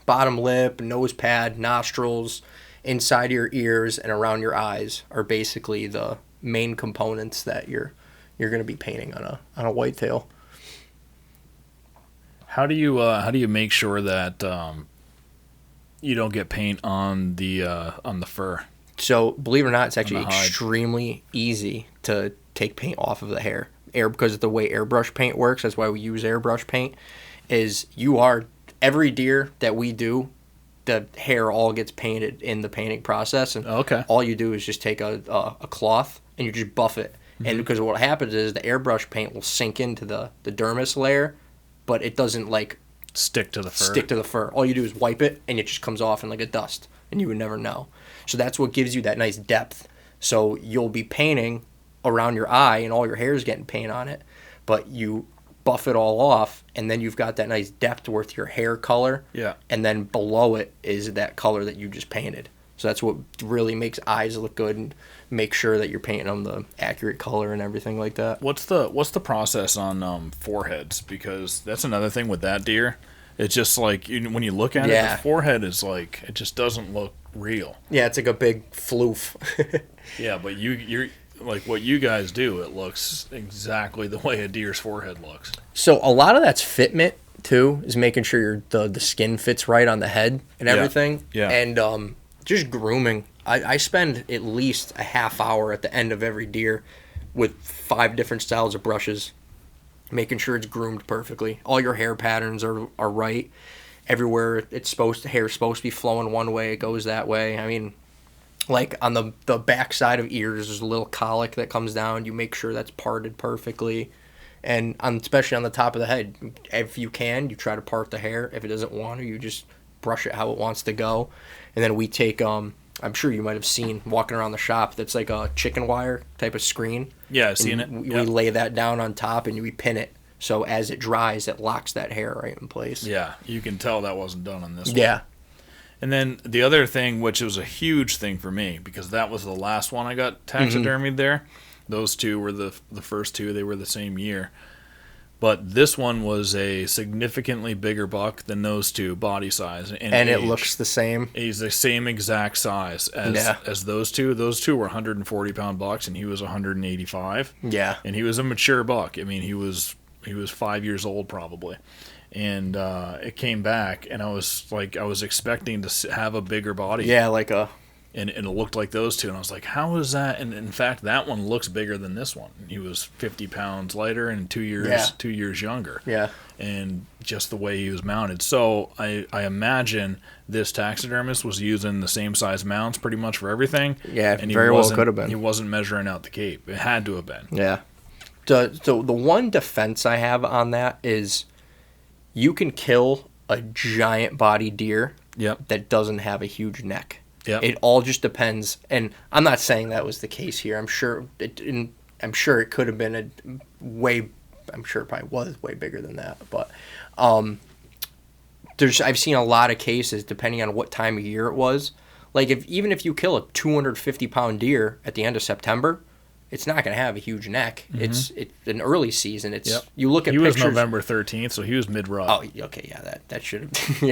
S2: bottom lip, nose pad, nostrils, inside your ears, and around your eyes are basically the main components that you're going to be painting on a whitetail.
S1: How do you make sure that you don't get paint on the fur?
S2: So believe it or not, it's actually extremely easy to take paint off of the hair. Because of the way airbrush paint works, that's why we use airbrush paint. Every deer that we do, the hair all gets painted in the painting process, and all you do is just take a cloth and you just buff it. And because what happens is the airbrush paint will sink into the dermis layer, but it doesn't like
S1: stick to the fur.
S2: All you do is wipe it and it just comes off in like a dust, and you would never know. So that's what gives you that nice depth. So you'll be painting around your eye and all your hair is getting paint on it, but you buff it all off, and then you've got that nice depth with your hair color. Yeah. And then below it is that color that you just painted. So that's what really makes eyes look good and make sure that you're painting them the accurate color and everything like that.
S1: What's the process on foreheads? Because that's another thing with that deer. It's just like when you look at it, the forehead is like, it just doesn't look real.
S2: Yeah, it's like a big floof.
S1: Yeah, but you're like what you guys do, it looks exactly the way a deer's forehead looks.
S2: So a lot of that's fitment too, is making sure the skin fits right on the head and everything. Yeah. And just grooming. I spend at least a half hour at the end of every deer with 5 different styles of brushes, making sure it's groomed perfectly. All your hair patterns are right. Everywhere hair's supposed to be flowing one way, it goes that way. I mean, like on the back side of ears, there's a little colic that comes down. You make sure that's parted perfectly. And especially on the top of the head, if you can, you try to part the hair. If it doesn't want to, you just brush it how it wants to go. And then we take, I'm sure you might have seen walking around the shop, that's like a chicken wire type of screen.
S1: Yeah, I've seen it.
S2: We lay that down on top and we pin it. So as it dries, it locks that hair right in place.
S1: Yeah, you can tell that wasn't done on this one.
S2: Yeah.
S1: And then the other thing, which was a huge thing for me, because that was the last one I got taxidermied there. Those two were the first two. They were the same year. But this one was a significantly bigger buck than those two, body size
S2: and it looks the same.
S1: He's the same exact size as those two. Those two were 140-pound bucks, and he was 185.
S2: Yeah,
S1: and he was a mature buck. I mean, he was 5 years old probably, and it came back, and I was expecting to have a bigger body.
S2: Yeah, like a.
S1: And it looked like those two, and I was like, how is that? And in fact, that one looks bigger than this one. He was 50 pounds lighter and 2 years younger.
S2: Yeah.
S1: And just the way he was mounted. So I imagine this taxidermist was using the same size mounts pretty much for everything.
S2: Yeah,
S1: and
S2: very well could have been.
S1: He wasn't measuring out the cape. It had to have been.
S2: Yeah. So the one defense I have on that is you can kill a giant body deer that doesn't have a huge neck.
S1: Yep.
S2: It all just depends, and I'm not saying that was the case here. I'm sure it could have been I'm sure it probably was way bigger than that. But I've seen a lot of cases depending on what time of year it was. Like even if you kill a 250-pound deer at the end of September, it's not going to have a huge neck. Mm-hmm. It's an early season. You look at
S1: he
S2: pictures.
S1: Was November 13th, so he was mid-rut.
S2: Oh, okay, yeah, that should have.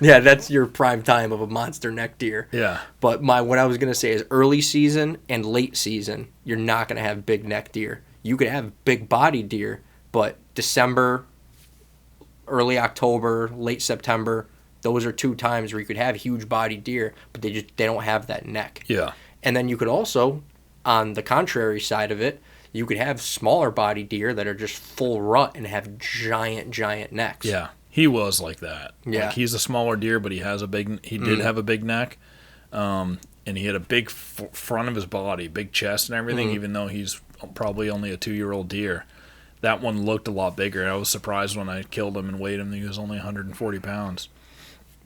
S2: yeah, that's your prime time of a monster neck deer.
S1: Yeah.
S2: But what I was going to say is early season and late season, you're not going to have big neck deer. You could have big body deer, but December, early October, late September, those are 2 times where you could have huge body deer, but they don't have that neck.
S1: Yeah.
S2: And then you could also, on the contrary side of it, you could have smaller body deer that are just full rut and have giant necks.
S1: Yeah, he was like that.
S2: Yeah.
S1: Like he's a smaller deer, but he did have a big neck, and he had a big front of his body, big chest and everything, even though he's probably only a 2-year-old deer. That one looked a lot bigger. I was surprised when I killed him and weighed him that he was only 140 pounds.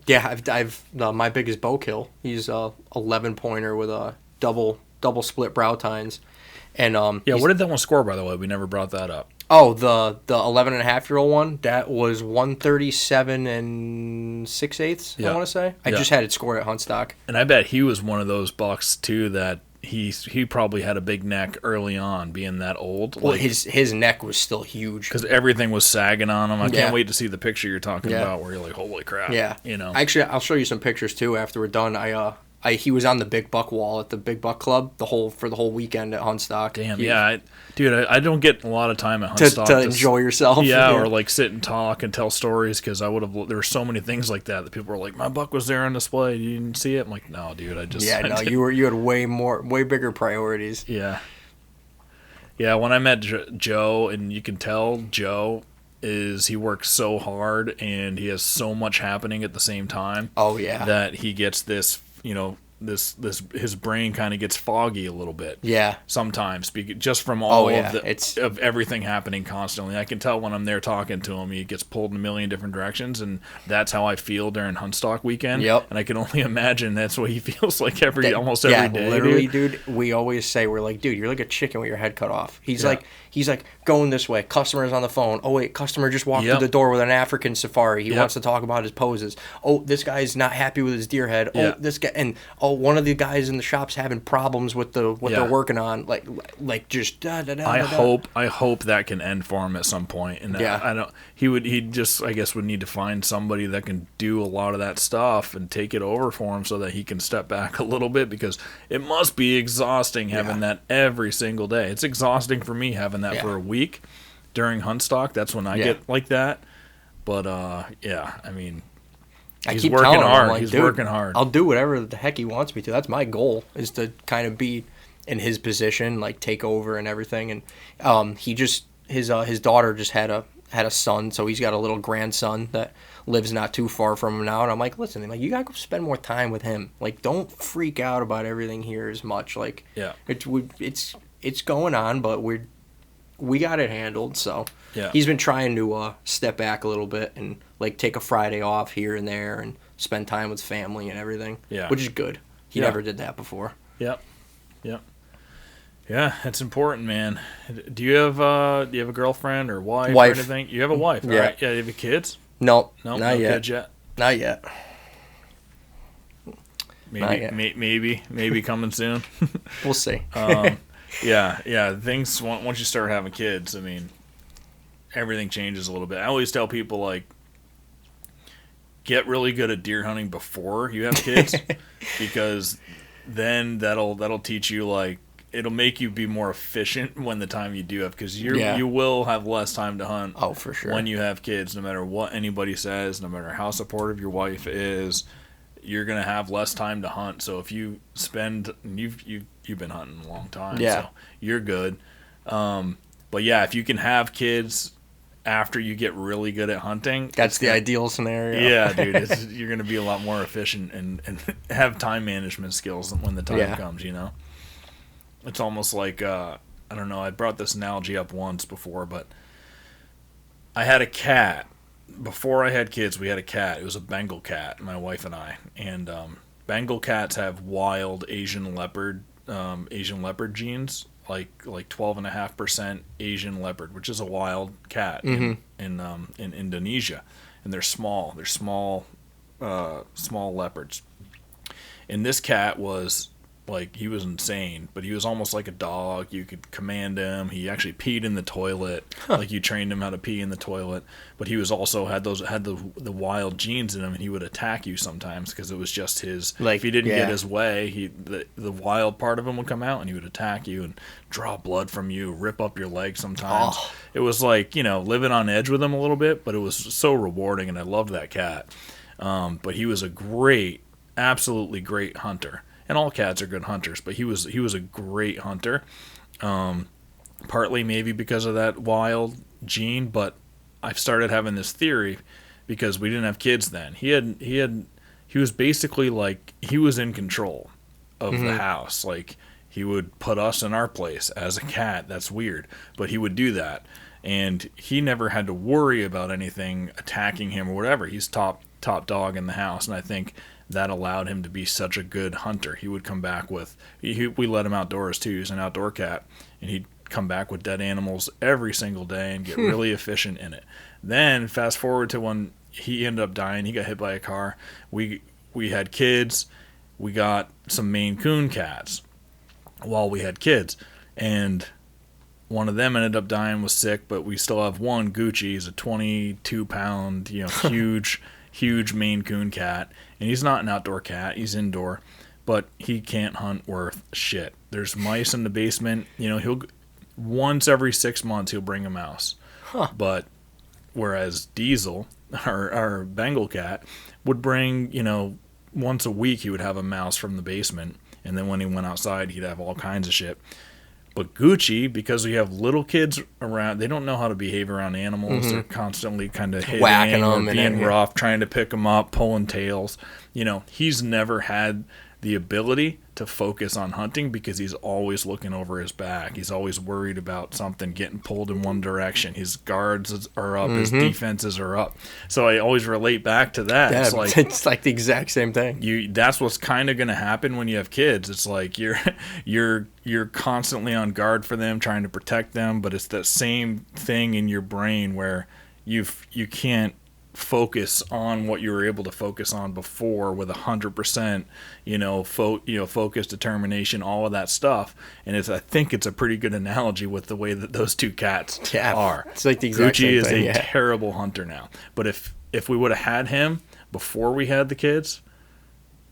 S2: Yeah, I've my biggest bow kill. He's a 11-pointer with a double split brow tines. And
S1: what did that one score, by the way? We never brought that up.
S2: Oh, the 11.5-year-old one, that was 137 and 6/8. I want to say. I just had it scored at Huntstock.
S1: And I bet he was one of those bucks too that he probably had a big neck early on, being that old.
S2: Well, his neck was still huge
S1: because everything was sagging on him. I can't wait to see the picture you're talking about where you're like, holy crap.
S2: Yeah, Actually, I'll show you some pictures too after we're done. He was on the big buck wall at the Big Buck Club for the whole weekend at Huntstock.
S1: Damn, I don't get a lot of time at Huntstock
S2: to enjoy yourself.
S1: Yeah, or like sit and talk and tell stories because there were so many things like that people were like, my buck was there on display. You didn't see it? I'm like, no, dude,
S2: you had way bigger priorities.
S1: Yeah. Yeah, when I met Joe, and you can tell Joe he works so hard and he has so much happening at the same time.
S2: Oh yeah.
S1: That he gets this, his brain kind of gets foggy a little bit.
S2: Yeah.
S1: Sometimes, just from all of everything happening constantly. I can tell when I'm there talking to him, he gets pulled in a million different directions, and that's how I feel during Huntstock weekend.
S2: Yep.
S1: And I can only imagine that's what he feels like almost every day.
S2: Literally, dude. We always say, we're like, dude, you're like a chicken with your head cut off. He's like going this way. Customer's on the phone. Oh wait, customer just walked through the door with an African safari. He wants to talk about his poses. Oh, this guy's not happy with his deer head. Oh, this guy, and one of the guys in the shop's having problems with what they're working on. Like just da da da.
S1: I hope that can end for him at some point. And he just I guess would need to find somebody that can do a lot of that stuff and take it over for him so that he can step back a little bit, because it must be exhausting having that every single day. It's exhausting for me having that for a week during Huntstock. That's when I get like that. But I mean, he's working hard. Like, he's working hard.
S2: I'll do whatever the heck he wants me to. That's my goal, is to kind of be in his position, like take over and everything. And his daughter just had a son, so he's got a little grandson that lives not too far from him now. And I'm like, listen, you gotta go spend more time with him. Like, don't freak out about everything here as much. Like, it's going on, but we got it handled. So he's been trying to step back a little bit and like take a Friday off here and there and spend time with family and everything. Yeah, which is good. He never did that before. Yep.
S1: Yeah, it's important, man. Do you have a girlfriend or wife or anything? You have a wife, right? Yeah. You have kids?
S2: No,
S1: not
S2: yet.
S1: Kids yet.
S2: Not yet.
S1: Maybe coming soon.
S2: We'll see.
S1: Yeah. Things once you start having kids, I mean, everything changes a little bit. I always tell people, like, get really good at deer hunting before you have kids, because then that'll teach you, like, it'll make you be more efficient when the time you do have, because you will have less time to hunt.
S2: Oh, for sure.
S1: When you have kids, no matter what anybody says, no matter how supportive your wife is, you're gonna have less time to hunt. So if you spend, you've been hunting a long time, so you're good. But yeah, if you can have kids after you get really good at hunting,
S2: that's the ideal scenario.
S1: Yeah, dude, you're gonna be a lot more efficient and have time management skills when the time comes. You know, it's almost like I don't know. I brought this analogy up once before, but I had a cat. Before I had kids, we had a cat. It was a Bengal cat, my wife and I. And Bengal cats have wild Asian leopard genes, like 12.5% Asian leopard, which is a wild cat in Indonesia, and they're small. They're small leopards. And this cat was, like, he was insane, but he was almost like a dog. You could command him. He actually peed in the toilet. Like, you trained him how to pee in the toilet. But he was also had the wild genes in him, and he would attack you sometimes because it was just his. Like, if he didn't get his way, the wild part of him would come out, and he would attack you and draw blood from you, rip up your leg sometimes. Oh. It was like, living on edge with him a little bit, but it was so rewarding, and I loved that cat. But he was a absolutely great hunter. And all cats are good hunters, but he was a great hunter. Partly maybe because of that wild gene, but I've started having this theory because we didn't have kids then. He was basically like, he was in control of the house. Like, he would put us in our place as a cat. That's weird, but he would do that, and he never had to worry about anything attacking him or whatever. He's top dog in the house, and I think that allowed him to be such a good hunter. He would come back with, we let him outdoors too. He's an outdoor cat, and he'd come back with dead animals every single day and get really efficient in it. Then fast forward to when he ended up dying. He got hit by a car. We had kids. We got some Maine Coon cats while we had kids, and one of them ended up dying, was sick, but we still have one, Gucci. He's a 22-pound, huge Maine Coon cat, and he's not an outdoor cat, he's indoor, but he can't hunt worth shit. There's mice in the basement. He'll once every 6 months he'll bring a mouse. But whereas Diesel, our Bengal cat, would bring, once a week he would have a mouse from the basement, and then when he went outside he'd have all kinds of shit. But Gucci, because we have little kids around, they don't know how to behave around animals. They're constantly kind of whacking them, being rough, trying to pick them up, pulling tails. He's never had the ability to focus on hunting because he's always looking over his back. He's always worried about something getting pulled in one direction. His guards are up, his defenses are up. So I always relate back to that.
S2: Yeah, it's like the exact same thing.
S1: That's what's kind of going to happen when you have kids. It's like you're constantly on guard for them, trying to protect them, but it's that same thing in your brain where you can't focus on what you were able to focus on before with 100%, focus, determination, all of that stuff. And I think it's a pretty good analogy with the way that those two cats are.
S2: It's like the exact same thing.
S1: Gucci is a terrible hunter now. But if we would have had him before we had the kids,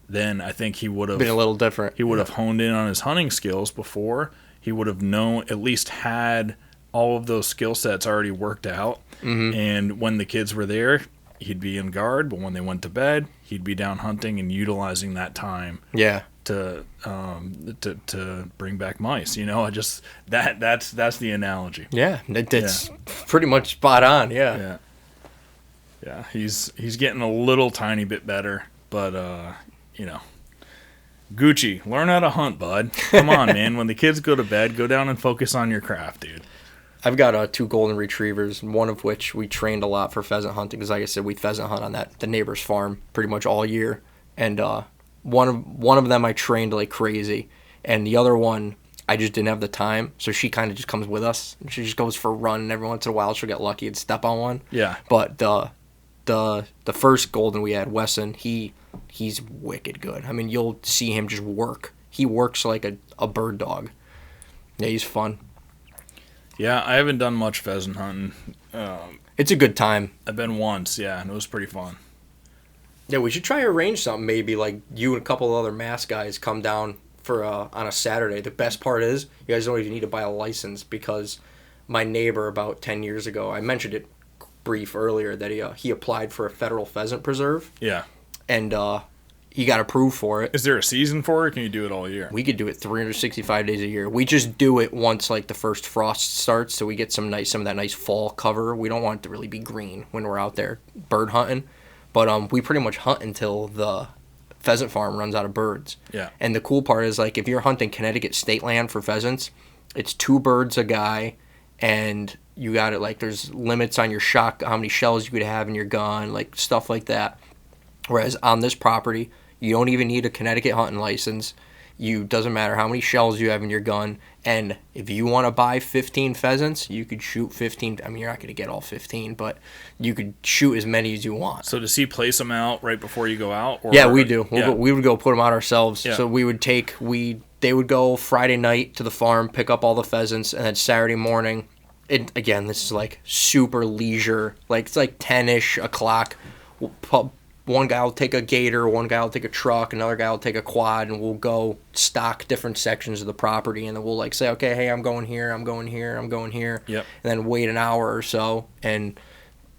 S1: then I think he would have
S2: been a little different.
S1: He would have honed in on his hunting skills before. He would have at least had all of those skill sets already worked out. And when the kids were there, he'd be in guard, but when they went to bed, he'd be down hunting and utilizing that time to bring back mice. That's the analogy.
S2: Yeah, that's pretty much spot on.
S1: Yeah. He's getting a little tiny bit better, but Gucci, learn how to hunt, bud. Come on, man. When the kids go to bed, go down and focus on your craft, dude.
S2: I've got 2 golden retrievers, one of which we trained a lot for pheasant hunting because, like I said, we pheasant hunt on the neighbor's farm pretty much all year. And one of them I trained like crazy, and the other one I just didn't have the time. So she kind of just comes with us, and she just goes for a run. And every once in a while, she'll get lucky and step on one.
S1: Yeah.
S2: But the first golden we had, Wesson, he's wicked good. I mean, you'll see him just work. He works like a bird dog. Yeah, he's fun.
S1: Yeah, I haven't done much pheasant hunting.
S2: It's a good time.
S1: I've been once, yeah, and it was pretty fun.
S2: Yeah, we should try to arrange something. Maybe like you and a couple of other mass guys come down for on a Saturday. The best part is you guys don't even need to buy a license because my neighbor about 10 years ago, I mentioned it brief earlier that he applied for a federal pheasant preserve.
S1: Yeah.
S2: And he got approved for it.
S1: Is there a season for it? Or can you do it all year?
S2: We could do it 365 days a year. We just do it once like the first frost starts, so we get some of that nice fall cover. We don't want it to really be green when we're out there bird hunting, but we pretty much hunt until the pheasant farm runs out of birds.
S1: Yeah.
S2: And the cool part is like if you're hunting Connecticut state land for pheasants, it's 2 birds a guy, and you got it like there's limits on your shot, how many shells you could have in your gun, like stuff like that. Whereas on this property, you don't even need a Connecticut hunting license. Doesn't matter how many shells you have in your gun. And if you want to buy 15 pheasants, you could shoot 15. I mean, you're not going to get all 15, but you could shoot as many as you want.
S1: So does he place them out right before you go out? Or,
S2: yeah, we do.
S1: Yeah.
S2: We would go put them out ourselves.
S1: Yeah.
S2: So they would go Friday night to the farm, pick up all the pheasants, and then Saturday morning, again, this is like super leisure. Like it's like 10-ish o'clock. One guy will take a gator, one guy will take a truck, another guy will take a quad, and we'll go stock different sections of the property, and then we'll like say, okay, hey, I'm going here, I'm going here, I'm going here,
S1: Yep.
S2: and then wait an hour or so and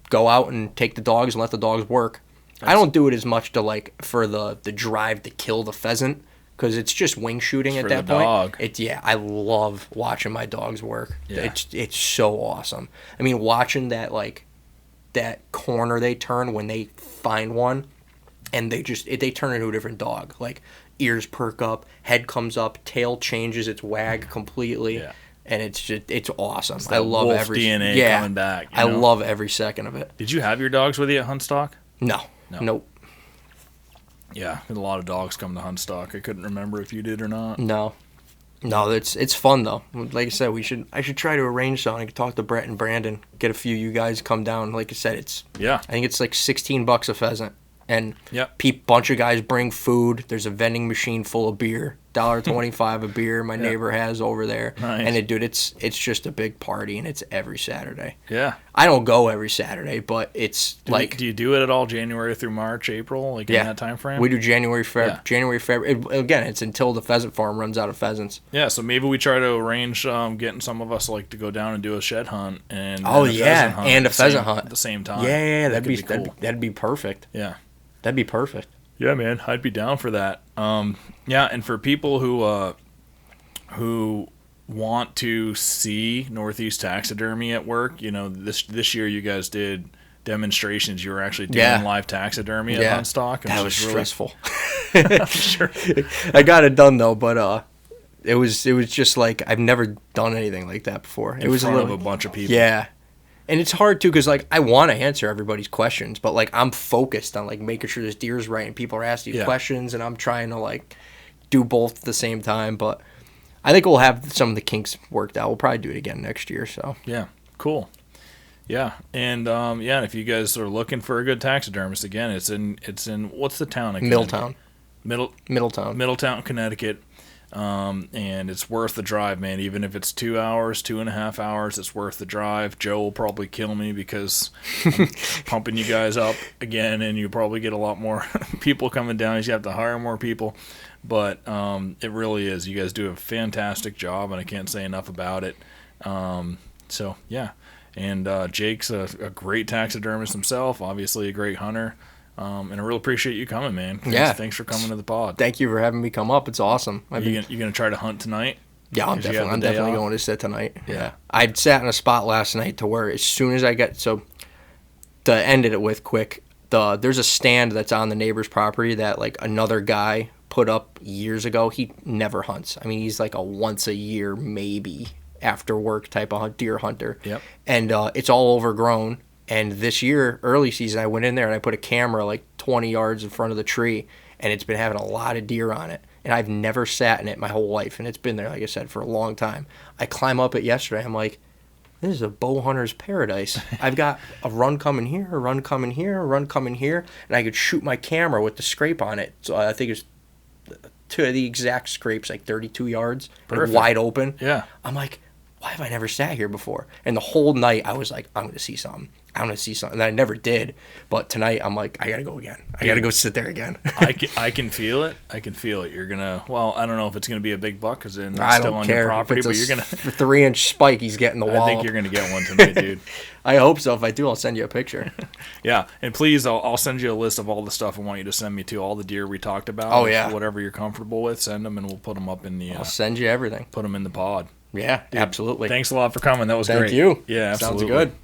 S2: go out and take the dogs and let the dogs work. I don't do it as much to like for the drive to kill the pheasant because it's just wing shooting at that point.
S1: Dog.
S2: I love watching my dogs work.
S1: Yeah.
S2: It's so awesome. I mean, watching that corner they turn when they find one, and they turn into a different dog. Like ears perk up, head comes up, tail changes its wag completely, and it's awesome.
S1: I love wolf
S2: every
S1: DNA coming back.
S2: I love every second of it.
S1: Did you have your dogs with you at Huntstock?
S2: No. Nope.
S1: Yeah, a lot of dogs come to Huntstock. I couldn't remember if you did or not.
S2: No, it's fun though. Like I said, I should try to arrange something. I could talk to Brett and Brandon, get a few of you guys come down. Like I said, I think it's like $16 a pheasant, and bunch of guys bring food. There's a vending machine full of beer, $1.25 a beer. My neighbor has over there,
S1: nice.
S2: And it's just a big party, and it's every Saturday.
S1: Yeah,
S2: I don't go every Saturday, but it's
S1: do you do it at all January through March, April, like in that time frame?
S2: We do January, February. Again, it's until the pheasant farm runs out of pheasants.
S1: Yeah, so maybe we try to arrange getting some of us like to go down and do a shed hunt and
S2: a pheasant hunt
S1: at the same time.
S2: Yeah,
S1: that'd be cool.
S2: That'd be perfect.
S1: Yeah,
S2: that'd be perfect.
S1: Yeah, man, I'd be down for that. Yeah, and for people who want to see Northeast Taxidermy at work, this year you guys did demonstrations. You were actually doing live taxidermy at Huntstock.
S2: That was stressful.
S1: Sure.
S2: I got it done though, but it was just like I've never done anything like that before.
S1: It was in front of a bunch of people.
S2: Yeah. And it's hard too because like I want to answer everybody's questions, but like I'm focused on like making sure this deer's right, and people are asking you questions, and I'm trying to like do both at the same time. But I think we'll have some of the kinks worked out. We'll probably do it again next year. So
S1: yeah, cool. Yeah, and if you guys are looking for a good taxidermist, again, it's in what's the town again?
S2: Middletown.
S1: Middletown, Connecticut. And it's worth the drive, man. Even if it's 2 hours, 2.5 hours, it's worth the drive. Joe will probably kill me because I'm pumping you guys up again, and you probably get a lot more people coming down. You have to hire more people, but it really is. You guys do a fantastic job, and I can't say enough about it. So yeah, and Jake's a great taxidermist himself. Obviously, a great hunter. And I really appreciate you coming, man. Thanks for coming to the pod.
S2: Thank you for having me come up. It's awesome.
S1: You gonna try to hunt tonight?
S2: Yeah, I'm definitely going to sit tonight. Yeah. I sat in a spot last night to where as soon as I got to end it with quick, there's a stand that's on the neighbor's property that like another guy put up years ago. He never hunts. I mean, he's like a once a year maybe after work type of deer hunter.
S1: Yep.
S2: And it's all overgrown. And this year, early season, I went in there and I put a camera like 20 yards in front of the tree, and it's been having a lot of deer on it. And I've never sat in it my whole life, and it's been there, like I said, for a long time. I climb up it yesterday. I'm like, this is a bow hunter's paradise. I've got a run coming here, a run coming here, a run coming here, and I could shoot my camera with the scrape on it. So I think it's to the exact scrapes, like 32 yards, wide open.
S1: Yeah.
S2: I'm like, why have I never sat here before? And the whole night I was like, I'm going to see something. I'm going to see something. And I never did. But tonight I'm like, I got to go again. I got to go sit there again.
S1: I can feel it. I can feel it. You're going to, well, I don't know if it's going to be a big buck because it's
S2: I
S1: still
S2: don't
S1: on
S2: care.
S1: your property,
S2: If
S1: but
S2: it's
S1: you're going to.
S2: a 3-inch spike, he's getting the wall.
S1: I think you're going to get one tonight, dude.
S2: I hope so. If I do, I'll send you a picture.
S1: Yeah, and please, I'll send you a list of all the stuff I want you to send me to, all the deer we talked about.
S2: Oh, yeah.
S1: Whatever you're comfortable with, send them, and we'll put them up in the.
S2: I'll send you everything.
S1: Put them in the pod.
S2: Yeah,
S1: Dude,
S2: absolutely.
S1: Thanks a lot for coming. That was great.
S2: Thank you.
S1: Yeah, absolutely.
S2: Sounds good.